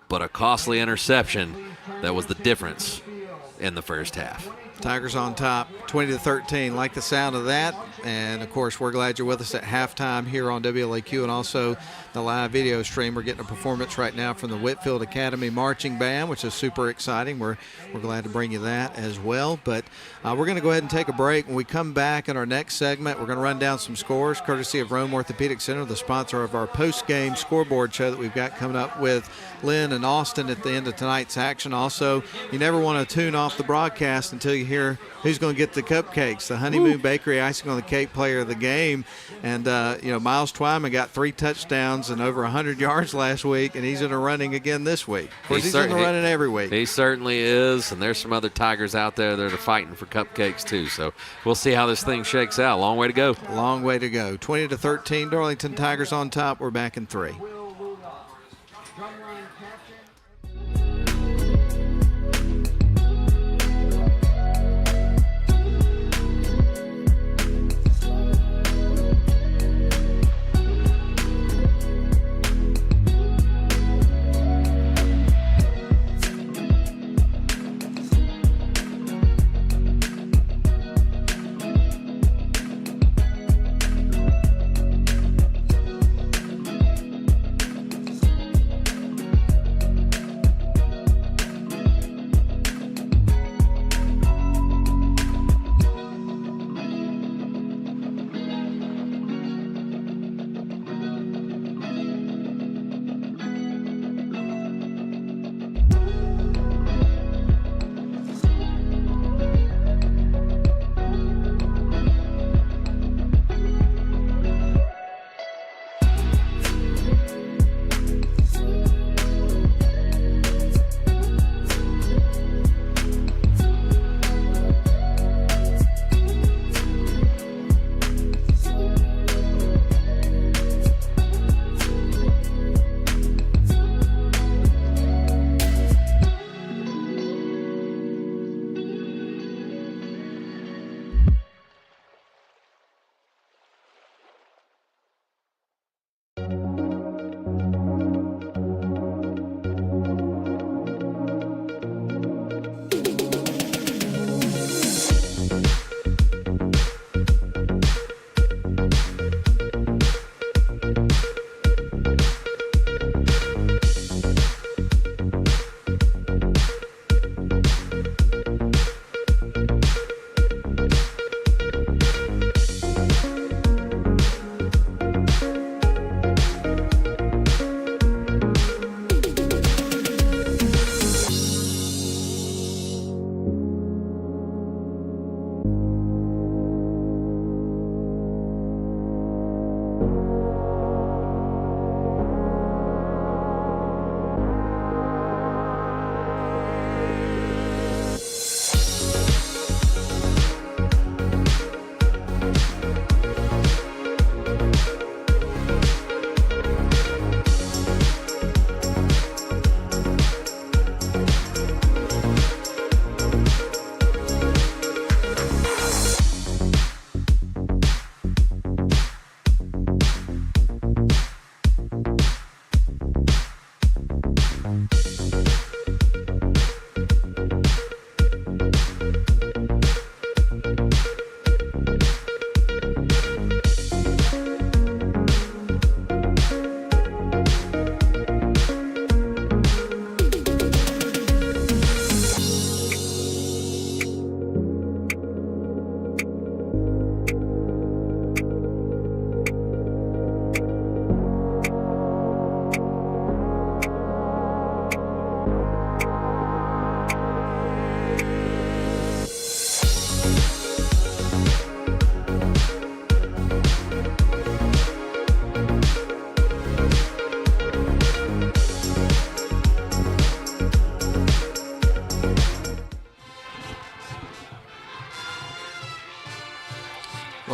but a costly interception that was the difference in the first half. Tigers on top, 20-13. Like the sound of that. And, of course, we're glad you're with us at halftime here on WLAQ and also the live video stream. We're getting a performance right now from the Whitefield Academy Marching Band, which is super exciting. We're glad to bring you that as well. But we're going to go ahead and take a break. When we come back in our next segment, we're going to run down some scores, courtesy of Rome Orthopedic Center, the sponsor of our post-game scoreboard show that we've got coming up with Lynn and Austin at the end of tonight's action. Also, you never want to tune off the broadcast until you hear who's going to get the cupcakes. The Honeymoon Bakery icing on the cake player of the game. And, Miles Twyman got 3 touchdowns and over 100 yards last week, and he's in the running again this week. Of course, he's in the running every week. He certainly is, and there's some other Tigers out there that are fighting for cupcakes too. So we'll see how this thing shakes out. Long way to go. Long way to go. 20-13, Darlington Tigers on top. We're back in 3.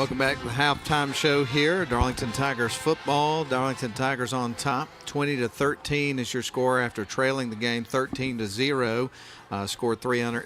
Welcome back to the halftime show here. Darlington Tigers football. Darlington Tigers on top. 20-13 is your score after trailing the game 13-0. Scored 3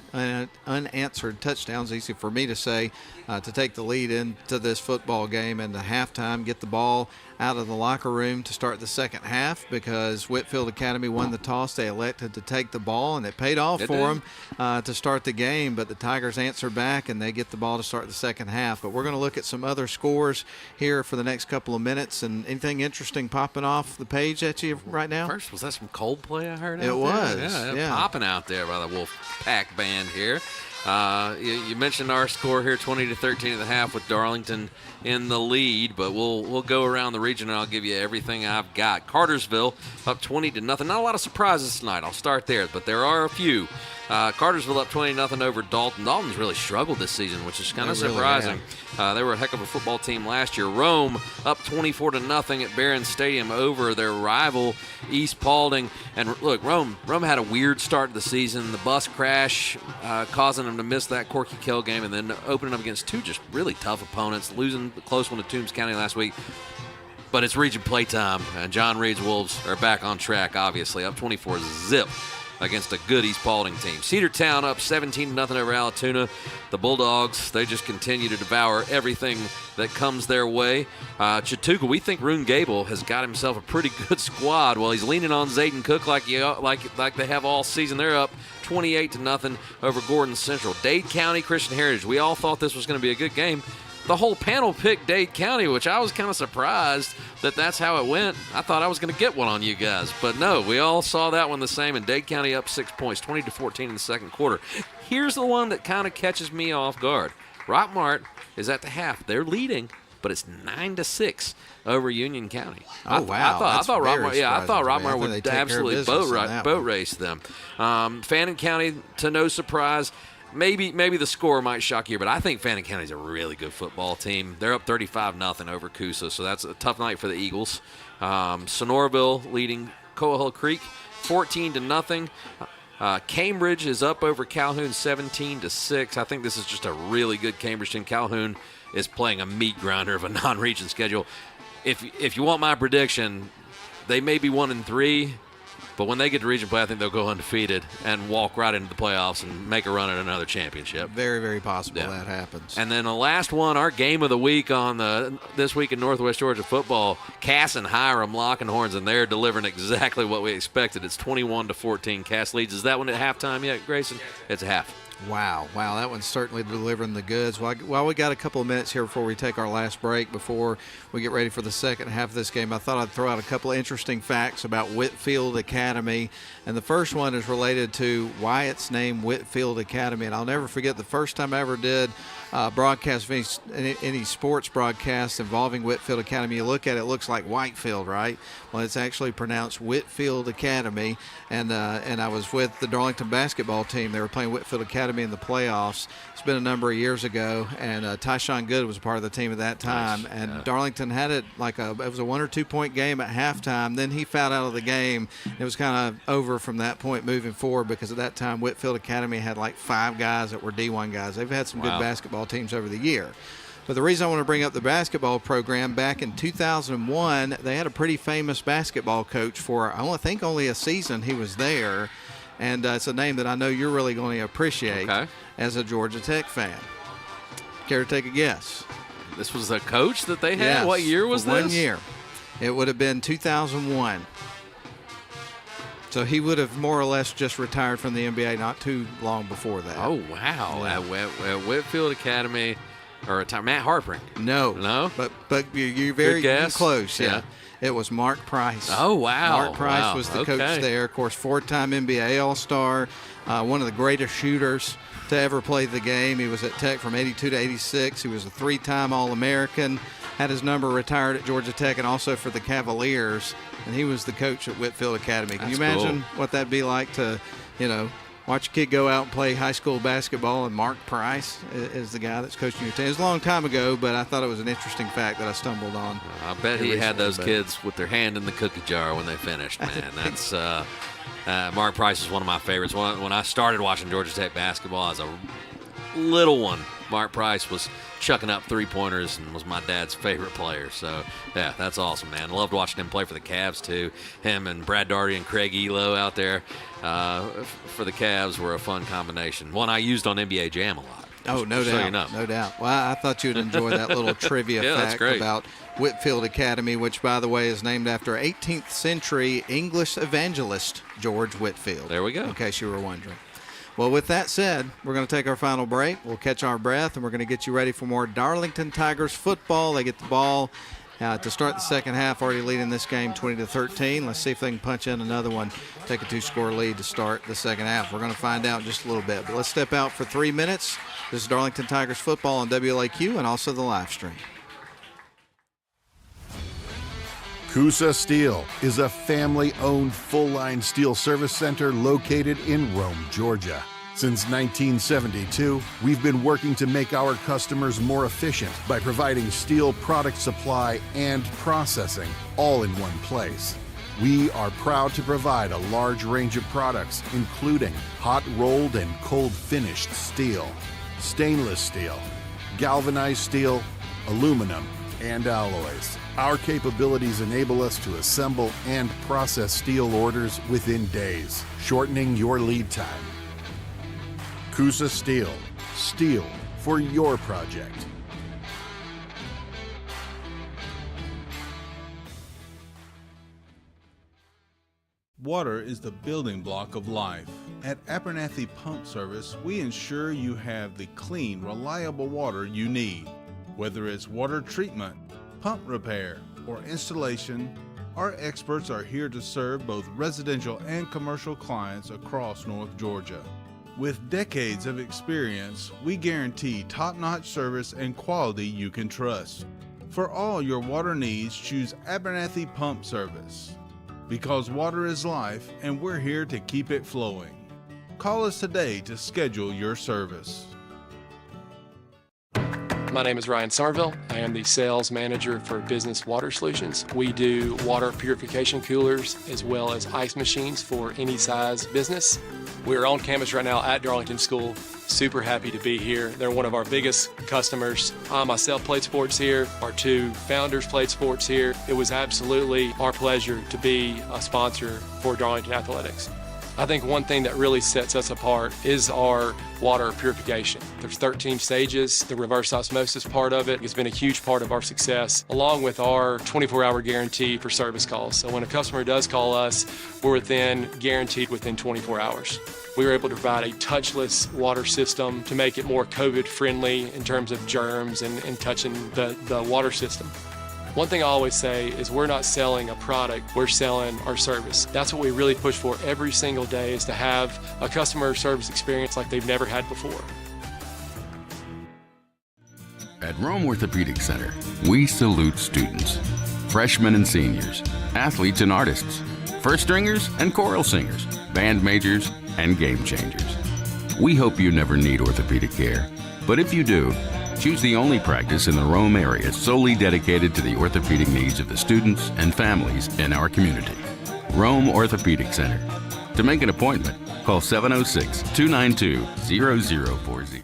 unanswered touchdowns. Easy for me to say, to take the lead into this football game. And at halftime, get the ball out of the locker room to start the second half because Whitefield Academy won the toss. They elected to take the ball, and it paid off for them to start the game. But the Tigers answered back, and they get the ball to start the second half. But we're going to look at some other scores here for the next couple of minutes. And anything interesting popping off the page at you right now? First, was that some Coldplay I heard out there? It was. Yeah, popping out there by the Wolf Pack band here. You mentioned our score here, 20-13 at the half, with Darlington in the lead, but we'll go around the region and I'll give you everything I've got. Cartersville up 20-0. Not a lot of surprises tonight. I'll start there, but there are a few. Cartersville up 20-0 over Dalton. Dalton's really struggled this season, which is kind of surprising. They were a heck of a football team last year. Rome up 24-0 at Barron Stadium over their rival East Paulding. And look, Rome had a weird start to the season. The bus crash causing them to miss that Corky Kell game, and then opening up against two just really tough opponents, losing the close one to Toombs County last week. But it's region play time, and John Reed's Wolves are back on track, obviously, up 24-0 against a good East Paulding team. Cedartown up 17-0 over Allatoona. The Bulldogs, they just continue to devour everything that comes their way. Chautauqua, we think Roone Gable has got himself a pretty good squad. Well, he's leaning on Zayden Cook like they have all season. They're up 28-0 over Gordon Central. Dade County Christian Heritage, we all thought this was going to be a good game. The whole panel picked Dade County, which I was kind of surprised that that's how it went. I thought I was going to get one on you guys, but no, we all saw that one the same, and Dade County up 6 points, 20-14 in the second quarter. Here's the one that kind of catches me off guard. Rockmart is at the half. They're leading, but it's 9-6 over Union County. Oh, wow. I thought Rockmart would absolutely boat race them. Fannin County, to no surprise, Maybe the score might shock you, but I think Fannin County's a really good football team. They're up 35-0 over Coosa, so that's a tough night for the Eagles. Sonoraville leading Coahuila Creek 14-0. Cambridge is up over Calhoun 17-6. I think this is just a really good Cambridge team. Calhoun is playing a meat grinder of a non-region schedule. If you want my prediction, they may be 1-3. But when they get to region play, I think they'll go undefeated and walk right into the playoffs and make a run at another championship. Very, very possible that happens. And then the last one, our game of the week on this week in Northwest Georgia football, Cass and Hiram locking horns, and they're delivering exactly what we expected. It's 21-14. Cass leads. Is that one at halftime yet, Grayson? It's a half. Wow, that one's certainly delivering the goods. While we got a couple of minutes here before we take our last break, before we get ready for the second half of this game, I thought I'd throw out a couple of interesting facts about Whitefield Academy. And the first one is related to why it's named Whitefield Academy. And I'll never forget the first time I ever did broadcast any sports broadcast involving Whitefield Academy. You look at it, it looks like Whitefield, right? Well, it's actually pronounced Whitefield Academy. And I was with the Darlington basketball team. They were playing Whitefield Academy in the playoffs. It's been a number of years ago, and Tyshawn Good was a part of the team at that time. Nice. And Darlington had it it was a 1 or 2 point game at halftime. Then he fouled out of the game. It was kind of over from that point moving forward because at that time Whitefield Academy had like 5 guys that were D1 guys. They've had some good basketball teams over the year. But the reason I want to bring up the basketball program, back in 2001, they had a pretty famous basketball coach for, I think, only a season he was there. And it's a name that I know you're really going to appreciate as a Georgia Tech fan. Care to take a guess? This was a coach that they had? Yes, what year was this? 1 year. It would have been 2001. So he would have more or less just retired from the NBA not too long before that. Oh, wow. Yeah. At Whitefield Academy, or Matt Harpring. No. But you're very close. Yeah. It was Mark Price. Oh, wow. Mark Price was the coach there. Of course, 4-time NBA All-Star, one of the greatest shooters to ever play the game. He was at Tech from 82 to 86. He was a 3-time All-American, had his number retired at Georgia Tech and also for the Cavaliers, and he was the coach at Whitefield Academy. Can you imagine what that'd be like to, watch a kid go out and play high school basketball, and Mark Price is the guy that's coaching your team? It was a long time ago, but I thought it was an interesting fact that I stumbled on. I bet he had those kids with their hand in the cookie jar when they finished, man. That's Mark Price is one of my favorites. When I started watching Georgia Tech basketball as a little one, Mark Price, was chucking up three-pointers and was my dad's favorite player. So, yeah, that's awesome, man. Loved watching him play for the Cavs, too. Him and Brad Daugherty and Craig Elo out there for the Cavs were a fun combination. One I used on NBA Jam a lot. Oh, no doubt, no doubt. Well, I thought you'd enjoy that little trivia fact about Whitefield Academy, which, by the way, is named after 18th century English evangelist George Whitefield. There we go. In case you were wondering. Well, with that said, we're going to take our final break. We'll catch our breath, and we're going to get you ready for more Darlington Tigers football. They get the ball to start the second half, already leading this game 20-13. Let's see if they can punch in another one, take a 2-score lead to start the second half. We're going to find out in just a little bit. But let's step out for 3 minutes. This is Darlington Tigers football on WLAQ and also the live stream. Coosa Steel is a family-owned full-line steel service center located in Rome, Georgia. Since 1972, we've been working to make our customers more efficient by providing steel product supply and processing all in one place. We are proud to provide a large range of products, including hot-rolled and cold-finished steel, stainless steel, galvanized steel, aluminum, and alloys. Our capabilities enable us to assemble and process steel orders within days, shortening your lead time. Coosa Steel. Steel for your project. Water is the building block of life. At Abernathy Pump Service, we ensure you have the clean, reliable water you need. Whether it's water treatment, pump repair, or installation, our experts are here to serve both residential and commercial clients across North Georgia. With decades of experience, we guarantee top-notch service and quality you can trust. For all your water needs, choose Abernathy Pump Service. Because water is life, and we're here to keep it flowing. Call us today to schedule your service. My name is Ryan Somerville. I am the sales manager for Business Water Solutions. We do water purification coolers as well as ice machines for any size business. We're on campus right now at Darlington School. Super happy to be here. They're one of our biggest customers. I myself played sports here. Our two founders played sports here. It was absolutely our pleasure to be a sponsor for Darlington Athletics. I think one thing that really sets us apart is our water purification. There's 13 stages. The reverse osmosis part of it has been a huge part of our success, along with our 24-hour guarantee for service calls. So when a customer does call us, we're then guaranteed within 24 hours. We were able to provide a touchless water system to make it more COVID-friendly in terms of germs and touching the water system. One thing I always say is we're not selling a product, we're selling our service. That's what we really push for every single day, is to have a customer service experience like they've never had before. At Rome Orthopedic Center, we salute students, freshmen and seniors, athletes and artists, first stringers and choral singers, band majors and game changers. We hope you never need orthopedic care, but if you do, choose the only practice in the Rome area solely dedicated to the orthopedic needs of the students and families in our community. Rome Orthopedic Center. To make an appointment, call 706-292-0040.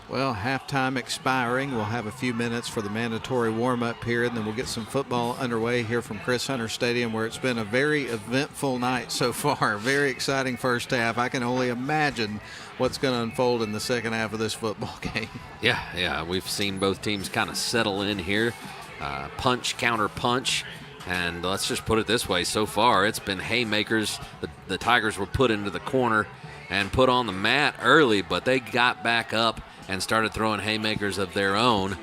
Well, halftime expiring. We'll have a few minutes for the mandatory warm-up period, and then we'll get some football underway here from Chris Hunter Stadium, where it's been a very eventful night so far. Very exciting first half. I can only imagine what's going to unfold in the second half of this football game. Yeah. We've seen both teams kind of settle in here, punch, counter punch. And let's just put it this way, so far it's been haymakers. The Tigers were put into the corner and put on the mat early, but they got back up and started throwing haymakers of their own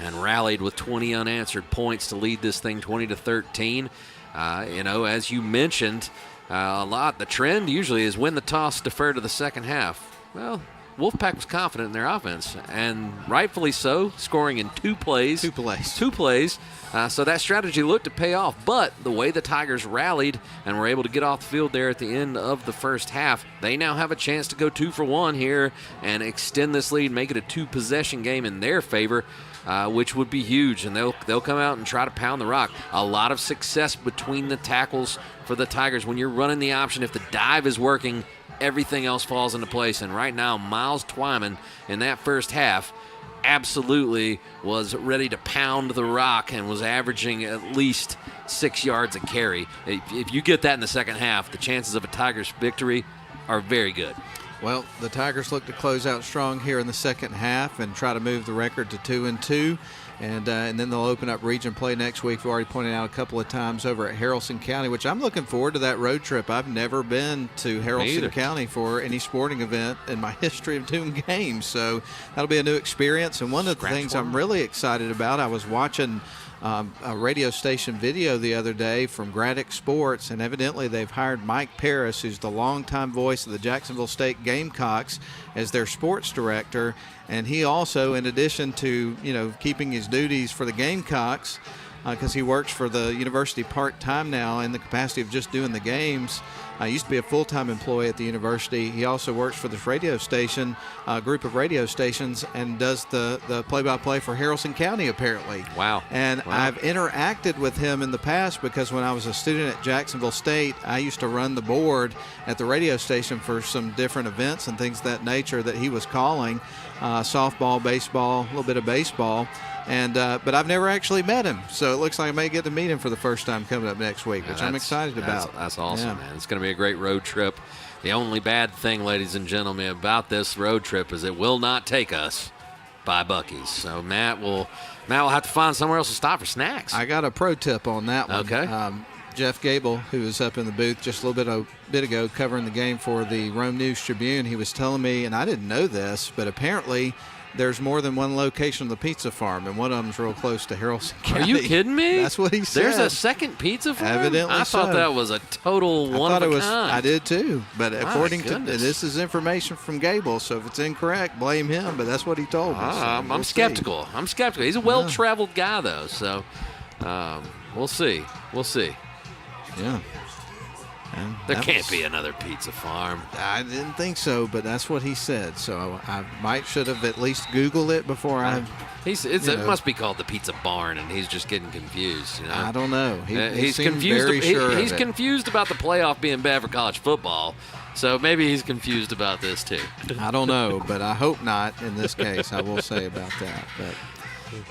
and rallied with 20 unanswered points to lead this thing 20-13. As you mentioned a lot, the trend usually is win the toss, defer to the second half. Well, Wolfpack was confident in their offense, and rightfully so, scoring in two plays. So that strategy looked to pay off, but the way the Tigers rallied and were able to get off the field there at the end of the first half, they now have a chance to go 2 for 1 here and extend this lead, make it a 2-possession game in their favor, which would be huge, and they'll come out and try to pound the rock. A lot of success between the tackles for the Tigers. When you're running the option, if the dive is working, everything else falls into place. And right now, Miles Twyman in that first half absolutely was ready to pound the rock and was averaging at least 6 yards a carry. If you get that in the second half, the chances of a Tigers victory are very good. Well, the Tigers look to close out strong here in the second half and try to move the record to 2-2. And then they'll open up region play next week. We've already pointed out a couple of times over at Haralson County, which I'm looking forward to that road trip. I've never been to Haralson County for any sporting event in my history of doing games. So that'll be a new experience. And one of the things I'm really excited about, I was watching a radio station video the other day from Braddock Sports, and evidently they've hired Mike Paris, who's the longtime voice of the Jacksonville State Gamecocks, as their sports director. And he also, in addition to keeping his duties for the Gamecocks, because he works for the university part-time now in the capacity of just doing the games. Used to be a full-time employee at the university. He also works for this radio station, group of radio stations, and does the play-by-play for Haralson County, apparently. Wow. And I've interacted with him in the past because when I was a student at Jacksonville State, I used to run the board at the radio station for some different events and things of that nature that he was calling, softball, baseball, a little bit of baseball. And but I've never actually met him, so it looks like I may get to meet him for the first time coming up next week, which I'm excited about. That's awesome, man. It's going to be a great road trip. The only bad thing, ladies and gentlemen, about this road trip is it will not take us by Buc-ee's. So Matt will have to find somewhere else to stop for snacks. I got a pro tip on that one. Okay. Jeff Gable, who was up in the booth just a little bit ago covering the game for the Rome News Tribune, he was telling me, and I didn't know this, but apparently there's more than one location of the pizza farm, and one of them's real close to Haralson County. Are you kidding me? That's what he said. There's a second pizza farm? Evidently I thought that was a total one-of-a-kind. I did too, but according to goodness. this is information from Gable, so if it's incorrect, blame him, but that's what he told me. I'm skeptical. I'm skeptical. He's a well-traveled guy, though, so we'll see. We'll see. Yeah. There can't be another pizza farm. I didn't think so, but that's what he said. So I should have at least Googled it before It must be called the Pizza Barn, and he's just getting confused. I don't know. He's confused. He's confused about the playoff being bad for college football. So maybe he's confused about this too. I don't know, but I hope not in this case. I will say about that. But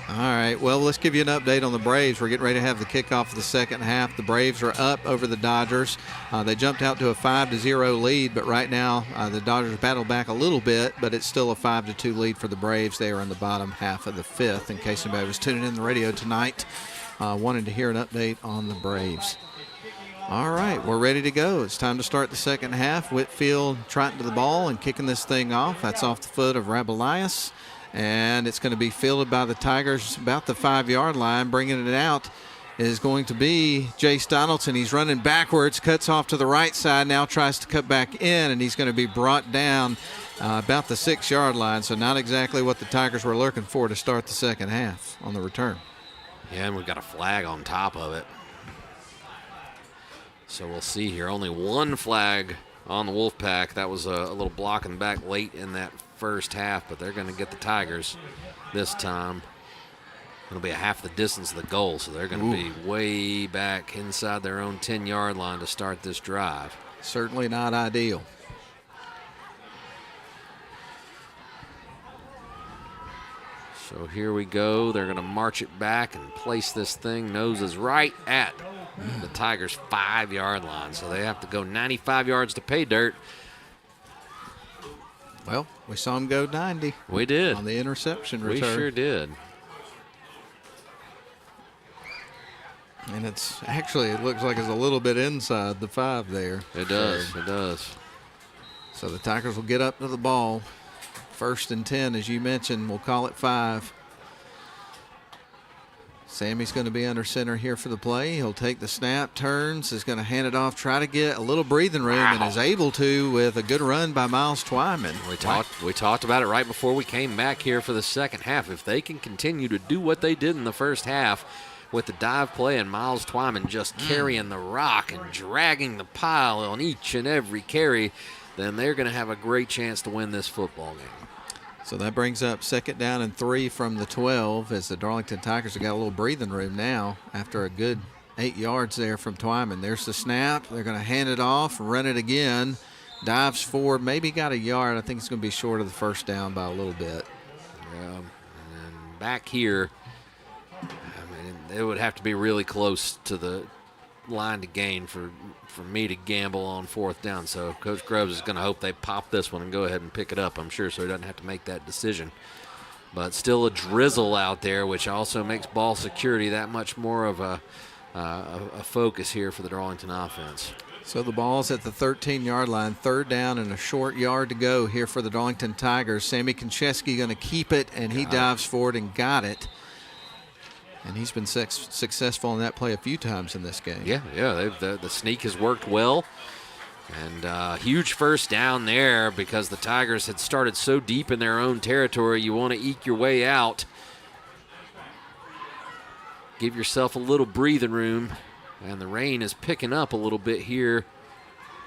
all right, well, let's give you an update on the Braves. We're getting ready to have the kickoff of the second half. The Braves are up over the Dodgers. They jumped out to a 5-0 lead, but right now the Dodgers battled back a little bit, but it's still a 5-2 lead for the Braves. They are in the bottom half of the fifth, in case anybody was tuning in the radio tonight, wanting to hear an update on the Braves. All right, we're ready to go. It's time to start the second half. Whitefield trotting to the ball and kicking this thing off. That's off the foot of Rabelias. And it's going to be fielded by the Tigers about the 5-yard line. Bringing it out is going to be Jace Donaldson. He's running backwards, cuts off to the right side, now tries to cut back in, and he's going to be brought down about the 6-yard line. So not exactly what the Tigers were looking for to start the second half on the return. Yeah, and we've got a flag on top of it. So we'll see here. Only one flag on the Wolfpack. That was a little blocking back late in that first half, but they're going to get the Tigers this time. It'll be a half the distance of the goal, so they're going to be way back inside their own 10-yard line to start this drive. Certainly not ideal. So here we go. They're going to march it back and place this thing. Noses right at the Tigers' 5-yard line, so they have to go 95 yards to pay dirt. Well, we saw him go 90. We did. On the interception return. We sure did. And it looks like it's a little bit inside the 5 there. It does. It does. So the Tigers will get up to the ball. 1st and 10, as you mentioned. We'll call it 5. Sammy's going to be under center here for the play. He'll take the snap, turns, is going to hand it off, try to get a little breathing room, and is able to with a good run by Miles Twyman. We talked about it right before we came back here for the second half. If they can continue to do what they did in the first half with the dive play and Miles Twyman just carrying the rock and dragging the pile on each and every carry, then they're going to have a great chance to win this football game. So that brings up 2nd down and 3 from the 12 as the Darlington Tigers have got a little breathing room now after a good 8 yards there from Twyman. There's the snap. They're going to hand it off, run it again. Dives forward, maybe got a yard. I think it's going to be short of the first down by a little bit. Yeah, and back here, I mean, it would have to be really close to the line to gain for me to gamble on 4th down. So Coach Groves is going to hope they pop this one and go ahead and pick it up, I'm sure, so he doesn't have to make that decision. But still a drizzle out there, which also makes ball security that much more of a focus here for the Darlington offense. So the ball's at the 13-yard line, 3rd down and a short yard to go here for the Darlington Tigers. Sammy Konchesky going to keep it, and he dives forward and got it. And he's been successful in that play a few times in this game. Yeah, the sneak has worked well. And huge first down there because the Tigers had started so deep in their own territory. You want to eke your way out. Give yourself a little breathing room. And the rain is picking up a little bit here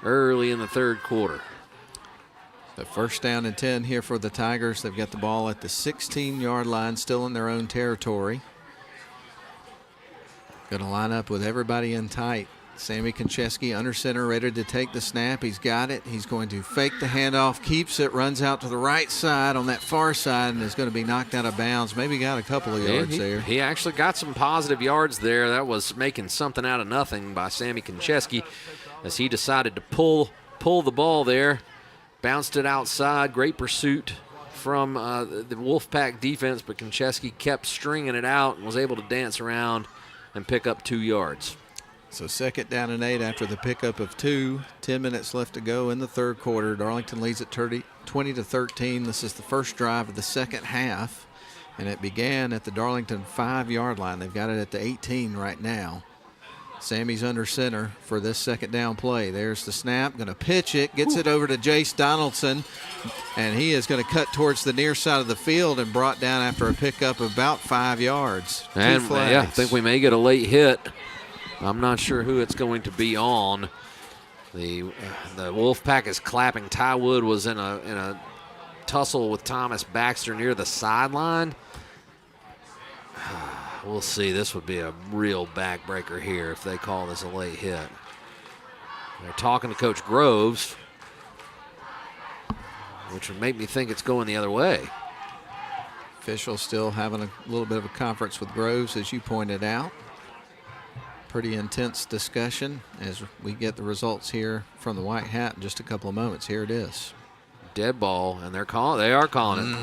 early in the 3rd quarter. The 1st down and 10 here for the Tigers. They've got the ball at the 16-yard line, still in their own territory. Going to line up with everybody in tight. Sammy Konchesky under center, ready to take the snap. He's got it. He's going to fake the handoff, keeps it, runs out to the right side on that far side, and is going to be knocked out of bounds. Maybe got a couple of yards there. He actually got some positive yards there. That was making something out of nothing by Sammy Konchesky as he decided to pull the ball there, bounced it outside. Great pursuit from the Wolfpack defense, but Konchesky kept stringing it out and was able to dance around and pick up 2 yards. So 2nd down and 8 after the pickup of 2. 10 minutes left to go in the 3rd quarter. Darlington leads at 20-13. This is the first drive of the second half, and it began at the Darlington 5-yard line. They've got it at the 18 right now. Sammy's under center for this 2nd down play. There's the snap, going to pitch it, gets it over to Jace Donaldson, and he is going to cut towards the near side of the field and brought down after a pickup of about 5 yards. And 2 flags. yeah, I think we may get a late hit. I'm not sure who it's going to be on. The Wolfpack is clapping. Ty Wood was in a tussle with Thomas Baxter near the sideline. We'll see. This would be a real backbreaker here if they call this a late hit. They're talking to Coach Groves, which would make me think it's going the other way. Officials still having a little bit of a conference with Groves, as you pointed out. Pretty intense discussion as we get the results here from the White Hat in just a couple of moments. Here it is. Dead ball, and they are calling it.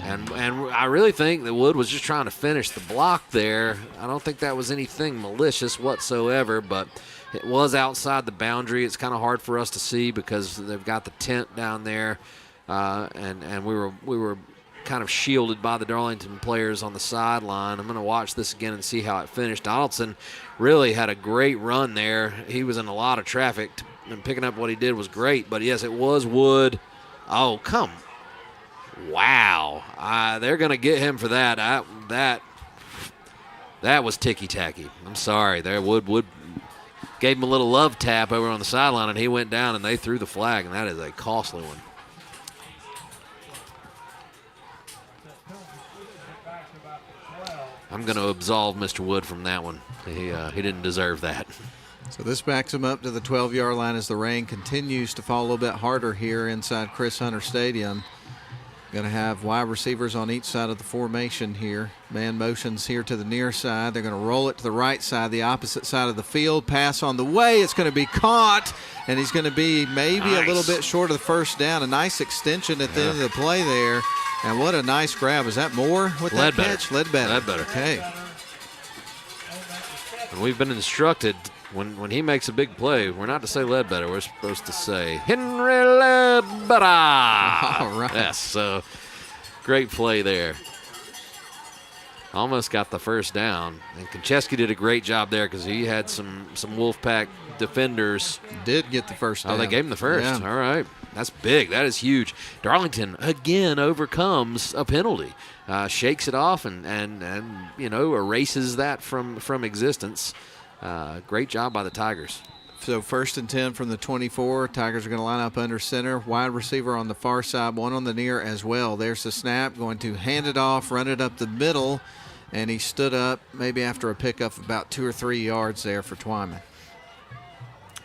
And I really think that Wood was just trying to finish the block there. I don't think that was anything malicious whatsoever, but it was outside the boundary. It's kind of hard for us to see because they've got the tent down there, and we were kind of shielded by the Darlington players on the sideline. I'm going to watch this again and see how it finished. Donaldson really had a great run there. He was in a lot of traffic, and picking up what he did was great. But, yes, it was Wood. Oh, come. Wow. They're going to get him for that. That was ticky-tacky. I'm sorry. There, Wood gave him a little love tap over on the sideline, and he went down, and they threw the flag, and that is a costly one. I'm going to absolve Mr. Wood from that one. He didn't deserve that. So this backs him up to the 12-yard line as the rain continues to fall a little bit harder here inside Chris Hunter Stadium. Going to have wide receivers on each side of the formation here. Man motions here to the near side. They're going to roll it to the right side, the opposite side of the field. Pass on the way. It's going to be caught, and he's going to be maybe a little bit short of the first down. A nice extension at the end of the play there. And what a nice grab. Is that Moore with that catch? Ledbetter. Okay. And we've been instructed when he makes a big play, we're not to say Ledbetter. We're supposed to say Henry Ledbetter. All right. Yes, so great play there. Almost got the first down. And Konchesky did a great job there because he had some Wolfpack defenders. Did get the first down. Oh, they gave him the first. Yeah. All right. That's big. That is huge. Darlington, again, overcomes a penalty. Shakes it off and erases that from existence. Great job by the Tigers. So 1st and 10 from the 24. Tigers are going to line up under center. Wide receiver on the far side, one on the near as well. There's the snap. Going to hand it off, run it up the middle, and he stood up maybe after a pickup of about 2 or 3 yards there for Twyman.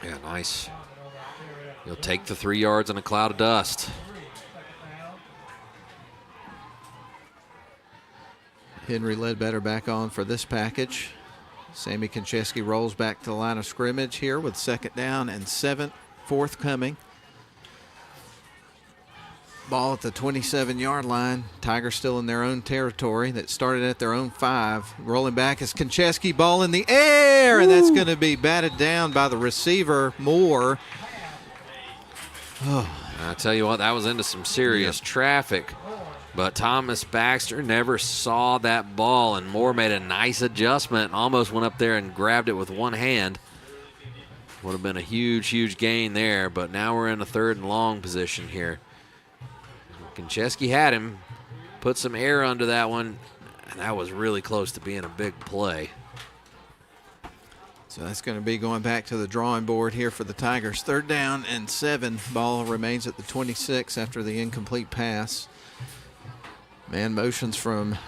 Yeah, nice. He'll take the 3 yards in a cloud of dust. Henry Ledbetter back on for this package. Sammy Konchesky rolls back to the line of scrimmage here with 2nd down and 7 forthcoming. Ball at the 27-yard line. Tigers still in their own territory that started at their own 5. Rolling back is Konchesky, ball in the air, and that's going to be batted down by the receiver, Moore. Oh. I tell you what, that was into some serious traffic. But Thomas Baxter never saw that ball, and Moore made a nice adjustment and almost went up there and grabbed it with one hand. Would have been a huge, huge gain there, but now we're in a 3rd and long position here. Konchesky had him, put some air under that one, and that was really close to being a big play. So that's going to be going back to the drawing board here for the Tigers. 3rd down and 7. Ball remains at the 26 after the incomplete pass. Man motions from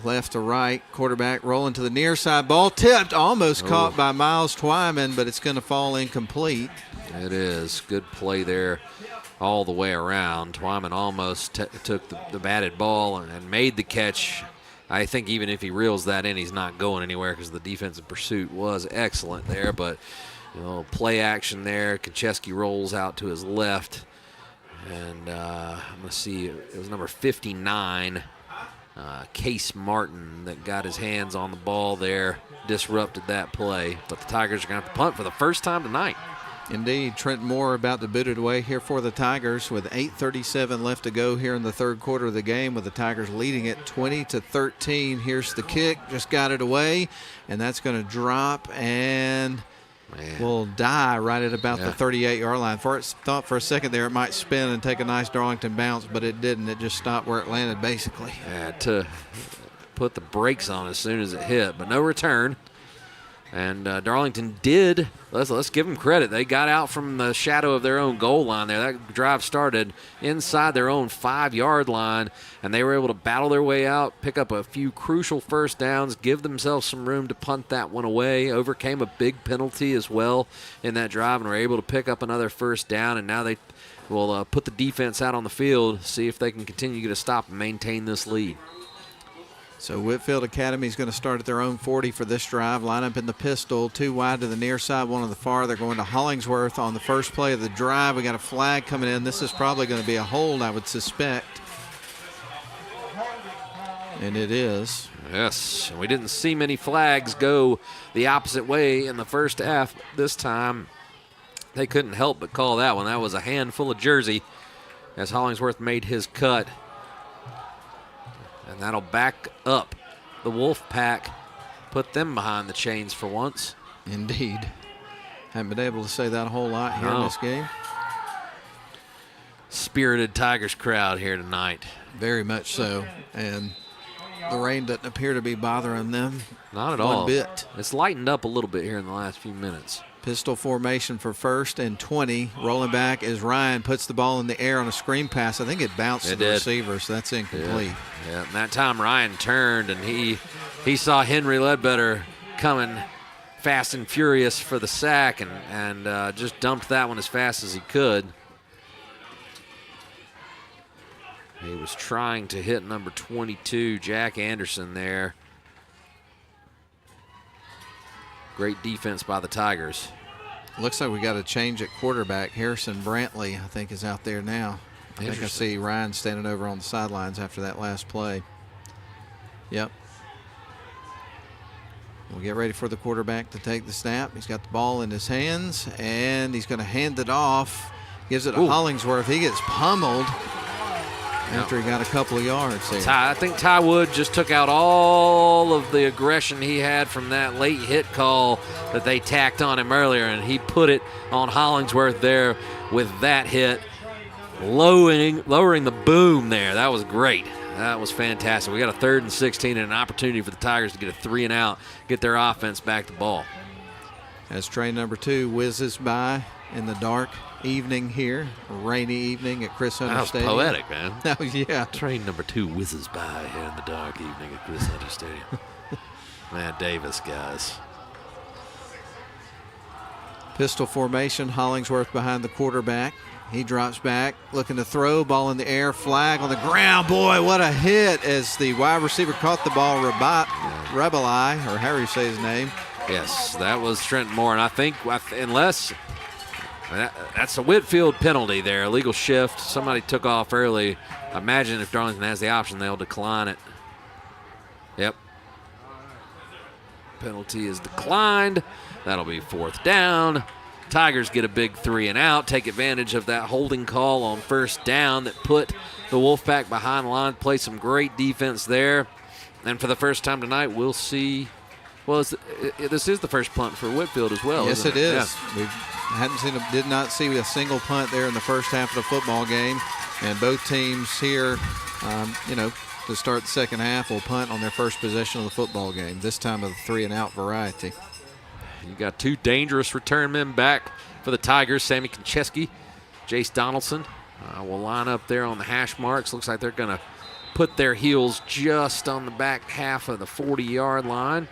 left to right. Quarterback rolling to the near side. Ball tipped, almost caught by Miles Twyman, but it's going to fall incomplete. It is. Good play there all the way around. Twyman almost took the batted ball and made the catch. I think even if he reels that in, he's not going anywhere because the defensive pursuit was excellent there. But play action there. Konchesky rolls out to his left. And I'm going to see, it was number 59, Case Martin, that got his hands on the ball there, disrupted that play. But the Tigers are going to have to punt for the first time tonight. Indeed, Trent Moore about to boot it away here for the Tigers with 8:37 left to go here in the 3rd quarter of the game, with the Tigers leading it 20-13. Here's the kick, just got it away, and that's going to drop and will die right at about the 38-yard line. Thought for a second there it might spin and take a nice Darlington bounce, but it didn't. It just stopped where it landed, basically. Had to put the brakes on as soon as it hit, but no return. And Darlington did, let's give them credit. They got out from the shadow of their own goal line there. That drive started inside their own 5-yard line, and they were able to battle their way out, pick up a few crucial first downs, give themselves some room to punt that one away, overcame a big penalty as well in that drive, and were able to pick up another first down, and now they will put the defense out on the field, see if they can continue to get a stop and maintain this lead. So Whitefield Academy is going to start at their own 40 for this drive. Line up in the pistol, 2 wide to the near side, 1 on the far. They're going to Hollingsworth on the first play of the drive. We got a flag coming in. This is probably going to be a hold, I would suspect. And it is. Yes, we didn't see many flags go the opposite way in the first half. This time, they couldn't help but call that one. That was a handful of jersey as Hollingsworth made his cut. And that'll back up the Wolfpack, put them behind the chains for once. Indeed. Haven't been able to say that a whole lot here in this game. Spirited Tigers crowd here tonight. Very much so. And the rain doesn't appear to be bothering them. Not at all. One bit. It's lightened up a little bit here in the last few minutes. Pistol formation for 1st and 20. Rolling back as Ryan puts the ball in the air on a screen pass. I think it bounced to the receiver, so that's incomplete. Yeah, and that time Ryan turned and he saw Henry Ledbetter coming fast and furious for the sack and just dumped that one as fast as he could. He was trying to hit number 22, Jack Anderson there. Great defense by the Tigers. Looks like we got a change at quarterback. Harrison Brantley, I think, is out there now. I think I see Ryan standing over on the sidelines after that last play. Yep. We'll get ready for the quarterback to take the snap. He's got the ball in his hands, and he's going to hand it off. Gives it to Hollingsworth. He gets pummeled. after he got a couple of yards there. I think Ty Wood just took out all of the aggression he had from that late hit call that they tacked on him earlier, and he put it on Hollingsworth there with that hit, lowering the boom there. That was great. That was fantastic. We got a 3rd and 16 and an opportunity for the Tigers to get a 3 and out, get their offense back the ball. As train number 2 whizzes by in the dark evening here, a rainy evening at Chris Hunter Stadium. That was poetic, man. Oh, yeah. Train number 2 whizzes by here in the dark evening at Chris Hunter Stadium. Matt Davis, guys. Pistol formation, Hollingsworth behind the quarterback. He drops back, looking to throw, ball in the air, flag on the ground. Boy, what a hit as the wide receiver caught the ball, Rebelai, or however you say his name. Yes, that was Trent Moore, and I think unless that's a Whitefield penalty there, illegal shift. Somebody took off early. Imagine if Darlington has the option, they'll decline it. Yep. Penalty is declined. That'll be 4th down. Tigers get a big 3 and out, take advantage of that holding call on 1st down that put the Wolfpack behind the line, play some great defense there. And for the first time tonight, we'll see. Well, this is the first punt for Whitefield as well. Yes, it is. Yeah. We did not see a single punt there in the first half of the football game. And both teams here, to start the second half, will punt on their first possession of the football game, this time of the 3 and out variety. You got 2 dangerous return men back for the Tigers. Sammy Koncheski, Jace Donaldson will line up there on the hash marks. Looks like they're going to put their heels just on the back half of the 40-yard line.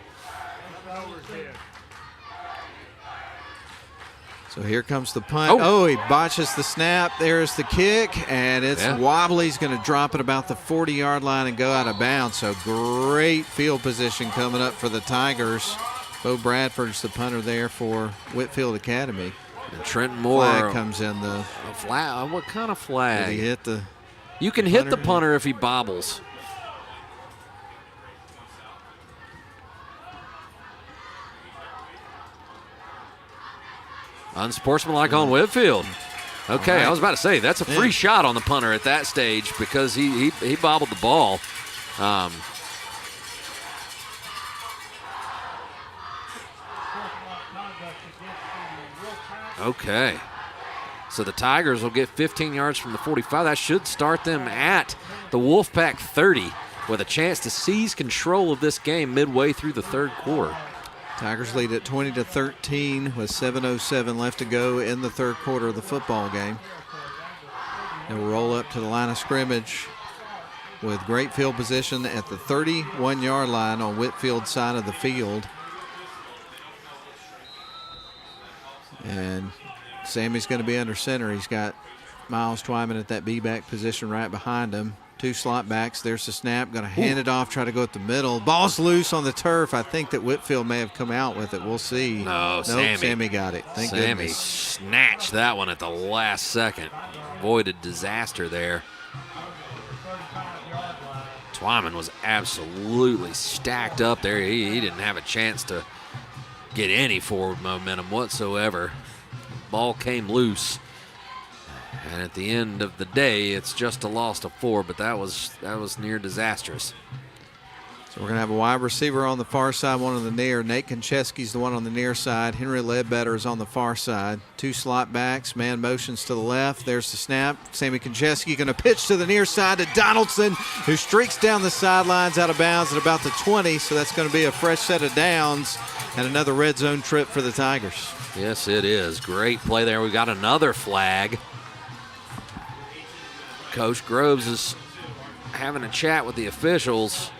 So here comes the punt. Oh, he botches the snap. There's the kick, and it's wobbly. He's going to drop it about the 40-yard line and go out of bounds. So great field position coming up for the Tigers. Bo Bradford's the punter there for Whitefield Academy. And Trenton Moore flag comes in. The flag. What kind of flag? Did he hit the? You can hit the punter if he bobbles. Unsportsmanlike on Whitefield. Okay, right. I was about to say that's a free shot on the punter at that stage because he bobbled the ball. Okay. So the Tigers will get 15 yards from the 45. That should start them at the Wolfpack 30 with a chance to seize control of this game midway through the 3rd quarter. Tigers lead at 20-13 with 7:07 left to go in the 3rd quarter of the football game. They'll roll up to the line of scrimmage with great field position at the 31-yard line on Whitefield's side of the field. And Sammy's going to be under center. He's got Miles Twyman at that B-back position right behind him. 2 slot backs. There's the snap. Going to hand it off, try to go at the middle. Ball's loose on the turf. I think that Whitefield may have come out with it. We'll see. No, Sammy got it. Thank goodness. Snatched that one at the last second. Avoided disaster there. Twyman was absolutely stacked up there. He didn't have a chance to get any forward momentum whatsoever. Ball came loose. And at the end of the day, it's just a loss of 4, but that was near disastrous. So we're going to have a wide receiver on the far side, one on the near. Nate Koncheski's the one on the near side. Henry Ledbetter is on the far side. 2 slot backs, man motions to the left. There's the snap. Sammy Koncheski going to pitch to the near side to Donaldson, who streaks down the sidelines out of bounds at about the 20. So that's going to be a fresh set of downs and another red zone trip for the Tigers. Yes, it is. Great play there. We got another flag. Coach Groves is having a chat with the officials.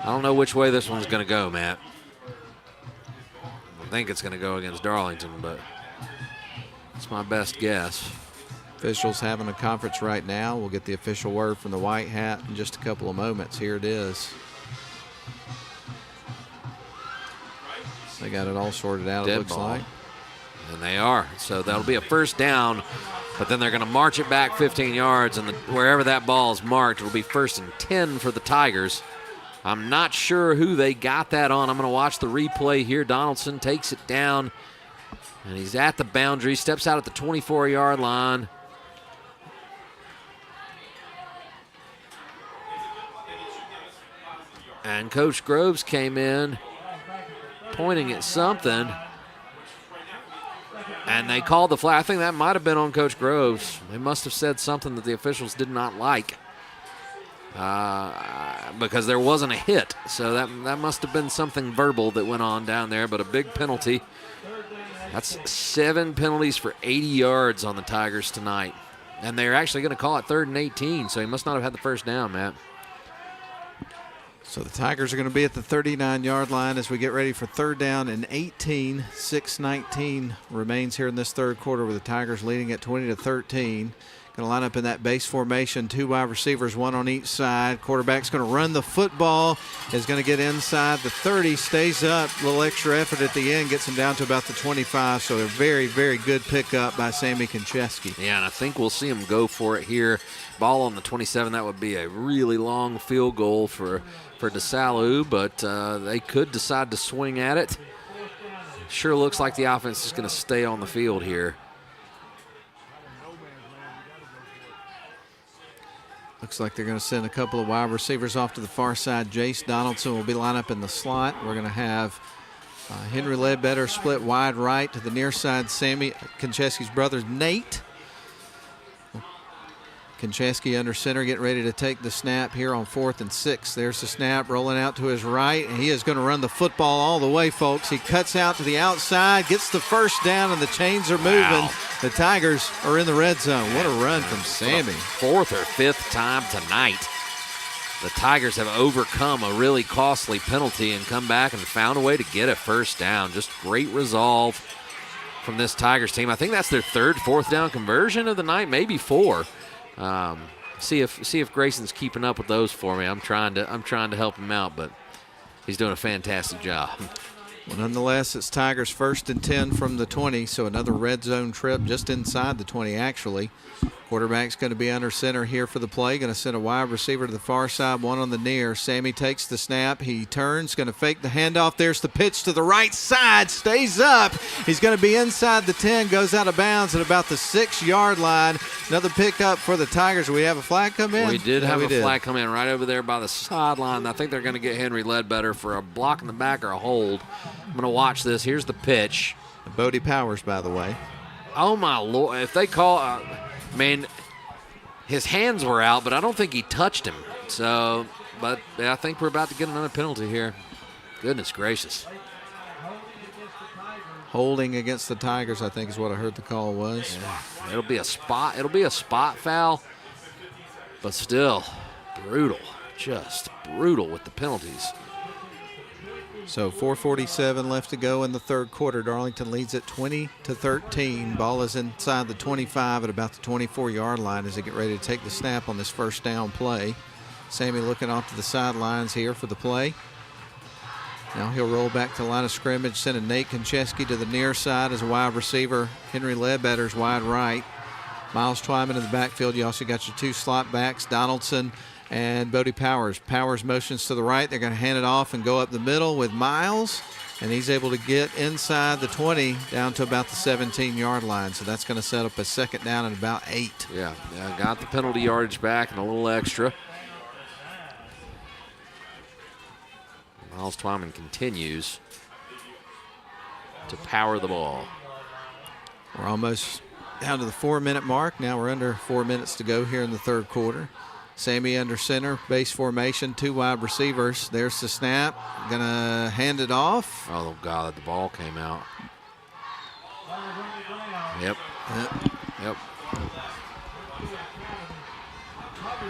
I don't know which way this one's going to go, Matt. I think it's going to go against Darlington, but it's my best guess. Officials having a conference right now. We'll get the official word from the White Hat in just a couple of moments. Here it is. They got it all sorted out, it looks like. And they are. So that'll be a first down, but then they're going to march it back 15 yards, and wherever that ball is marked, it'll be 1st and 10 for the Tigers. I'm not sure who they got that on. I'm going to watch the replay here. Donaldson takes it down, and he's at the boundary, steps out at the 24-yard line. And Coach Groves came in pointing at something, and they called the flag. I think that might have been on Coach Groves. They must have said something that the officials did not like because there wasn't a hit. So that must have been something verbal that went on down there, but a big penalty. That's 7 penalties for 80 yards on the Tigers tonight. And they're actually going to call it 3rd and 18, so he must not have had the first down, Matt. So the Tigers are going to be at the 39-yard line as we get ready for 3rd down and 18. 6:19 remains here in this third quarter with the Tigers leading at 20-13. Going to line up in that base formation, 2 wide receivers, 1 on each side. Quarterback's going to run the football, is going to get inside the 30, stays up, a little extra effort at the end, gets him down to about the 25. So a very, very good pickup by Sammy Konchesky. Yeah, and I think we'll see him go for it here. Ball on the 27, that would be a really long field goal for DeSalu, but they could decide to swing at it. Sure looks like the offense is going to stay on the field here. Looks like they're going to send a couple of wide receivers off to the far side. Jace Donaldson will be lined up in the slot. We're going to have Henry Ledbetter split wide right to the near side. Sammy Konchesky's brother, Nate. Konchesky under center, getting ready to take the snap here on 4th and 6. There's the snap rolling out to his right, and he is going to run the football all the way, folks. He cuts out to the outside, gets the first down, and the chains are moving. Wow. The Tigers are in the red zone. What a run from Sammy. 4th or 5th time tonight. The Tigers have overcome a really costly penalty and come back and found a way to get a first down. Just great resolve from this Tigers team. I think that's their 3rd 4th down conversion of the night, maybe 4. See if Grayson's keeping up with those for me. I'm trying to help him out, but he's doing a fantastic job. Well, nonetheless, it's Tigers 1st and 10 from the 20, so another red zone trip just inside the 20, actually. Quarterback's going to be under center here for the play. Going to send a wide receiver to the far side, 1 on the near. Sammy takes the snap. He turns, going to fake the handoff. There's the pitch to the right side. Stays up. He's going to be inside the 10, goes out of bounds at about the 6-yard line. Another pickup for the Tigers. We have a flag come in? We did have a flag come in right over there by the sideline. I think they're going to get Henry Ledbetter for a block in the back or a hold. I'm going to watch this. Here's the pitch. Bodie Powers, by the way. Oh, my Lord. If they call... Man, his hands were out, but I don't think he touched him. So, but I think we're about to get another penalty here. Goodness gracious. Holding against the Tigers, I think, is what I heard the call was. Yeah, it'll be a spot foul, but still brutal, just brutal with the penalties. So 4:47 left to go in the third quarter. Darlington leads at 20-13. Ball is inside the 25 at about the 24-yard line as they get ready to take the snap on this first down play. Sammy looking off to the sidelines here for the play. Now he'll roll back to the line of scrimmage, sending Nate Konchesky to the near side as a wide receiver. Henry Ledbetter's wide right. Miles Twyman in the backfield. You also got your 2 slot backs, Donaldson and Bodie Powers. Powers motions to the right. They're going to hand it off and go up the middle with Miles. And he's able to get inside the 20 down to about the 17-yard line. So that's going to set up a 2nd down and about 8. Yeah, got the penalty yardage back and a little extra. Miles Twyman continues to power the ball. We're almost down to the 4-minute mark. Now we're under 4 minutes to go here in the third quarter. Sammy under center, base formation, 2 wide receivers. There's the snap. Gonna hand it off. Oh, God, the ball came out. Yep.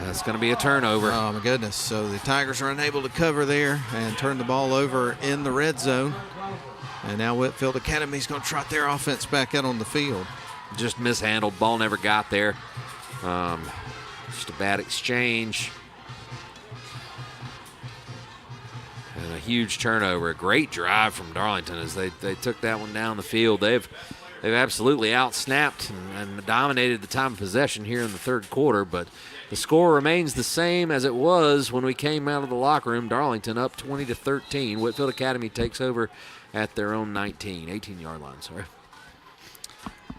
That's going to be a turnover. Oh, my goodness. So the Tigers are unable to cover there and turn the ball over in the red zone. And now Whitefield Academy is going to trot their offense back out on the field. Just mishandled. Ball never got there. Just a bad exchange. And a huge turnover. A great drive from Darlington as they took that one down the field. They've absolutely out-snapped and dominated the time of possession here in the third quarter, but the score remains the same as it was when we came out of the locker room. Darlington up 20-13. Whitefield Academy takes over at their own 18-yard line, sorry.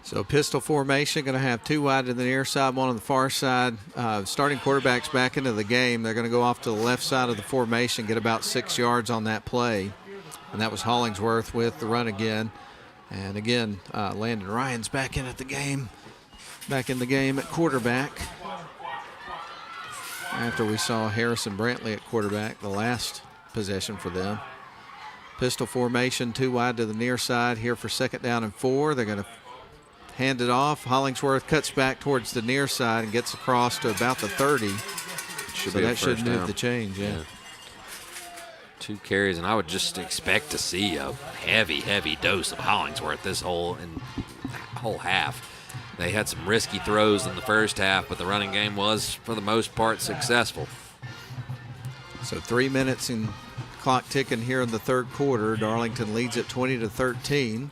So pistol formation, going to have 2 wide to the near side, 1 on the far side. Starting quarterback's back into the game. They're going to go off to the left side of the formation, get about 6 yards on that play. And that was Hollingsworth with the run again. And again, Landon Ryan's back in the game at quarterback. After we saw Harrison Brantley at quarterback, the last possession for them. Pistol formation, 2 wide to the near side here for 2nd down and 4. They're going to hand it off. Hollingsworth cuts back towards the near side and gets across to about the 30. So that should move the change, yeah. 2 carries, and I would just expect to see a heavy dose of Hollingsworth this whole half. They had some risky throws in the first half, but the running game was, for the most part, successful. So 3 minutes and clock ticking here in the 3rd quarter. Darlington leads at 20-13.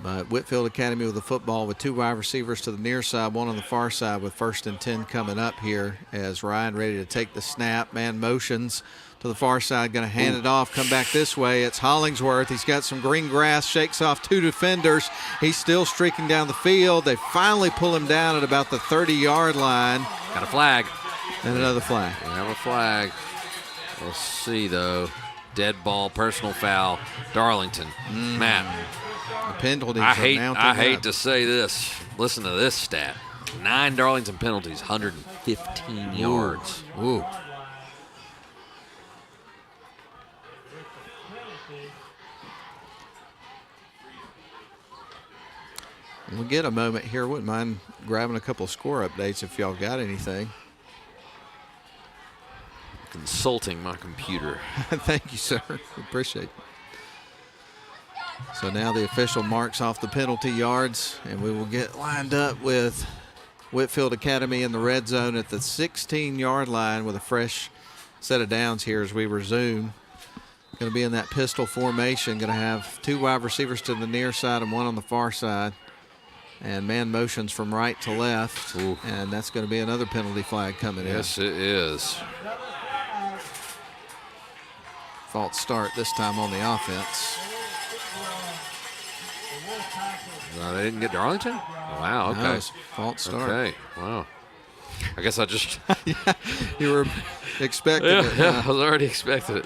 But Whitefield Academy with the football with 2 wide receivers to the near side, 1 on the far side with 1st and 10 coming up here as Ryan ready to take the snap. Man motions to the far side, going to hand it off, come back this way. It's Hollingsworth. He's got some green grass, shakes off 2 defenders. He's still streaking down the field. They finally pull him down at about the 30-yard line. Got a flag. And another flag. We have a flag. We'll see, though. Dead ball, personal foul, Darlington. Matt. The penalties I are hate to say this. Listen to this stat. 9 Darlington penalties, 115 yards. Ooh. We'll get a moment here. Wouldn't mind grabbing a couple of score updates if y'all got anything. Consulting my computer. Thank you, sir. Appreciate it. So now the official marks off the penalty yards, and we will get lined up with Whitefield Academy in the red zone at the 16-yard line with a fresh set of downs here as we resume. Going to be in that pistol formation. Going to have 2 wide receivers to the near side and 1 on the far side. And man motions from right to left. Ooh. And that's going to be another penalty flag coming in. Yes, it is. False start this time on the offense. They didn't get Darlington? Wow, okay. No, false start. Okay, wow. I guess I just... Yeah, you were expecting it. Yeah, I was already expecting it.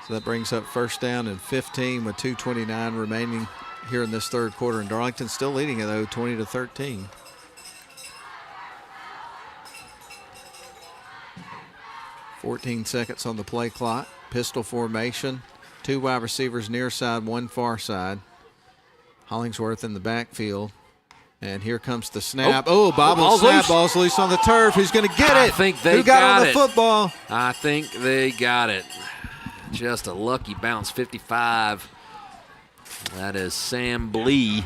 So that brings up 1st down and 15 with 2:29 remaining here in this 3rd quarter. And Darlington still leading it, though, 20-13. .14 seconds on the play clock. Pistol formation. 2 wide receivers near side, 1 far side. Hollingsworth in the backfield. And here comes the snap. Bobble snap. Ball's loose on the turf. Who's going to get it? I think they Who got on the football? I think they got it. Just a lucky bounce, 55. That is Sam Blee.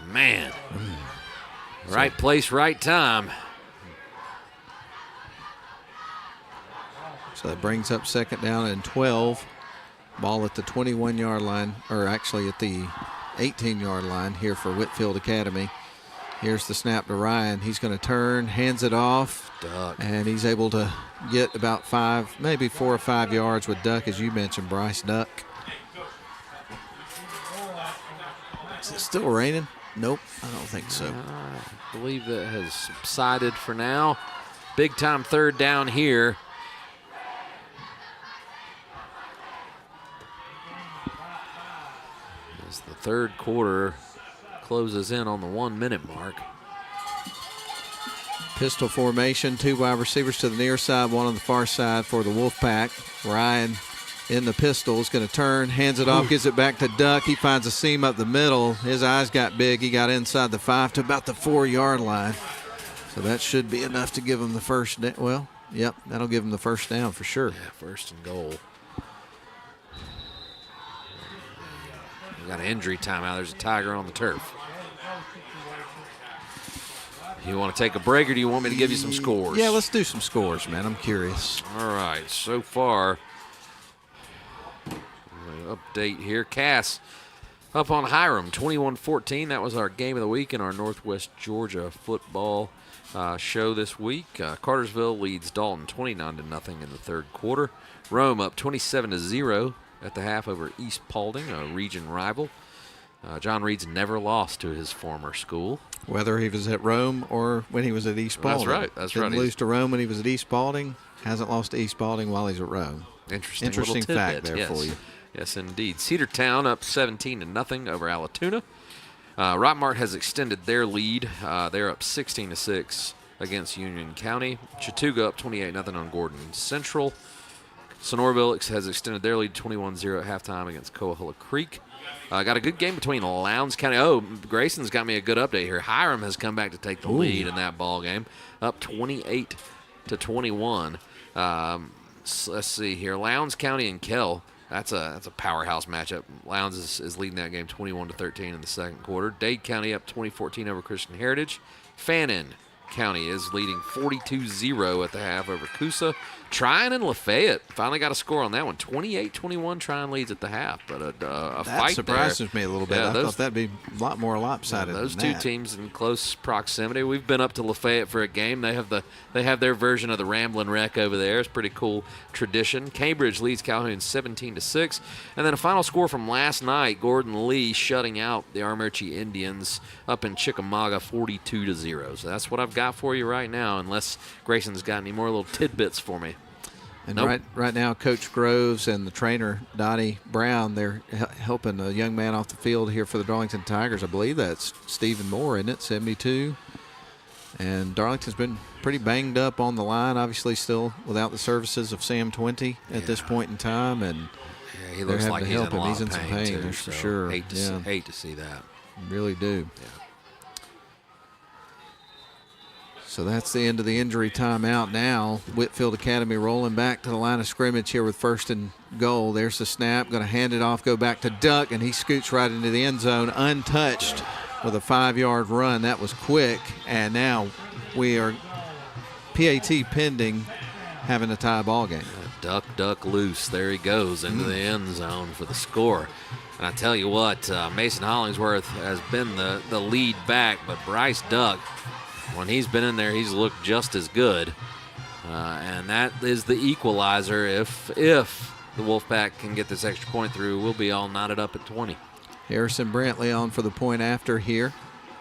Man. Right place, right time. So that brings up 2nd down and 12. Ball at the 21-yard line, or actually at the 18-yard line here for Whitefield Academy. Here's the snap to Ryan. He's going to turn, hands it off, Duck. And he's able to get about 5, maybe 4 or 5 yards with Duck, as you mentioned, Bryce Duck. Is it still raining? Nope, I don't think so. I believe that has subsided for now. Big time 3rd down here. As the 3rd quarter closes in on the 1-minute mark. Pistol formation, 2 wide receivers to the near side, 1 on the far side for the Wolfpack. Ryan in the pistol is going to turn, hands it off, gives it back to Duck. He finds a seam up the middle. His eyes got big. He got inside the 5 to about the 4-yard line. So that should be enough to give him the first down. Well, yep, that'll give him the first down for sure. Yeah, 1st and goal. We got an injury timeout. There's a Tiger on the turf. You want to take a break, or do you want me to give you some scores? Yeah, let's do some scores, man. I'm curious. All right, so far, update here. Cass up on Hiram, 21-14. That was our game of the week in our Northwest Georgia football. show this week. Cartersville leads Dalton 29-0 in the third quarter. Rome up 27-0 at the half over East Paulding, a region rival. John Reed's never lost to his former school. Whether he was at Rome or when he was at East Paulding. That's right. That's right. Didn't lose to Rome when he was at East Paulding. Hasn't lost to East Paulding while he's at Rome. Interesting fact there yes. for you. Yes, indeed. Cedartown up 17-0 over Allatoona. Rockmart has extended their lead. They're up 16-6 against Union County. Chattooga up 28-0 on Gordon Central. Sonoraville has extended their lead 21-0 at halftime against Coahulla Creek. Got a good game between Lowndes County. Oh, Grayson's got me a good update here. Hiram has come back to take the lead in that ball game, up 28-21. Let's see here. Lowndes County and Kell. That's a powerhouse matchup. Lowndes is leading that game 21-13 in the second quarter. Dade County up 20-14 over Christian Heritage. Fannin County is leading 42-0 at the half over Coosa. Tryon and Lafayette finally got a score on that one. 28-21 Tryon leads at the half, but a that fight surprises me a little bit. Yeah, I thought that'd be a lot more lopsided. Those than two that. teams in close proximity. We've been up to Lafayette for a game. They have their version of the Ramblin' Wreck over there. It's a pretty cool tradition. Cambridge leads Calhoun 17-6, and then a final score from last night: Gordon Lee shutting out the Armuchee Indians up in Chickamauga 42-0. So that's what I've got for you right now. Unless Grayson's got any more little tidbits for me. And nope. right now, Coach Groves and the trainer, Donnie Brown, they're helping a young man off the field here for the Darlington Tigers. I believe that's Stephen Moore, isn't it? 72. And Darlington's been pretty banged up on the line, obviously still without the services of Sam 20 at this point in time. And he looks like he's in a lot He's in of some pain, pain, too, that's for so sure. Hate to see that. Really do. Yeah. So that's the end of the injury timeout now. Whitefield Academy rolling back to the line of scrimmage here with first and goal. There's the snap. Going to hand it off, go back to Duck, and he scoots right into the end zone untouched with a 5-yard run. That was quick. And now we are PAT pending, having a tie ball game. Duck loose. There he goes into the end zone for the score. And I tell you what, Mason Hollingsworth has been the lead back, but Bryce Duck, when he's been in there, he's looked just as good. And that is the equalizer. If the Wolfpack can get this extra point through, we'll be all knotted up at 20. Harrison Brantley on for the point after here.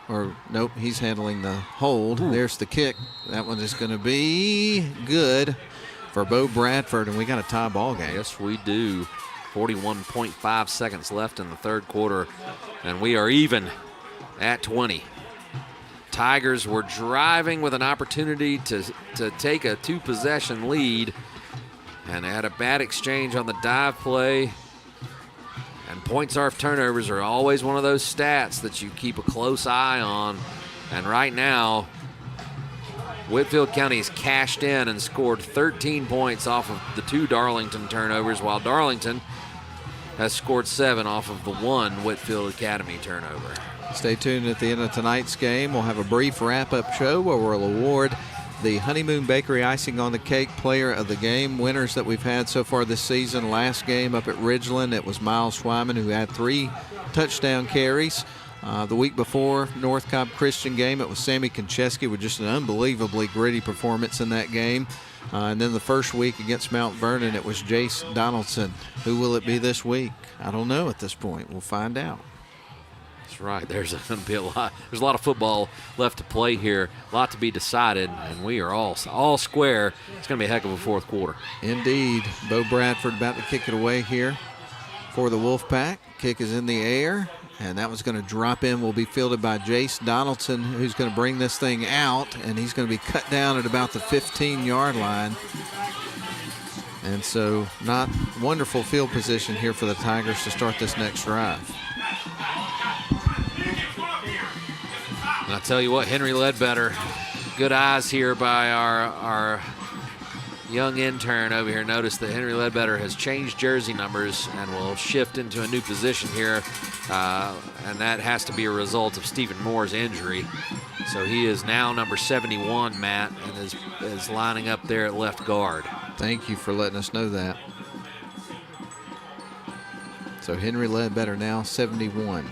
Or, nope, he's handling the hold. Ooh. There's the kick. That one is going to be good for Bo Bradford, and we got a tie ball game. Yes, we do. 41.5 seconds left in the third quarter, and we are even at 20. Tigers were driving with an opportunity to take a two-possession lead, and they had a bad exchange on the dive play. And points off turnovers are always one of those stats that you keep a close eye on. And right now, Whitefield County has cashed in and scored 13 points off of the 2 Darlington turnovers, while Darlington has scored 7 off of the 1 Whitefield Academy turnover. Stay tuned at the end of tonight's game. We'll have a brief wrap-up show where we'll award the Honeymoon Bakery Icing on the Cake Player of the Game winners that we've had so far this season. Last game up at Ridgeland, it was Miles Schwyman, who had 3 touchdown carries. The week before, North Cobb Christian game, it was Sammy Konchesky with just an unbelievably gritty performance in that game. And then the first week against Mount Vernon, it was Jace Donaldson. Who will it be this week? I don't know at this point. We'll find out. That's right. There's going to be a lot of football left to play here, a lot to be decided, and we are all square. It's going to be a heck of a fourth quarter. Indeed. Bo Bradford about to kick it away here for the Wolfpack. Kick is in the air, and that one's going to drop in. Will be fielded by Jace Donaldson, who's going to bring this thing out, and he's going to be cut down at about the 15-yard line. And so not wonderful field position here for the Tigers to start this next drive. And I tell you what, Henry Ledbetter, good eyes here by our young intern over here. Notice that Henry Ledbetter has changed jersey numbers and will shift into a new position here. And that has to be a result of Stephen Moore's injury. So he is now number 71, Matt, and is lining up there at left guard. Thank you for letting us know that. So Henry Ledbetter now 71.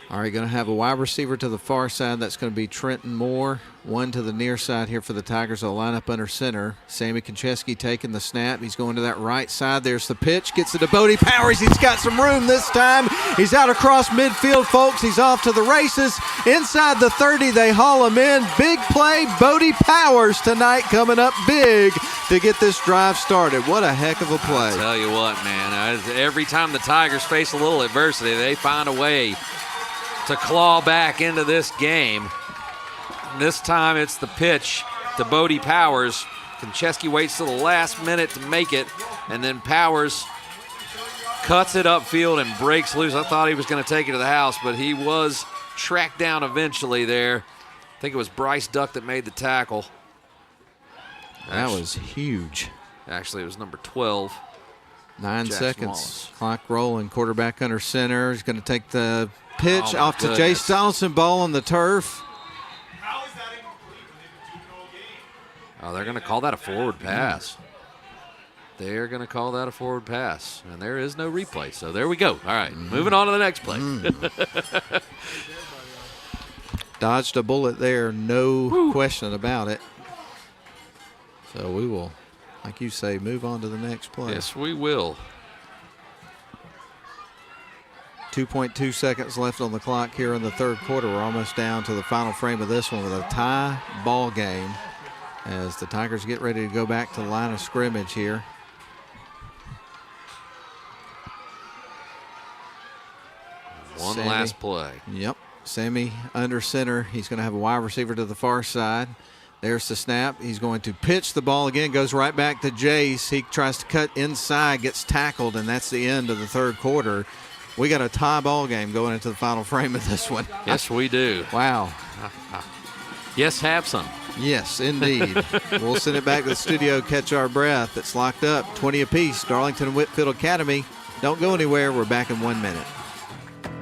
All right, going to have a wide receiver to the far side. That's going to be Trenton Moore. One to the near side here for the Tigers. They'll line up under center. Sammy Konchesky taking the snap. He's going to that right side. There's the pitch. Gets it to Bodie Powers. He's got some room this time. He's out across midfield, folks. He's off to the races. Inside the 30, they haul him in. Big play. Bodie Powers tonight coming up big to get this drive started. What a heck of a play. I'll tell you what, man. Every time the Tigers face a little adversity, they find a way to claw back into this game. This time it's the pitch to Bodie Powers. Konchesky waits till the last minute to make it, and then Powers cuts it upfield and breaks loose. I thought he was going to take it to the house, but he was tracked down eventually there. I think it was Bryce Duck that made the tackle. That was huge. Actually, it was number 12. 9 Jackson seconds. Wallace. Clock rolling. Quarterback under center. He's going to take the pitch off to Jace Donaldson. Ball on the turf. Oh, they're going to call that a forward pass. They're going to call that a forward pass. And there is no replay. So there we go. All right, moving on to the next play. Dodged a bullet there. No question about it. So we will, like you say, move on to the next play. Yes, we will. 2.2 seconds left on the clock here in the third quarter. We're almost down to the final frame of this one with a tie ball game as the Tigers get ready to go back to the line of scrimmage here. One last play. Yep. Sammy under center. He's going to have a wide receiver to the far side. There's the snap. He's going to pitch the ball again. Goes right back to Jace. He tries to cut inside, gets tackled, and that's the end of the third quarter. We got a tie ball game going into the final frame of this one. Yes, we do. Wow. Yes, have some. Yes, indeed. We'll send it back to the studio, catch our breath. It's locked up, 20 apiece. Darlington Whitefield Academy. Don't go anywhere. We're back in 1 minute.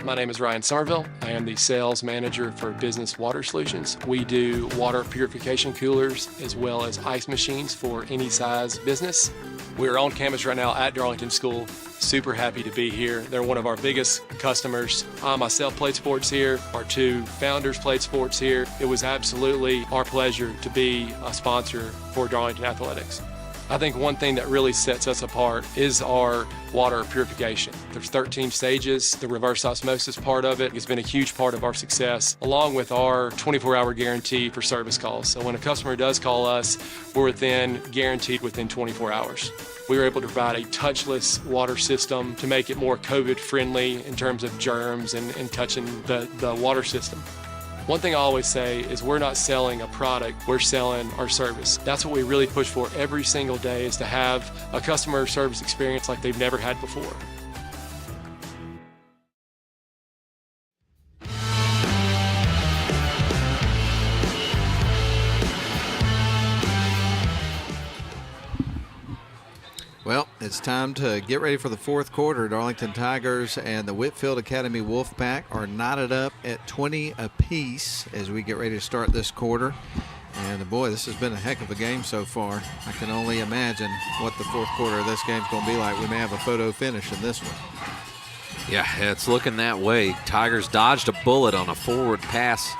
My name is Ryan Somerville. I am the sales manager for Business Water Solutions. We do water purification coolers as well as ice machines for any size business. We're on campus right now at Darlington School. Super happy to be here. They're one of our biggest customers. I myself played sports here. Our two founders played sports here. It was absolutely our pleasure to be a sponsor for Darlington Athletics. I think one thing that really sets us apart is our water purification. There's 13 stages. The reverse osmosis part of it has been a huge part of our success, along with our 24-hour guarantee for service calls. So when a customer does call us, we're then guaranteed within 24 hours. We were able to provide a touchless water system to make it more COVID-friendly in terms of germs and touching the water system. One thing I always say is we're not selling a product, we're selling our service. That's what we really push for every single day, is to have a customer service experience like they've never had before. Well, it's time to get ready for the fourth quarter. Darlington Tigers and the Whitefield Academy Wolfpack are knotted up at 20 apiece as we get ready to start this quarter. And boy, this has been a heck of a game so far. I can only imagine what the fourth quarter of this game is going to be like. We may have a photo finish in this one. Yeah, it's looking that way. Tigers dodged a bullet on a forward pass,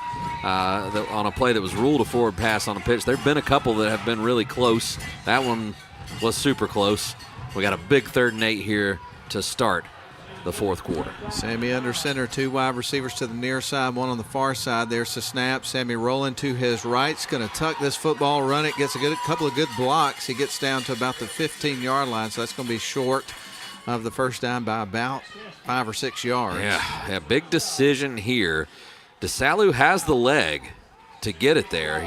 on a play that was ruled a forward pass on a pitch. There have been a couple that have been really close. That one was super close. We got a big 3rd and 8 here to start the fourth quarter. Sammy under center, 2 wide receivers to the near side, 1 on the far side. There's the snap. Sammy rolling to his right. He's going to tuck this football, run it, gets a couple of good blocks. He gets down to about the 15-yard line, so that's going to be short of the first down by about 5 or 6 yards. Yeah, big decision here. DeSalu has the leg to get it there.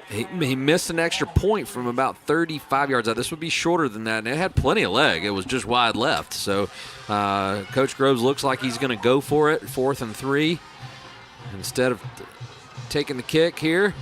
He missed an extra point from about 35 yards out. This would be shorter than that, and it had plenty of leg. It was just wide left. So Coach Groves looks like he's going to go for it, 4th and 3. Instead of taking the kick here.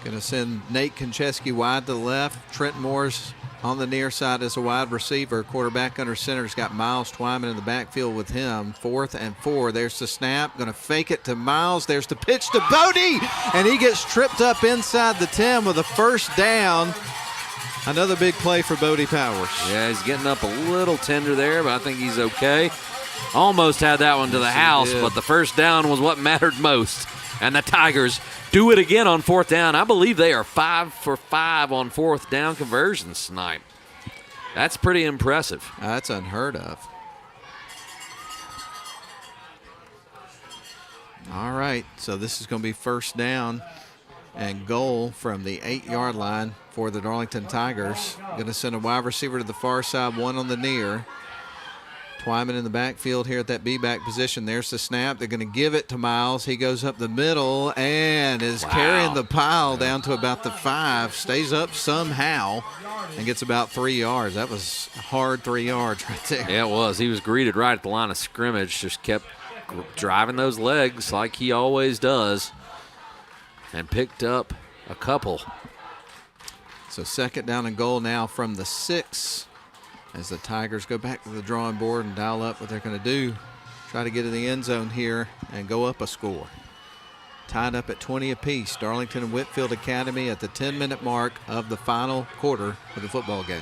Going to send Nate Konchesky wide to the left. Trent Moore's on the near side as a wide receiver. Quarterback under center has got Miles Twyman in the backfield with him. 4th and 4. There's the snap. Going to fake it to Miles. There's the pitch to Bodie. And he gets tripped up inside the 10 with a first down. Another big play for Bodie Powers. Yeah, he's getting up a little tender there, but I think he's okay. Almost had that one to the house, but the first down was what mattered most. And the Tigers do it again on fourth down. I believe they are 5 for 5 on fourth down conversions tonight. That's pretty impressive. That's unheard of. All right, so this is going to be first down and goal from the 8-yard line for the Darlington Tigers. Going to send a wide receiver to the far side, one on the near. Twyman in the backfield here at that B-back position. There's the snap. They're going to give it to Miles. He goes up the middle and is carrying the pile down to about the 5. Stays up somehow and gets about 3 yards. That was a hard 3 yards right there. Yeah, it was. He was greeted right at the line of scrimmage. Just kept driving those legs like he always does and picked up a couple. So second down and goal now from the 6. As the Tigers go back to the drawing board and dial up what they're going to do. Try to get in the end zone here and go up a score. Tied up at 20 apiece. Darlington and Whitefield Academy at the 10-minute mark of the final quarter of the football game.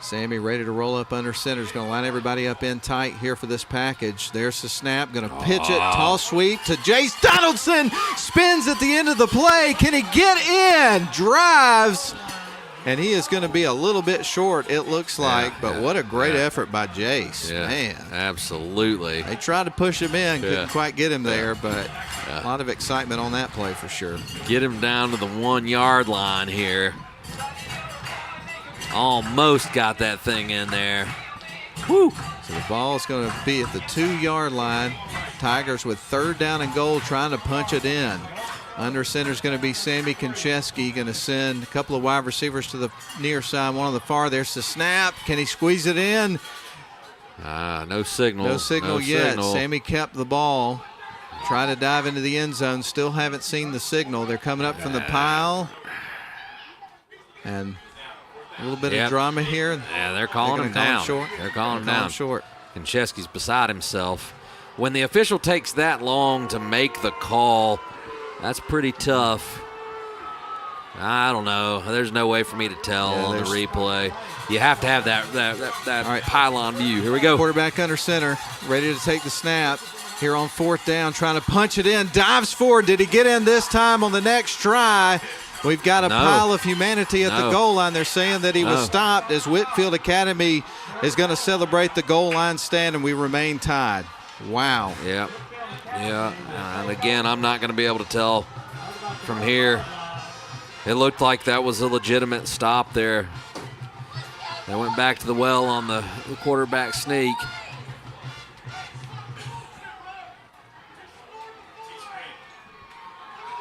Sammy ready to roll up under center. Is going to line everybody up in tight here for this package. There's the snap. Going to pitch it. Toss sweep to Jace Donaldson. Spins at the end of the play. Can he get in? Drives. And he is going to be a little bit short, it looks like, but what a great effort by Jace. Yeah, man. Absolutely. They tried to push him in, couldn't quite get him there, but a lot of excitement on that play for sure. Get him down to the 1-yard line here. Almost got that thing in there. Woo! So the ball is going to be at the 2-yard line. Tigers with third down and goal trying to punch it in. Under center is going to be Sammy Konchesky, going to send a couple of wide receivers to the near side, one on the far. There's the snap. Can he squeeze it in? No signal. No signal yet. Sammy kept the ball. Try to dive into the end zone. Still haven't seen the signal. They're coming up from the pile. And a little bit of drama here. Yeah, they're calling him down. They're calling him down. Short. Konchesky's beside himself. When the official takes that long to make the call, that's pretty tough. I don't know. There's no way for me to tell on the replay. You have to have that pylon view. Here we go. Quarterback under center, ready to take the snap. Here on fourth down, trying to punch it in. Dives forward. Did he get in this time on the next try? We've got a pile of humanity at the goal line. They're saying that he was stopped as Whitefield Academy is going to celebrate the goal line stand, and we remain tied. Wow. Yeah. And again, I'm not going to be able to tell from here. It looked like that was a legitimate stop there. They went back to the well on the quarterback sneak.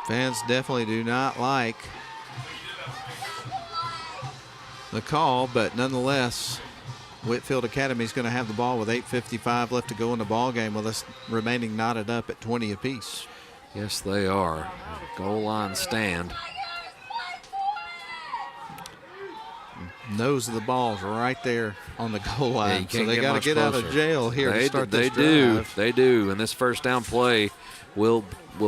Fans definitely do not like the call, but nonetheless, Whitefield Academy is going to have the ball with 8:55 left to go in the ball game, with us remaining knotted up at 20 apiece. Yes, they are. Goal line stand. Nose of the ball's right there on the goal line, so they got to get out of jail here to start this drive. They do, and this first down play will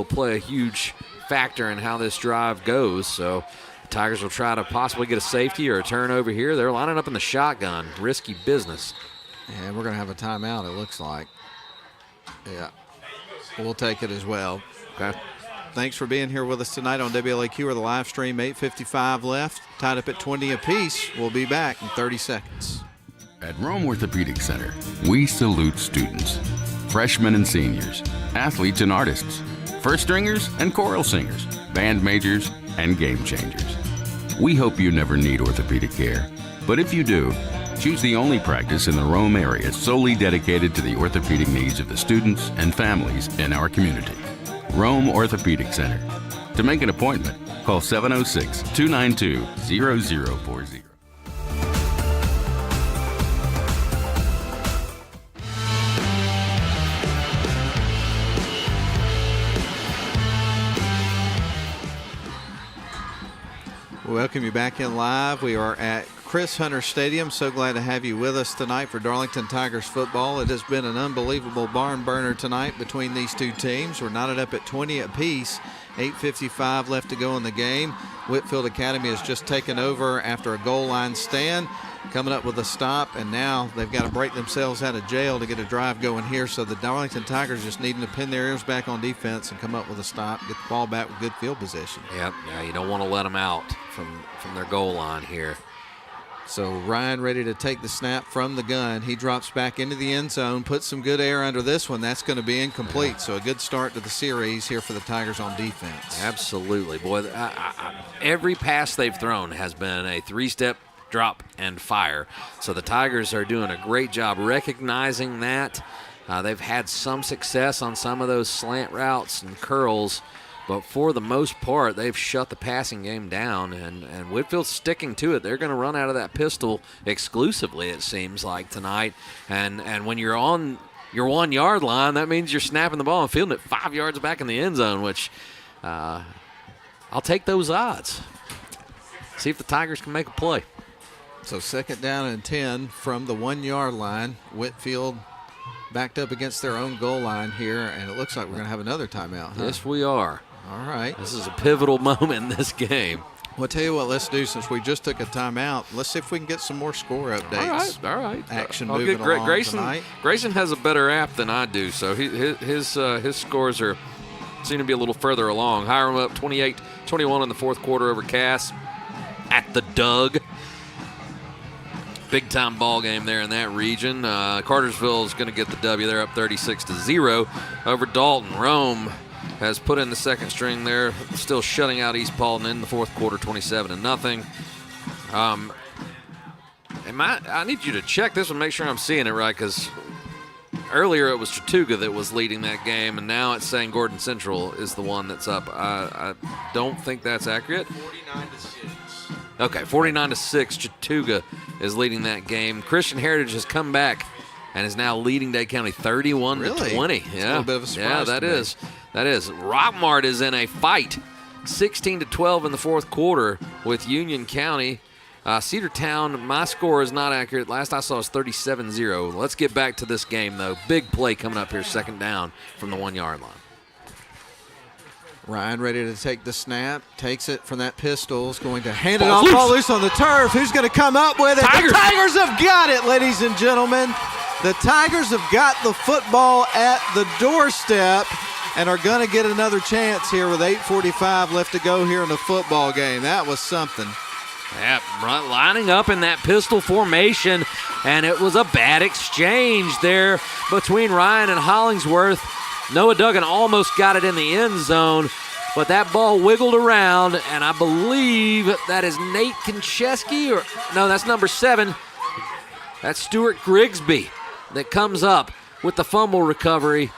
play a huge factor in how this drive goes. So the Tigers will try to possibly get a safety or a turnover here. They're lining up in the shotgun. Risky business. And we're going to have a timeout, it looks like. Yeah, we'll take it as well. Okay. Thanks for being here with us tonight on WLAQ or the live stream. 8:55 left, tied up at 20 apiece. We'll be back in 30 seconds. At Rome Orthopedic Center, we salute students, freshmen and seniors, athletes and artists, first stringers and choral singers, band majors and game changers. We hope you never need orthopedic care, but if you do, choose the only practice in the Rome area solely dedicated to the orthopedic needs of the students and families in our community. Rome Orthopedic Center. To make an appointment, call 706-292-0040. Welcome you back in live. We are at Chris Hunter Stadium. So glad to have you with us tonight for Darlington Tigers football. It has been an unbelievable barn burner tonight between these two teams. We're knotted up at 20 apiece 8:55 left to go in the game. Whitefield Academy has just taken over after a goal line stand, coming up with a stop, and now they've got to break themselves out of jail to get a drive going here. So the Darlington Tigers just needing to pin their ears back on defense and come up with a stop, get the ball back with good field position. Yep, yeah, you don't want to let them out from their goal line here. So Ryan ready to take the snap from the gun. He drops back into the end zone, puts some good air under this one. That's going to be incomplete. So a good start to the series here for the Tigers on defense. Absolutely. Boy, every pass they've thrown has been a three-step drop and fire. So the Tigers are doing a great job recognizing that. They've had some success on some of those slant routes and curls, but for the most part, they've shut the passing game down, and Whitfield's sticking to it. They're going to run out of that pistol exclusively, it seems like, tonight. And when you're on your 1 yard line, that means you're snapping the ball and fielding it 5 yards back in the end zone, which I'll take those odds. See if the Tigers can make a play. So 2nd down and 10 from the 1 yard line. Whitefield backed up against their own goal line here, and it looks like we're going to have another timeout. Huh? Yes, we are. All right. This is a pivotal moment in this game. Well, I'll tell you what, let's do, since we just took a timeout, let's see if we can get some more score updates. All right. Action moving along tonight. Grayson has a better app than I do, so his scores seem to be a little further along. Hiram up 28-21 in the fourth quarter over Cass at the Doug. Big-time ball game there in that region. Cartersville is going to get the W. They're up 36-0 over Dalton. Rome has put in the second string there, still shutting out East Paulton in the fourth quarter, 27-0. I need you to check this one, make sure I'm seeing it right, because earlier it was Chattooga that was leading that game, and now it's saying Gordon Central is the one that's up. I don't think that's accurate. 49-6. Okay, 49-6. Chattooga is leading that game. Christian Heritage has come back and is now leading Dade County 31-20. Really? Yeah, a little bit of a surprise. Yeah, that is. Rockmart is in a fight, 16-12 in the fourth quarter with Union County. Cedartown, my score is not accurate. Last I saw was 37-0. Let's get back to this game, though. Big play coming up here, 2nd down from the 1 yard line. Ryan ready to take the snap, takes it from that pistol, is going to hand it off, ball loose on the turf. Who's going to come up with it? Tigers. The Tigers have got it, ladies and gentlemen. The Tigers have got the football at the doorstep and are going to get another chance here with 8:45 left to go here in the football game. That was something. Yep, lining up in that pistol formation, and it was a bad exchange there between Ryan and Hollingsworth. Noah Duggan almost got it in the end zone, but that ball wiggled around, and I believe that is Nate Koncheski, or no, that's number 7. That's Stuart Grigsby that comes up with the fumble recovery,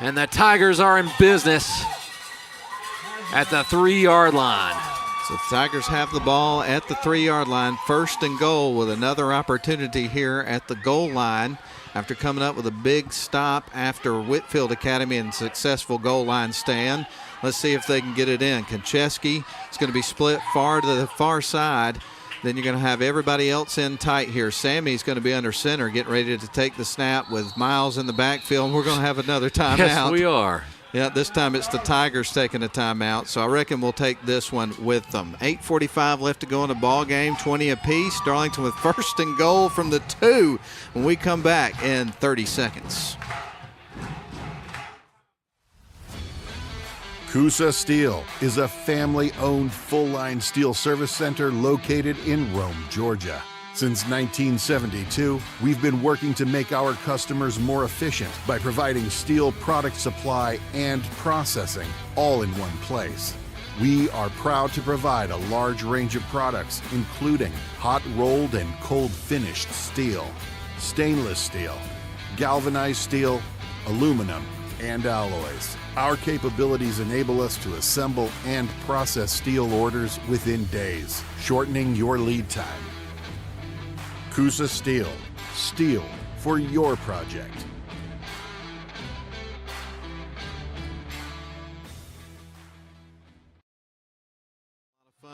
and the Tigers are in business at the 3 yard line. So the Tigers have the ball at the 3 yard line, 1st and goal, with another opportunity here at the goal line after coming up with a big stop after Whitefield Academy and successful goal line stand. Let's see if they can get it in. Koncheski is going to be split far to the far side. Then you're going to have everybody else in tight here. Sammy's going to be under center, getting ready to take the snap with Miles in the backfield. We're going to have another timeout. Yes, we are. Yeah, this time it's the Tigers taking a timeout, so I reckon we'll take this one with them. 8:45 left to go in the ball game, 20 apiece. Darlington with 1st and goal from the 2 when we come back in 30 seconds. Coosa Steel is a family-owned full-line steel service center located in Rome, Georgia. Since 1972, we've been working to make our customers more efficient by providing steel product supply and processing all in one place. We are proud to provide a large range of products, including hot-rolled and cold-finished steel, stainless steel, galvanized steel, aluminum, and alloys. Our capabilities enable us to assemble and process steel orders within days, shortening your lead time. Coosa Steel. Steel for your project.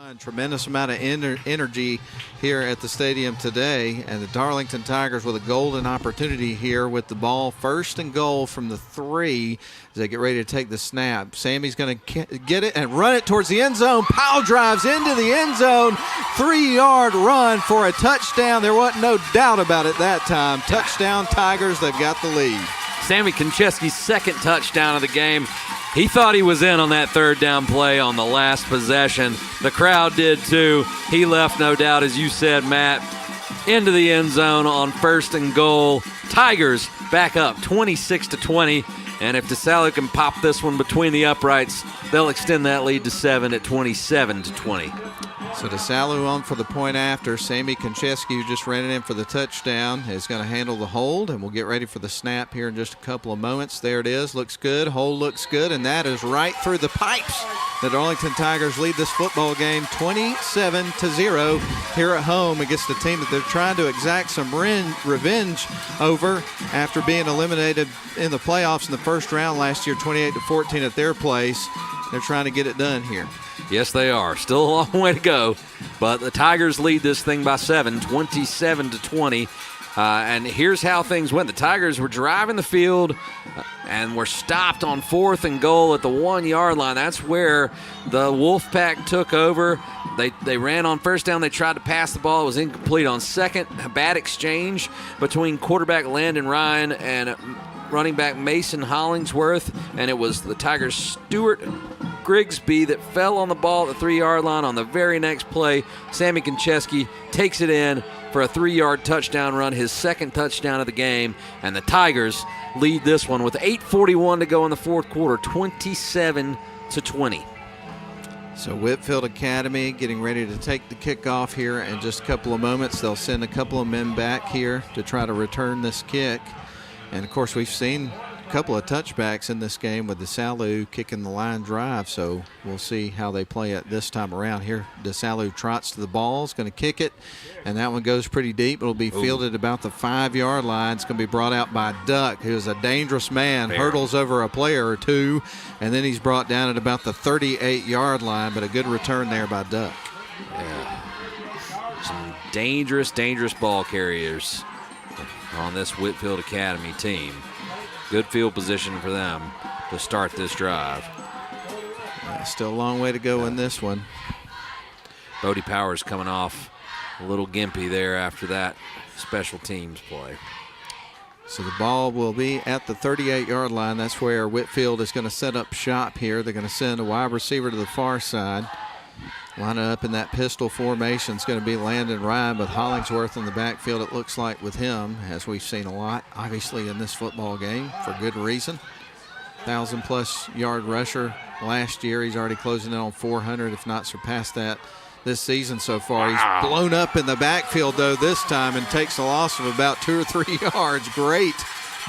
Fun, tremendous amount of energy here at the stadium today, and the Darlington Tigers with a golden opportunity here with the ball 1st and goal from the 3 as they get ready to take the snap. Sammy's going to get it and run it towards the end zone. Powell drives into the end zone. 3-yard run for a touchdown. There wasn't no doubt about it that time. Touchdown Tigers. They've got the lead. Sammy Konchesky's 2nd touchdown of the game. He thought he was in on that 3rd down play on the last possession. The crowd did too. He left, no doubt, as you said, Matt, into the end zone on 1st and goal. Tigers back up 26-20. And if DeSalu can pop this one between the uprights, they'll extend that lead to 7 at 27-20. So DeSalu on for the point after. Sammy Konchesky, who just ran it in for the touchdown, is going to handle the hold, and we'll get ready for the snap here in just a couple of moments. There it is. Looks good. Hold looks good, and that is right through the pipes. The Darlington Tigers lead this football game 27-0 here at home against a team that they're trying to exact some revenge over after being eliminated in the playoffs in the first round last year, 28-14 at their place. They're trying to get it done here. Yes, they are. Still a long way to go, but the Tigers lead this thing by 7, 27-20. And here's how things went. The Tigers were driving the field and were stopped on 4th and goal at the 1-yard line. That's where the Wolfpack took over. They ran on 1st down. They tried to pass the ball. It was incomplete on 2nd. A bad exchange between quarterback Landon Ryan and running back Mason Hollingsworth, and it was the Tigers' Stuart Grigsby that fell on the ball at the 3-yard line. On the very next play, Sammy Konchesky takes it in for a 3-yard touchdown run, his 2nd touchdown of the game, and the Tigers lead this one with 8:41 to go in the 4th quarter, 27-20. So Whitefield Academy getting ready to take the kickoff here in just a couple of moments. They'll send a couple of men back here to try to return this kick. And, of course, we've seen a couple of touchbacks in this game with DeSalu kicking the line drive, so we'll see how they play it this time around here. DeSalu trots to the ball, is going to kick it, and that one goes pretty deep. It'll be fielded about the 5-yard line. It's going to be brought out by Duck, who is a dangerous man, hurdles over a player or two, and then he's brought down at about the 38-yard line, but a good return there by Duck. Yeah. Some dangerous ball carriers on this Whitefield Academy team. Good field position for them to start this drive. Still a long way to go in this one. Bodie Powers coming off a little gimpy there after that special teams play. So the ball will be at the 38-yard line. That's where Whitefield is going to set up shop here. They're going to send a wide receiver to the far side. Lining up in that pistol formation is going to be Landon Ryan with Hollingsworth in the backfield, it looks like, with him, as we've seen a lot, obviously, in this football game for good reason. 1,000-plus yard rusher last year. He's already closing in on 400, if not surpassed that this season so far. He's blown up in the backfield, though, this time and takes a loss of about 2 or 3 yards. Great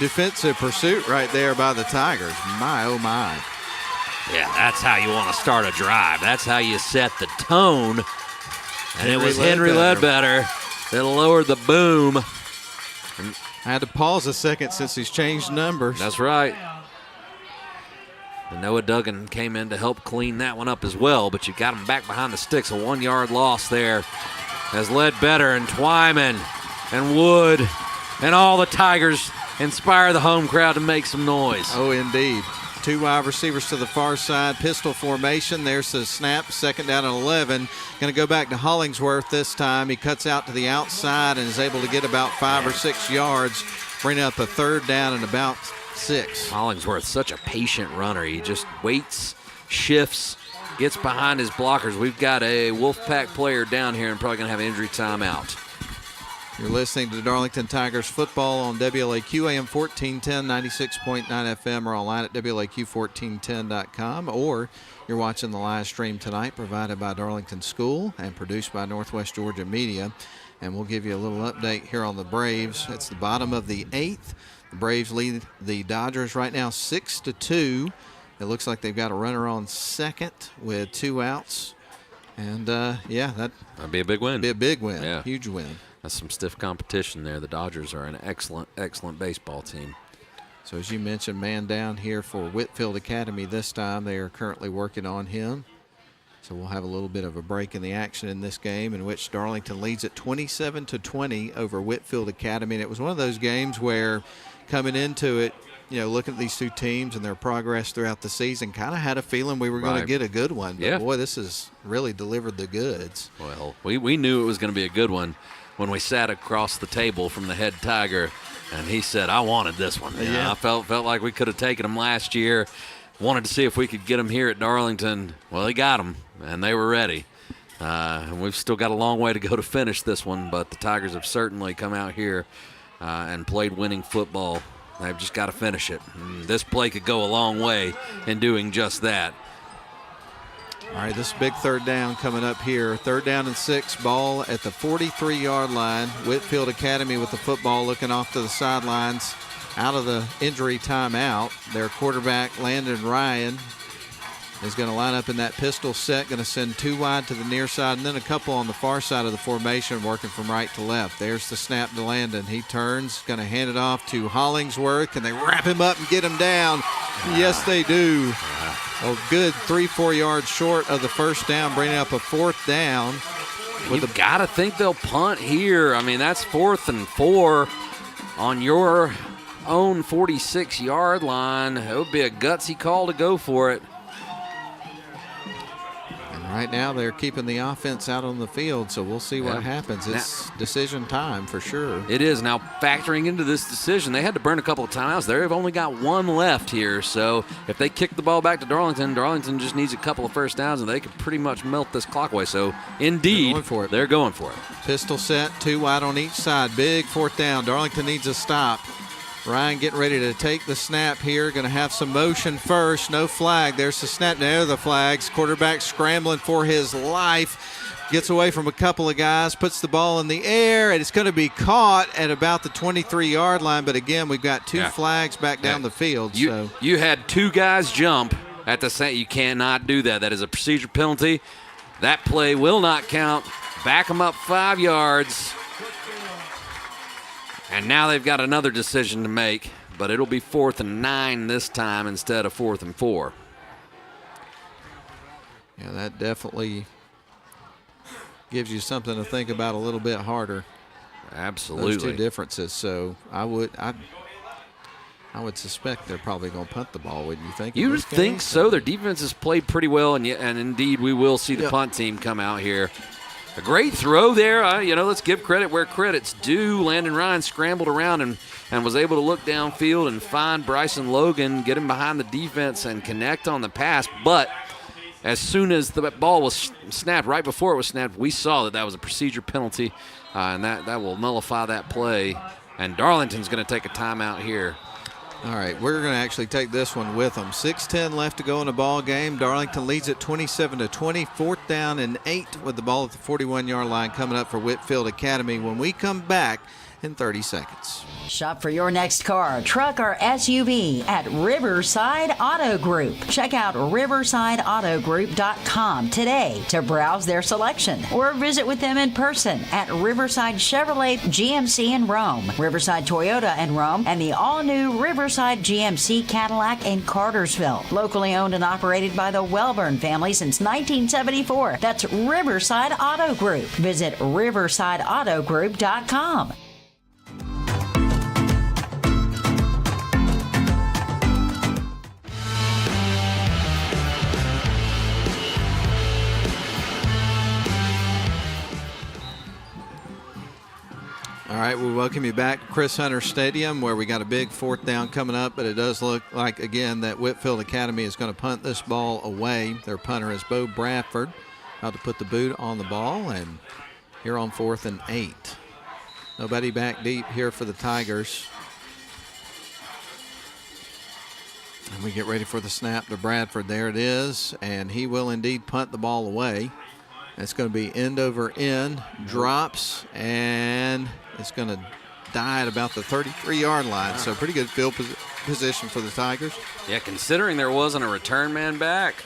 defensive pursuit right there by the Tigers. My, oh, my. Yeah, that's how you want to start a drive. That's how you set the tone. And it was Henry Ledbetter that lowered the boom. I had to pause a second since he's changed numbers. That's right. And Noah Duggan came in to help clean that one up as well, but you got him back behind the sticks. A 1-yard loss there as Ledbetter and Twyman and Wood and all the Tigers inspire the home crowd to make some noise. Oh, indeed. 2 wide receivers to the far side, pistol formation. There's the snap, 2nd down and 11. Going to go back to Hollingsworth this time. He cuts out to the outside and is able to get about 5 or 6 yards, bring up a 3rd down and about 6. Hollingsworth, such a patient runner. He just waits, shifts, gets behind his blockers. We've got a Wolfpack player down here and probably going to have injury time out. You're listening to Darlington Tigers football on WLAQ AM 1410, 96.9 FM, or online at WLAQ1410.com, or you're watching the live stream tonight provided by Darlington School and produced by Northwest Georgia Media. And we'll give you a little update here on the Braves. It's the bottom of the 8th. The Braves lead the Dodgers right now 6-2. It looks like they've got a runner on 2nd with 2 outs. And, that'd be a big win. Be a big win. Yeah. Huge win. That's some stiff competition there. The Dodgers are an excellent baseball team. So as you mentioned, man down here for Whitefield Academy this time. They are currently working on him. So we'll have a little bit of a break in the action in this game, in which Darlington leads at 27-20 over Whitefield Academy. And it was one of those games where coming into it, looking at these two teams and their progress throughout the season, kind of had a feeling we were going to get a good one. But boy, this has really delivered the goods. Well, we knew it was going to be a good one when we sat across the table from the head Tiger, and he said, I wanted this one. I felt like we could have taken them last year. Wanted to see if we could get them here at Darlington. Well, he got them, and they were ready. And we've still got a long way to go to finish this one, but the Tigers have certainly come out here and played winning football. They've just got to finish it. And this play could go a long way in doing just that. All right, this big third down coming up here. 3rd down and 6, ball at the 43-yard line. Whitefield Academy with the football, looking off to the sidelines. Out of the injury timeout, their quarterback, Landon Ryan, is going to line up in that pistol set, going to send 2 wide to the near side, and then a couple on the far side of the formation, working from right to left. There's the snap to Landon. He turns, going to hand it off to Hollingsworth, and they wrap him up and get him down. Yes, they do. A good 3-4 yards short of the first down, bringing up a 4th down. You've got to think they'll punt here. I mean, that's 4th and 4 on your own 46-yard line. It would be a gutsy call to go for it. And right now they're keeping the offense out on the field, so we'll see what happens. It's decision time for sure. It is. Now, factoring into this decision, they had to burn a couple of timeouts. They've only got 1 left here, so if they kick the ball back to Darlington, Darlington just needs a couple of first downs, and they could pretty much melt this clock away. So, indeed, they're going for it. Pistol set, 2 wide on each side. Big 4th down. Darlington needs a stop. Ryan getting ready to take the snap here. Going to have some motion first. No flag. There's the snap. There the flags. Quarterback scrambling for his life. Gets away from a couple of guys. Puts the ball in the air. And it's going to be caught at about the 23-yard line. But, again, we've got 2 flags back down the field. You had 2 guys jump at the same. You cannot do that. That is a procedure penalty. That play will not count. Back them up 5 yards. And now they've got another decision to make, but it'll be 4th and 9 this time instead of 4th and 4. Yeah, that definitely gives you something to think about a little bit harder. Absolutely. Those 2 differences. So I would suspect they're probably going to punt the ball, wouldn't you think? You would think so. Their defense has played pretty well, and indeed we will see the punt team come out here. A great throw there. Let's give credit where credit's due. Landon Ryan scrambled around and was able to look downfield and find Bryson Logan, get him behind the defense and connect on the pass. But as soon as the ball was snapped, right before it was snapped, we saw that was a procedure penalty, and that will nullify that play. And Darlington's going to take a timeout here. All right, we're going to actually take this one with them. 6:10 left to go in the ball game. Darlington leads at 27-20. 4th down and 8 with the ball at the 41-yard line coming up for Whitefield Academy when we come back in 30 seconds. Shop for your next car, truck, or SUV at Riverside Auto Group. Check out riversideautogroup.com today to browse their selection or visit with them in person at Riverside Chevrolet GMC in Rome, Riverside Toyota in Rome, and the all-new Riverside GMC Cadillac in Cartersville. Locally owned and operated by the Welburn family since 1974. That's Riverside Auto Group. Visit riversideautogroup.com. All right, we welcome you back to Chris Hunter Stadium, where we got a big 4th down coming up, but it does look like, again, that Whitefield Academy is going to punt this ball away. Their punter is Bo Bradford, about to put the boot on the ball, and here on 4th and 8. Nobody back deep here for the Tigers. And we get ready for the snap to Bradford. There it is, and he will indeed punt the ball away. It's going to be end over end, drops, and it's going to die at about the 33-yard line. So pretty good field position for the Tigers. Yeah, considering there wasn't a return man back,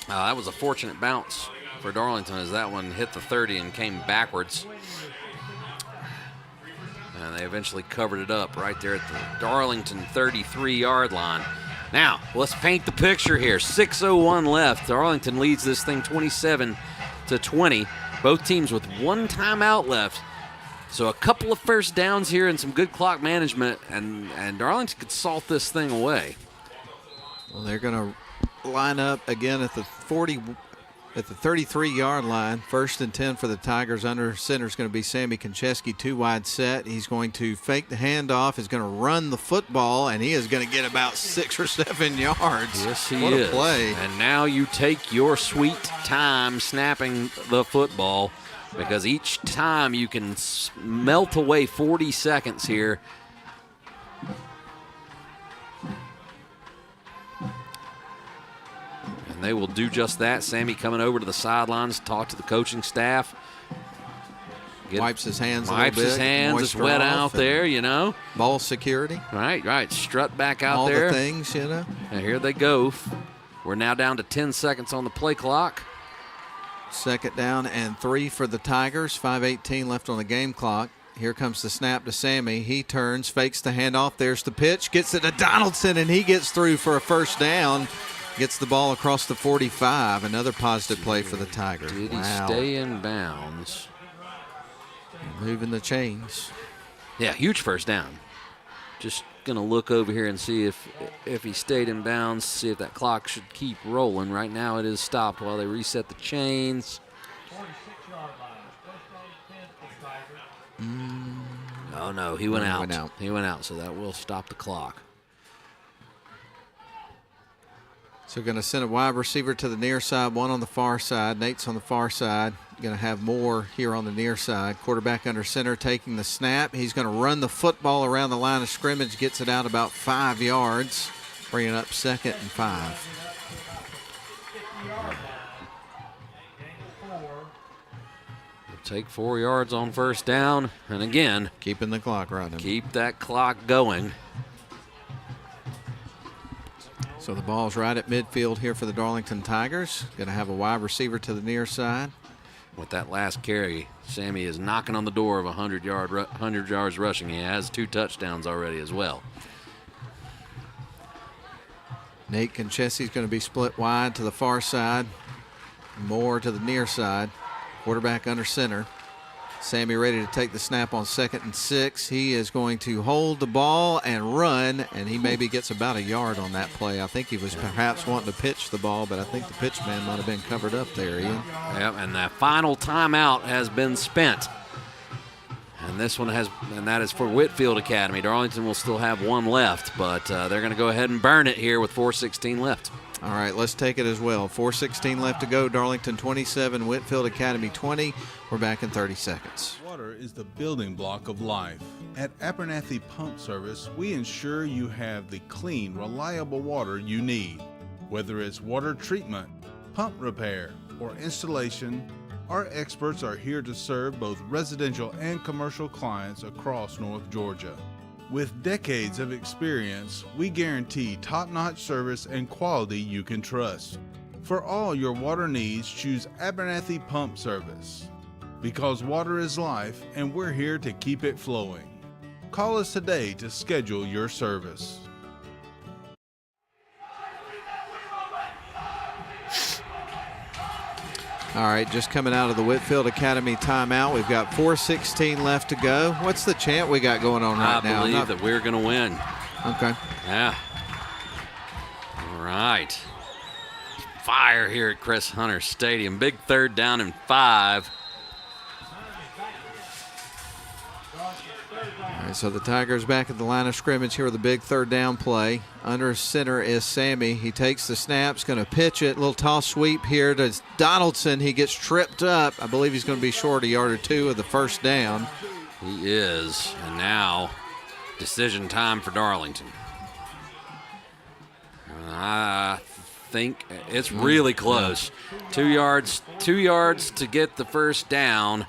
that was a fortunate bounce for Darlington as that one hit the 30 and came backwards. And they eventually covered it up right there at the Darlington 33-yard line. Now, let's paint the picture here. 6:01 left. Darlington leads this thing 27-20. Both teams with one timeout left. So a couple of first downs here and some good clock management, and Darlington could salt this thing away. Well, they're going to line up again at the 33-yard line. 1st and 10 for the Tigers. Under center is going to be Sammy Konchesky, 2 wide set. He's going to fake the handoff. He's going to run the football, and he is going to get about 6 or 7 yards. Yes, he what is. A play. And now you take your sweet time snapping the football, because each time you can melt away 40 seconds here. And they will do just that. Sammy coming over to the sidelines, talk to the coaching staff. Wipes his hands a little bit. Wipes his hands. It's wet out there, you know. Ball security. Right. Strut back out all there. All the things, you know. And here they go. We're now down to 10 seconds on the play clock. 2nd down and 3 for the Tigers. 5:18 left on the game clock. Here comes the snap to Sammy. He turns, fakes the handoff. There's the pitch. Gets it to Donaldson, and he gets through for a first down. Gets the ball across the 45. Another positive play for the Tigers. Did he stay in bounds? Moving the chains. Yeah, huge first down. Just going to look over here and see if he stayed in bounds, see if that clock should keep rolling. Right now it is stopped while they reset the chains. Oh, no, he went out. He went out, so that will stop the clock. So going to send a wide receiver to the near side, one on the far side. Nate's on the far side. Going to have more here on the near side. Quarterback under center taking the snap. He's going to run the football around the line of scrimmage, gets it out about 5 yards, bringing up 2nd and 5. Take 4 yards on first down, and again, keeping the clock running. Keep that clock going. So the ball's right at midfield here for the Darlington Tigers. Going to have a wide receiver to the near side. With that last carry, Sammy is knocking on the door of 100 yards rushing. He has 2 touchdowns already as well. Nate Konchesky's going to be split wide to the far side, more to the near side. Quarterback under center. Sammy ready to take the snap on 2nd and 6. He is going to hold the ball and run, and he maybe gets about a yard on that play. I think he was perhaps wanting to pitch the ball, but I think the pitch man might have been covered up there, Ian. Yep, and that final timeout has been spent. And this one that is for Whitefield Academy. Darlington will still have 1 left, but they're going to go ahead and burn it here with 4:16 left. All right, let's take it as well. 4:16 left to go. Darlington 27, Whitefield Academy 20. We're back in 30 seconds. Water is the building block of life. At Abernathy Pump Service, we ensure you have the clean, reliable water you need. Whether it's water treatment, pump repair, or installation, our experts are here to serve both residential and commercial clients across North Georgia. With decades of experience, we guarantee top-notch service and quality you can trust. For all your water needs, choose Abernathy Pump Service. Because water is life, and we're here to keep it flowing. Call us today to schedule your service. All right, just coming out of the Whitefield Academy timeout. We've got 4:16 left to go. What's the chant we got going on right now? I believe that we're going to win. Okay. Yeah. All right. Fire here at Chris Hunter Stadium. Big 3rd down and 5. All right, so the Tigers back at the line of scrimmage here with a big 3rd down play. Under center is Sammy. He takes the snaps, going to pitch it. Little toss sweep here to Donaldson. He gets tripped up. I believe he's going to be short a yard or 2 of the first down. He is. And now, decision time for Darlington. I think it's really close. 2 yards to get the first down.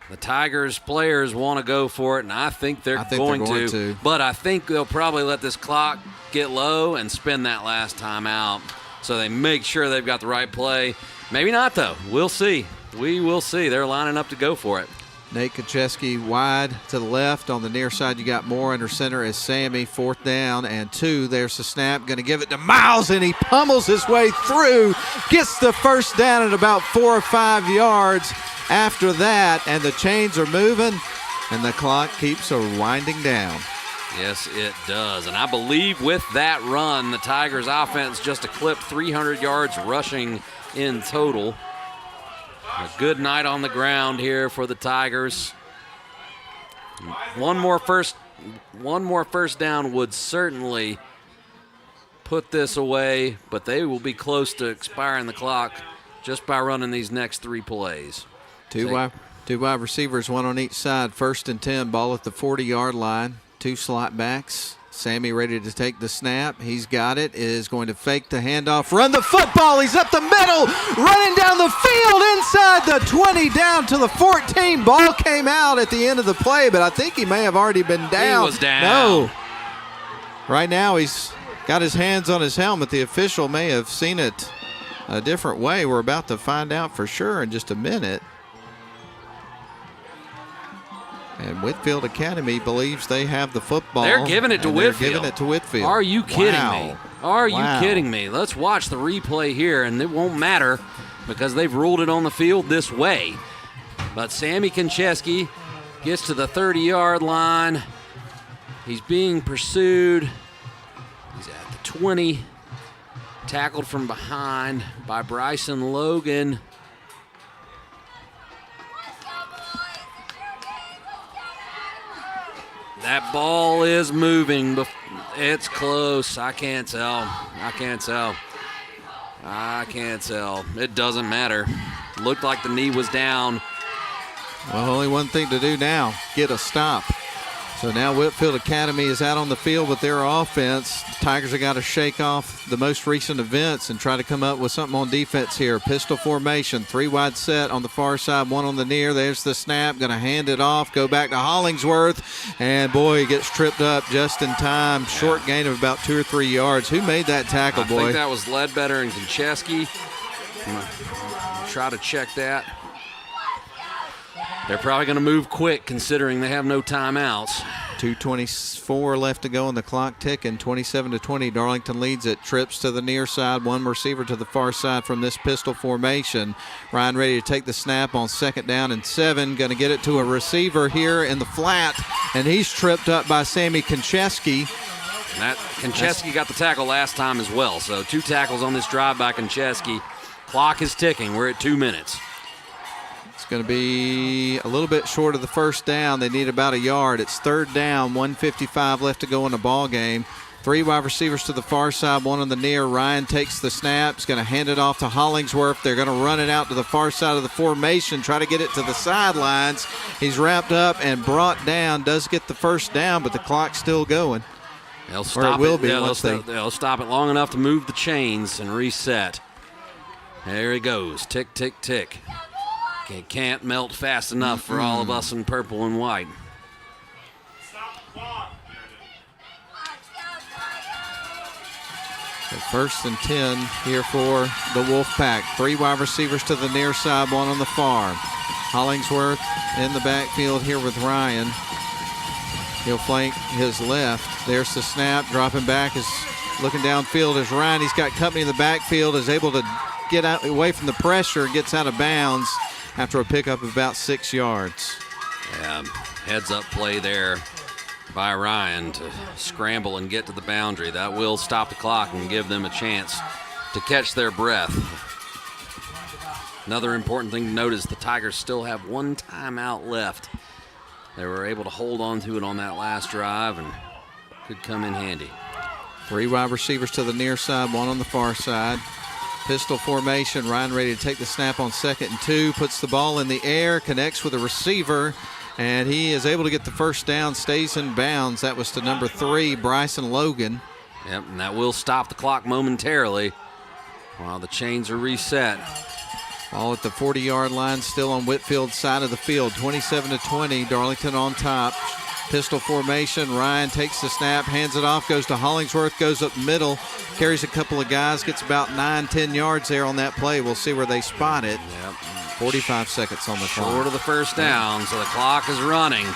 The Tigers players want to go for it, and I think they're going to. But I think they'll probably let this clock get low and spin that last time out so they make sure they've got the right play. Maybe not, though. We'll see. We will see. They're lining up to go for it. Nate Kacheski wide to the left. On the near side, you got Moore under center as Sammy. 4th down and 2. There's the snap. Going to give it to Miles, and he pummels his way through. Gets the first down at about 4 or 5 yards after that, and the chains are moving, and the clock keeps winding down. Yes, it does. And I believe with that run, the Tigers offense just eclipsed 300 yards rushing in total. A good night on the ground here for the Tigers. One more first down would certainly put this away, but they will be close to expiring the clock just by running these next 3 plays. Two wide receivers, one on each side. 1st and 10, ball at the 40-yard line. 2 slot backs. Sammy ready to take the snap. He's got it. Is going to fake the handoff. Run the football. He's up the middle. Running down the field inside the 20 down to the 14. Ball came out at the end of the play, but I think he may have already been down. He was down. No. Right now he's got his hands on his helmet. The official may have seen it a different way. We're about to find out for sure in just a minute. And Whitefield Academy believes they have the football. They're giving it to Whitefield. They're giving it to Whitefield. Are you kidding Wow. me? Are you Wow. kidding me? Let's watch the replay here, and it won't matter because they've ruled it on the field this way. But Sammy Konchesky gets to the 30-yard line. He's being pursued. He's at the 20. Tackled from behind by Bryson Logan. That ball is moving. It's close. I can't tell. It doesn't matter. Looked like the knee was down. Well, only one thing to do now, get a stop. So now Whitefield Academy is out on the field with their offense. Tigers have got to shake off the most recent events and try to come up with something on defense here. Pistol formation, 3 wide set on the far side, 1 on the near. There's the snap, going to hand it off, go back to Hollingsworth, and boy, he gets tripped up just in time. Short gain of about 2 or 3 yards. Who made that tackle, boy? I think that was Ledbetter and Konchesky. Try to check that. They're probably going to move quick considering they have no timeouts. 2:24 left to go on the clock ticking. 27-20. Darlington leads it. Trips to the near side. 1 receiver to the far side from this pistol formation. Ryan ready to take the snap on 2nd down and 7. Going to get it to a receiver here in the flat, and he's tripped up by Sammy Konchesky. And Konchesky got the tackle last time as well. So 2 tackles on this drive by Konchesky. Clock is ticking. We're at 2 minutes. Going to be a little bit short of the 1st down. They need about a yard. It's 3rd down, 1:55 left to go in the ball game. 3 wide receivers to the far side, 1 on the near. Ryan takes the snap. He's going to hand it off to Hollingsworth. They're going to run it out to the far side of the formation, try to get it to the sidelines. He's wrapped up and brought down. Does get the 1st down, but the clock's still going. They'll stop it. Will it. be They'll stop it long enough to move the chains and reset. There he goes. Tick, tick, tick. It can't melt fast enough for all of us in purple and white. So 1st and 10 here for the Wolfpack. 3 wide receivers to the near side, 1 on the far. Hollingsworth in the backfield here with Ryan. He'll flank his left. There's the snap. Dropping back is looking downfield as Ryan. He's got company in the backfield, is able to get out away from the pressure, gets out of bounds after a pickup of about 6 yards. Yeah, heads up play there by Ryan to scramble and get to the boundary. That will stop the clock and give them a chance to catch their breath. Another important thing to note is the Tigers still have 1 timeout left. They were able to hold on to it on that last drive and could come in handy. 3 wide receivers to the near side, 1 on the far side. Pistol formation. Ryan ready to take the snap on 2nd and 2. Puts the ball in the air, connects with a receiver, and he is able to get the 1st down, stays in bounds. That was to number 3, Bryson Logan. Yep, and that will stop the clock momentarily while the chains are reset. All at the 40-yard line, still on Whitefield's side of the field. 27-20, Darlington on top. Pistol formation. Ryan takes the snap, hands it off, goes to Hollingsworth, goes up middle, carries a couple of guys, gets about 9-10 yards there on that play. We'll see where they spot it. 45 seconds on the clock. Short of the first down, so the clock is running.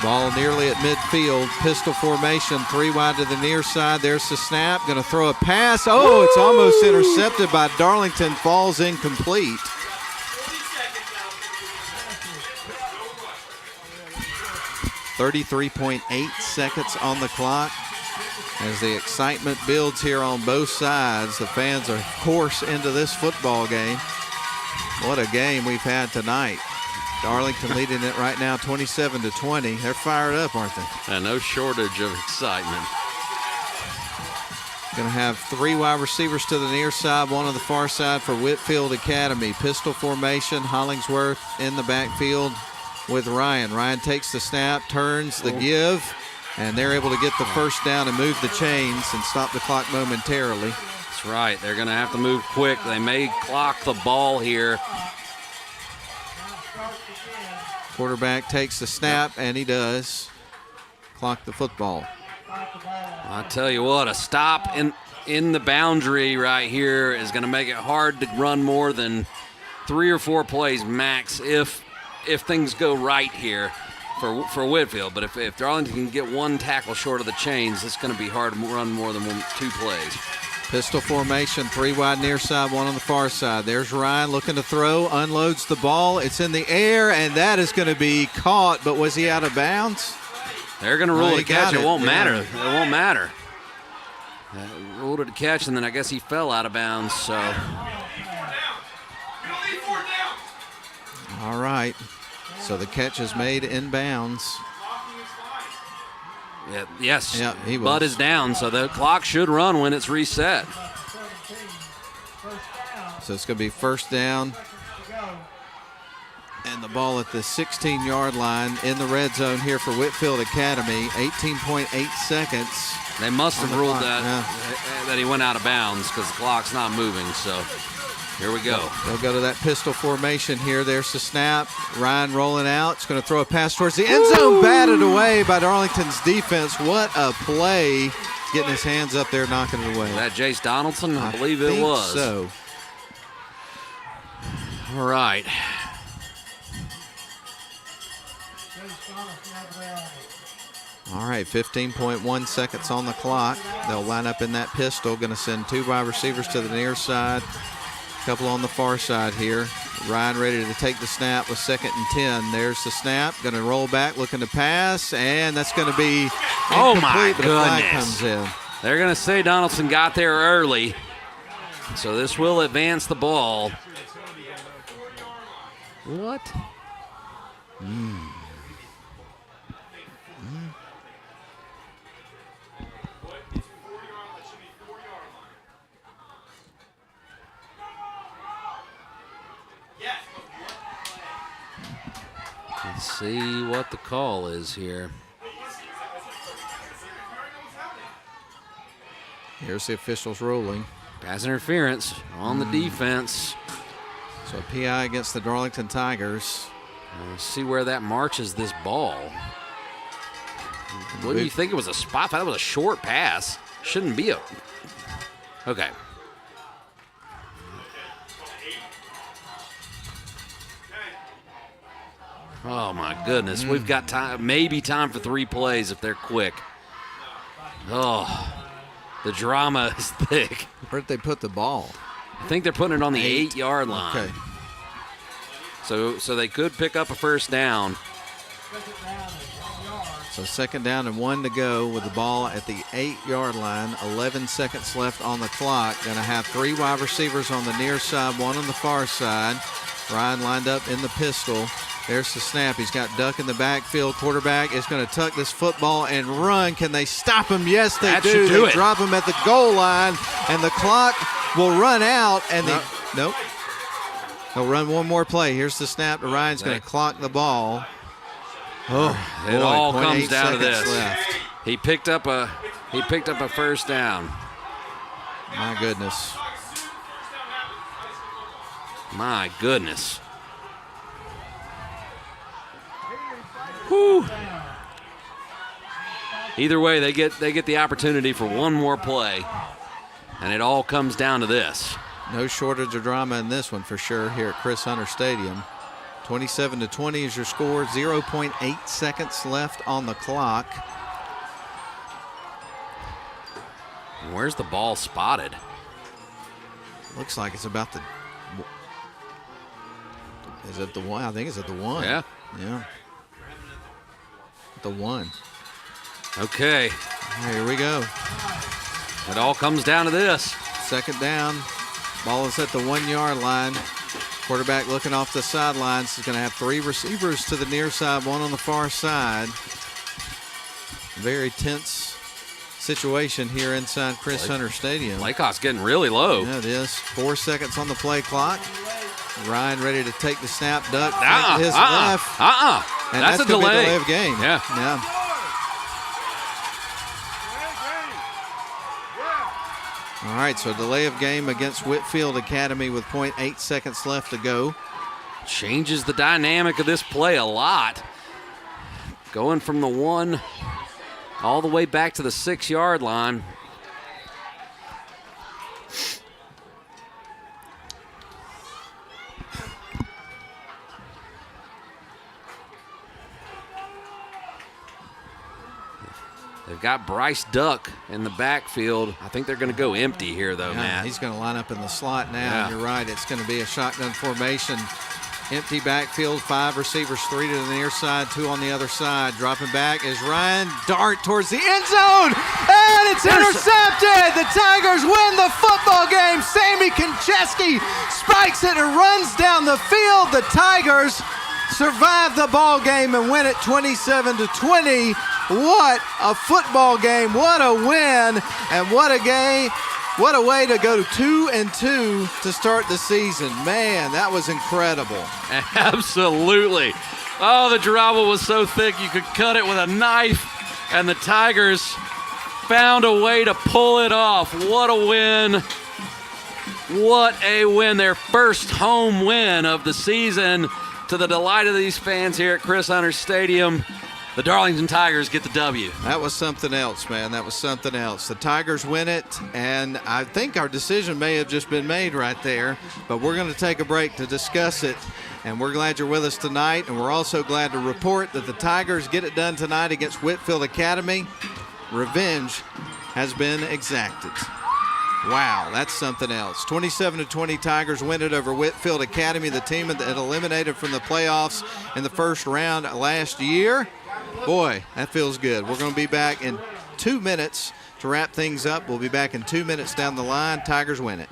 Ball nearly at midfield. Pistol formation, 3 wide to the near side. There's the snap. Going to throw a pass. Oh, it's almost intercepted by Darlington. Falls incomplete. .8 seconds on the clock. As the excitement builds here on both sides, the fans are, of course, into this football game. What a game we've had tonight. Darlington leading it right now 27-20. They're fired up, aren't they? And no shortage of excitement. Going to have 3 wide receivers to the near side, 1 on the far side for Whitefield Academy. Pistol formation, Hollingsworth in the backfield with Ryan. Ryan takes the snap, turns the give, and they're able to get the first down and move the chains and stop the clock momentarily. That's right. They're going to have to move quick. They may clock the ball here. Quarterback takes the snap, and he does clock the football. I tell you what, a stop in the boundary right here is going to make it hard to run more than 3 or 4 plays max if things go right here for Whitefield. But if Darlington can get 1 tackle short of the chains, it's going to be hard to run more than 2 plays. Pistol formation, 3 wide near side, 1 on the far side. There's Ryan looking to throw, unloads the ball. It's in the air, and that is going to be caught, but was he out of bounds? They're going to rule it a catch. It won't matter. Yeah. It won't matter. Ruled it a catch, and then I guess he fell out of bounds. So. All right. So the catch is made in bounds. Yeah, yes. Yeah, he was. Bud is down, so the clock should run when it's reset. So it's going to be first down. And the ball at the 16-yard line in the red zone here for Whitefield Academy. 18.8 seconds. They must have ruled that he went out of bounds because the clock's not moving. So here we go. They'll go to that pistol formation here. There's the snap. Ryan rolling out. It's going to throw a pass towards the end zone. Batted away by Darlington's defense. What a play. Getting his hands up there, knocking it away. Was that Jace Donaldson? I believe it was. So. All right. All right, 15.1 seconds on the clock. They'll line up in that pistol. Going to send 2 wide receivers to the near side. A couple on the far side here. Ryan ready to take the snap with 2nd and 10. There's the snap. Going to roll back, looking to pass, and that's going to be incomplete. Oh, my but a flag goodness. comes in. They're going to say Donaldson got there early. So this will advance the ball. What? Let's see what the call is here. Here's the officials ruling. Pass interference on the defense. So a PI against the Darlington Tigers. Let's see where that marches this ball. Wouldn't you think it was a spot? I thought it was a short pass. Shouldn't be a... Okay. Oh, my goodness. We've got time, maybe time for 3 plays if they're quick. Oh, the drama is thick. Where did they put the ball? I think they're putting it on the 8-yard line. Okay. So they could pick up a first down. So 2nd down and 1 to go with the ball at the 8-yard line. 11 seconds left on the clock. Going to have 3 wide receivers on the near side, 1 on the far side. Ryan lined up in the pistol. There's the snap. He's got Duck in the backfield. Quarterback is going to tuck this football and run. Can they stop him? Yes, they do. They drop him at the goal line, and the clock will run out. And nope. He'll run one more play. Here's the snap. Ryan's going to clock the ball. Oh, it boy, all 0.8 comes down to seconds this. left. He picked up a first down. My goodness. My goodness. Whew. Either way, they get the opportunity for one more play, and it all comes down to this. No shortage of drama in this one for sure here at Chris Hunter Stadium. 27-20 is your score. 0.8 seconds left on the clock. Where's the ball spotted? Looks like it's about the. Is it the one? I think it's at the one. Yeah. Yeah. The one. Okay. Here we go. It all comes down to this. Second down. Ball is at the 1 yard line. Quarterback looking off the sidelines. He's going to have 3 receivers to the near side, 1 on the far side. Very tense situation here inside Chris Hunter Stadium. Play clock's getting really low. Yeah, it is. 4 seconds on the play clock. Ryan ready to take the snap. Duck to his left. And that's a delay. Delay of game. Yeah. All right, so delay of game against Whitefield Academy with 0.8 seconds left to go. Changes the dynamic of this play a lot. Going from the 1 all the way back to the 6 yard line. They've got Bryce Duck in the backfield. I think they're going to go empty here, though, Matt. He's going to line up in the slot now. Yeah. You're right. It's going to be a shotgun formation. Empty backfield, 5 receivers, 3 to the near side, 2 on the other side. Dropping back is Ryan. Dart towards the end zone, and it's intercepted. The Tigers win the football game. Sammy Konchesky spikes it and runs down the field. The Tigers survive the ball game and win it 27-20. What a football game. What a win. And what a game. What a way to go 2-2 to start the season. Man, that was incredible. Absolutely. Oh, the drama was so thick you could cut it with a knife, and the Tigers found a way to pull it off. What a win. What a win. Their first home win of the season, to the delight of these fans here at Chris Hunter Stadium. The Darlington Tigers get the W. That was something else, man. That was something else. The Tigers win it, and I think our decision may have just been made right there, but we're going to take a break to discuss it, and we're glad you're with us tonight, and we're also glad to report that the Tigers get it done tonight against Whitefield Academy. Revenge has been exacted. Wow, that's something else. 27-20 Tigers win it over Whitefield Academy, the team that eliminated from the playoffs in the first round last year. Boy, that feels good. We're going to be back in 2 minutes to wrap things up. We'll be back in 2 minutes down the line. Tigers win it.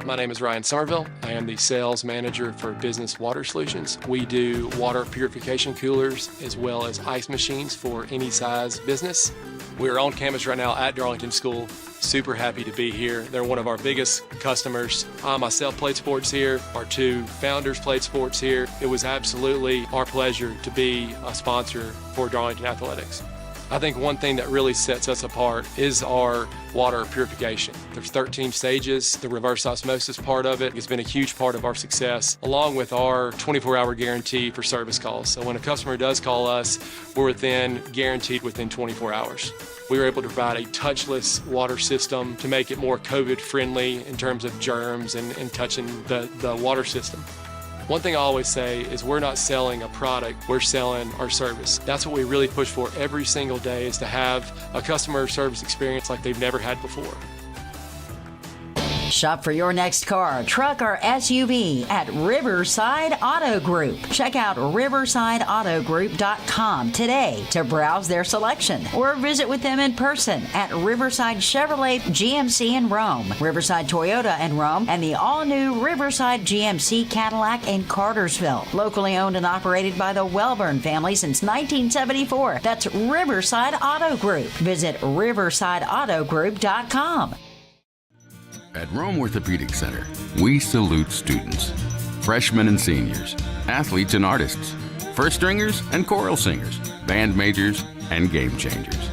My name is Ryan Somerville. I am the sales manager for Business Water Solutions. We do water purification coolers as well as ice machines for any size business. We're on campus right now at Darlington School. Super happy to be here. They're one of our biggest customers. I myself played sports here. Our 2 founders played sports here. It was absolutely our pleasure to be a sponsor for Darlington Athletics. I think one thing that really sets us apart is our water purification. There's 13 stages. The reverse osmosis part of it has been a huge part of our success, along with our 24-hour guarantee for service calls. So when a customer does call us, we're then guaranteed within 24 hours. We were able to provide a touchless water system to make it more COVID-friendly in terms of germs and touching the water system. One thing I always say is we're not selling a product, we're selling our service. That's what we really push for every single day, is to have a customer service experience like they've never had before. Shop for your next car, truck, or SUV at Riverside Auto Group. Check out riversideautogroup.com today to browse their selection, or visit with them in person at Riverside Chevrolet GMC in Rome, Riverside Toyota in Rome, and the all-new Riverside GMC Cadillac in Cartersville. Locally owned and operated by the Welburn family since 1974. That's Riverside Auto Group. Visit riversideautogroup.com. At Rome Orthopedic Center, we salute students, freshmen and seniors, athletes and artists, first stringers and choral singers, band majors and game changers.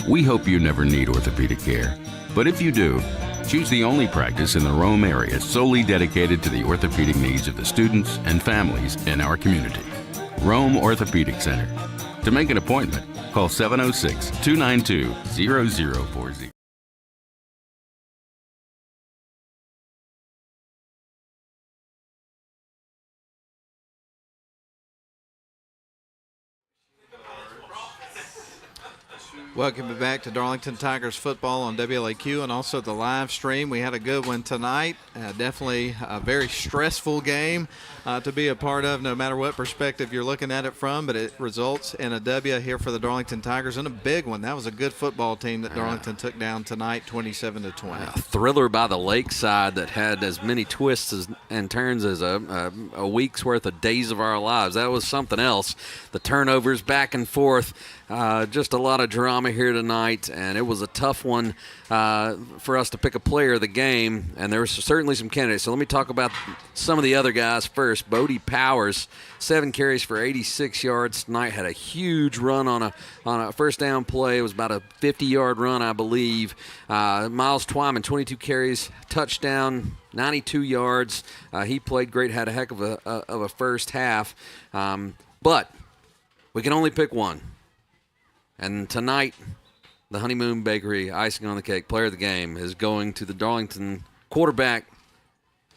We hope you never need orthopedic care, but if you do, choose the only practice in the Rome area solely dedicated to the orthopedic needs of the students and families in our community. Rome Orthopedic Center. To make an appointment, Call 706-292-0040. Welcome back to Darlington Tigers football on WLAQ and also the live stream. We had a good one tonight. Definitely a very stressful game to be a part of, no matter what perspective you're looking at it from, but it results in a W here for the Darlington Tigers, and a big one. That was a good football team that Darlington took down tonight, 27-20. A thriller by the Lakeside that had as many twists and turns as a week's worth of Days of Our Lives. That was something else. The turnovers back and forth. Just a lot of drama here tonight, and it was a tough one for us to pick a player of the game, and there were certainly some candidates. So let me talk about some of the other guys first. Bodie Powers, 7 carries for 86 yards tonight, had a huge run on a first down play. It was about a 50-yard run, I believe. Miles Twyman, 22 carries, touchdown, 92 yards. He played great, had a heck of a first half. But we can only pick one. And tonight, the Honeymoon Bakery icing on the cake player of the game is going to the Darlington quarterback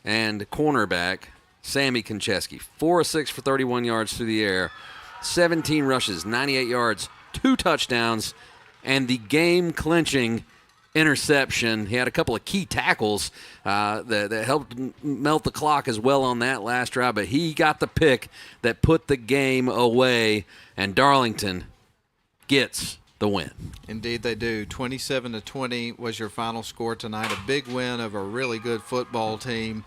and cornerback, Sammy Konchesky. 4 of 6 for 31 yards through the air, 17 rushes, 98 yards, 2 touchdowns, and the game-clinching interception. He had a couple of key tackles that helped melt the clock as well on that last drive, but he got the pick that put the game away, and Darlington gets the win. Indeed they do. 27-20 was your final score tonight. A big win of a really good football team.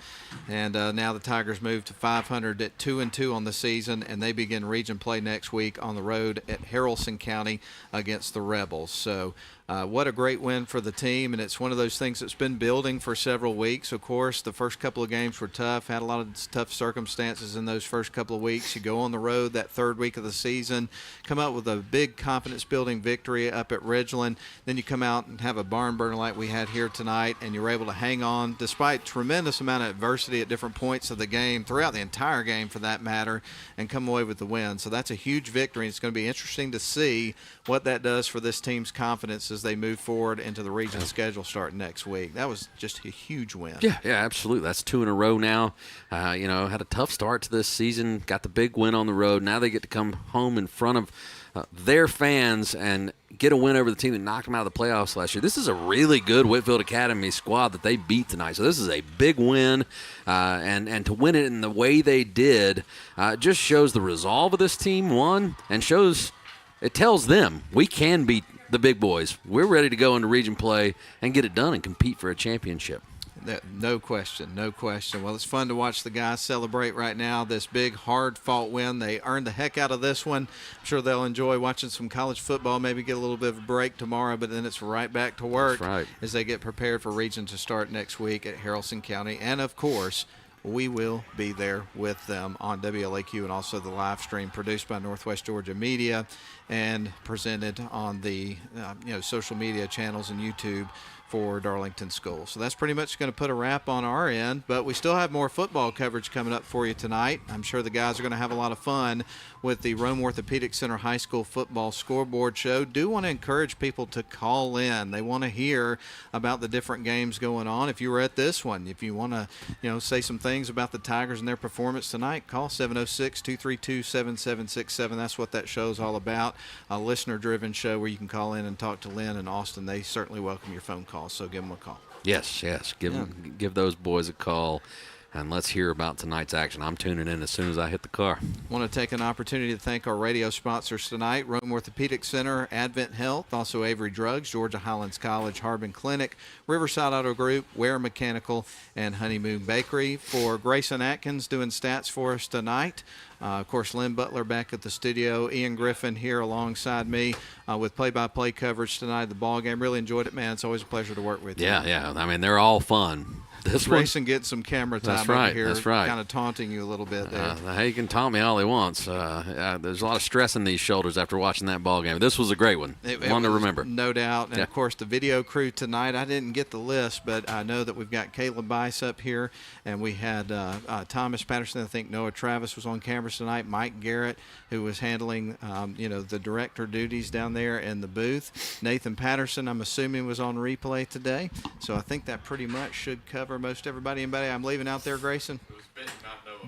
And now the Tigers move to 500 at 2-2 on the season, and they begin region play next week on the road at Haralson County against the Rebels. So what a great win for the team, and it's one of those things that's been building for several weeks. Of course, the first couple of games were tough, had a lot of tough circumstances in those first couple of weeks. You go on the road that third week of the season, come out with a big confidence-building victory up at Ridgeland, then you come out and have a barn burner like we had here tonight, and you're able to hang on despite tremendous amount of adversity at different points of the game, throughout the entire game for that matter, and come away with the win. So that's a huge victory. It's going to be interesting to see what that does for this team's confidence as they move forward into the region schedule starting next week. That was just a huge win. Yeah, absolutely. That's 2 in a row now. Had a tough start to this season, got the big win on the road. Now they get to come home in front of their fans and get a win over the team that knocked them out of the playoffs last year. This is a really good Whitefield Academy squad that they beat tonight. So this is a big win, and to win it in the way they did just shows the resolve of this team, one, and it tells them we can beat the big boys. We're ready to go into region play and get it done and compete for a championship. No question, no question. Well, it's fun to watch the guys celebrate right now this big, hard-fought win. They earned the heck out of this one. I'm sure they'll enjoy watching some college football, maybe get a little bit of a break tomorrow, but then it's right back to work as they get prepared for region to start next week at Haralson County. And, of course, we will be there with them on WLAQ and also the live stream produced by Northwest Georgia Media and presented on the social media channels and YouTube for Darlington Schools. So that's pretty much going to put a wrap on our end, but we still have more football coverage coming up for you tonight. I'm sure the guys are going to have a lot of fun with the Rome Orthopedic Center High School Football Scoreboard Show. Do want to encourage people to call in. They want to hear about the different games going on. If you were at this one, if you want to say some things about the Tigers and their performance tonight, call 706-232-7767. That's what that show is all about. A listener-driven show where you can call in and talk to Lynn and Austin. They certainly welcome your phone call, so give them a call. Yes. Give those boys a call, and let's hear about tonight's action. I'm tuning in as soon as I hit the car. I want to take an opportunity to thank our radio sponsors tonight, Rome Orthopedic Center, Advent Health, also Avery Drugs, Georgia Highlands College, Harbin Clinic, Riverside Auto Group, Ware Mechanical, and Honeymoon Bakery. For Grayson Atkins doing stats for us tonight. Of course, Lynn Butler back at the studio. Ian Griffin here alongside me with play-by-play coverage tonight of the ball game. Really enjoyed it, man. It's always a pleasure to work with you. Yeah. I mean, they're all fun. Grayson gets some camera time That's right, over here. that's right. Kind of taunting you a little bit there. He can taunt me all he wants. There's a lot of stress in these shoulders after watching that ball game. This was a great one. One to remember. No doubt. And, Yeah. of course, the video crew tonight, I didn't get the list, but I know that we've got Caleb Bice up here, and we had Thomas Patterson. I think Noah Travis was on camera tonight. Mike Garrett, who was handling, the director duties down there in the booth. Nathan Patterson, I'm assuming, was on replay today. So I think that pretty much should cover most everybody. Anybody I'm leaving out there, Grayson? It was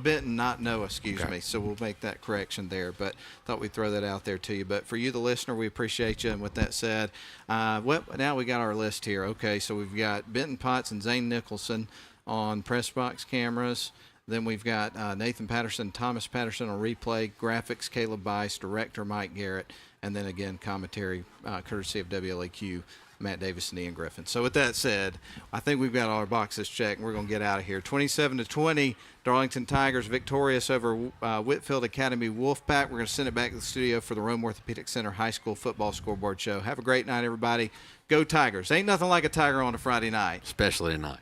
Benton, not Noah, excuse me. So we'll make that correction there. But thought we'd throw that out there to you. But for you, the listener, we appreciate you. And with that said, now we got our list here. Okay, so we've got Benton Potts and Zane Nicholson on press box cameras. Then we've got Nathan Patterson, Thomas Patterson on replay, graphics, Caleb Bice, director Mike Garrett, and then again commentary courtesy of WLAQ, Matt Davis and Ian Griffin. So with that said, I think we've got all our boxes checked, and we're going to get out of here. 27-20, Darlington Tigers victorious over Whitefield Academy Wolfpack. We're going to send it back to the studio for the Rome Orthopedic Center High School Football Scoreboard Show. Have a great night, everybody. Go Tigers. Ain't nothing like a Tiger on a Friday night. Especially tonight.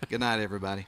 Good night, everybody.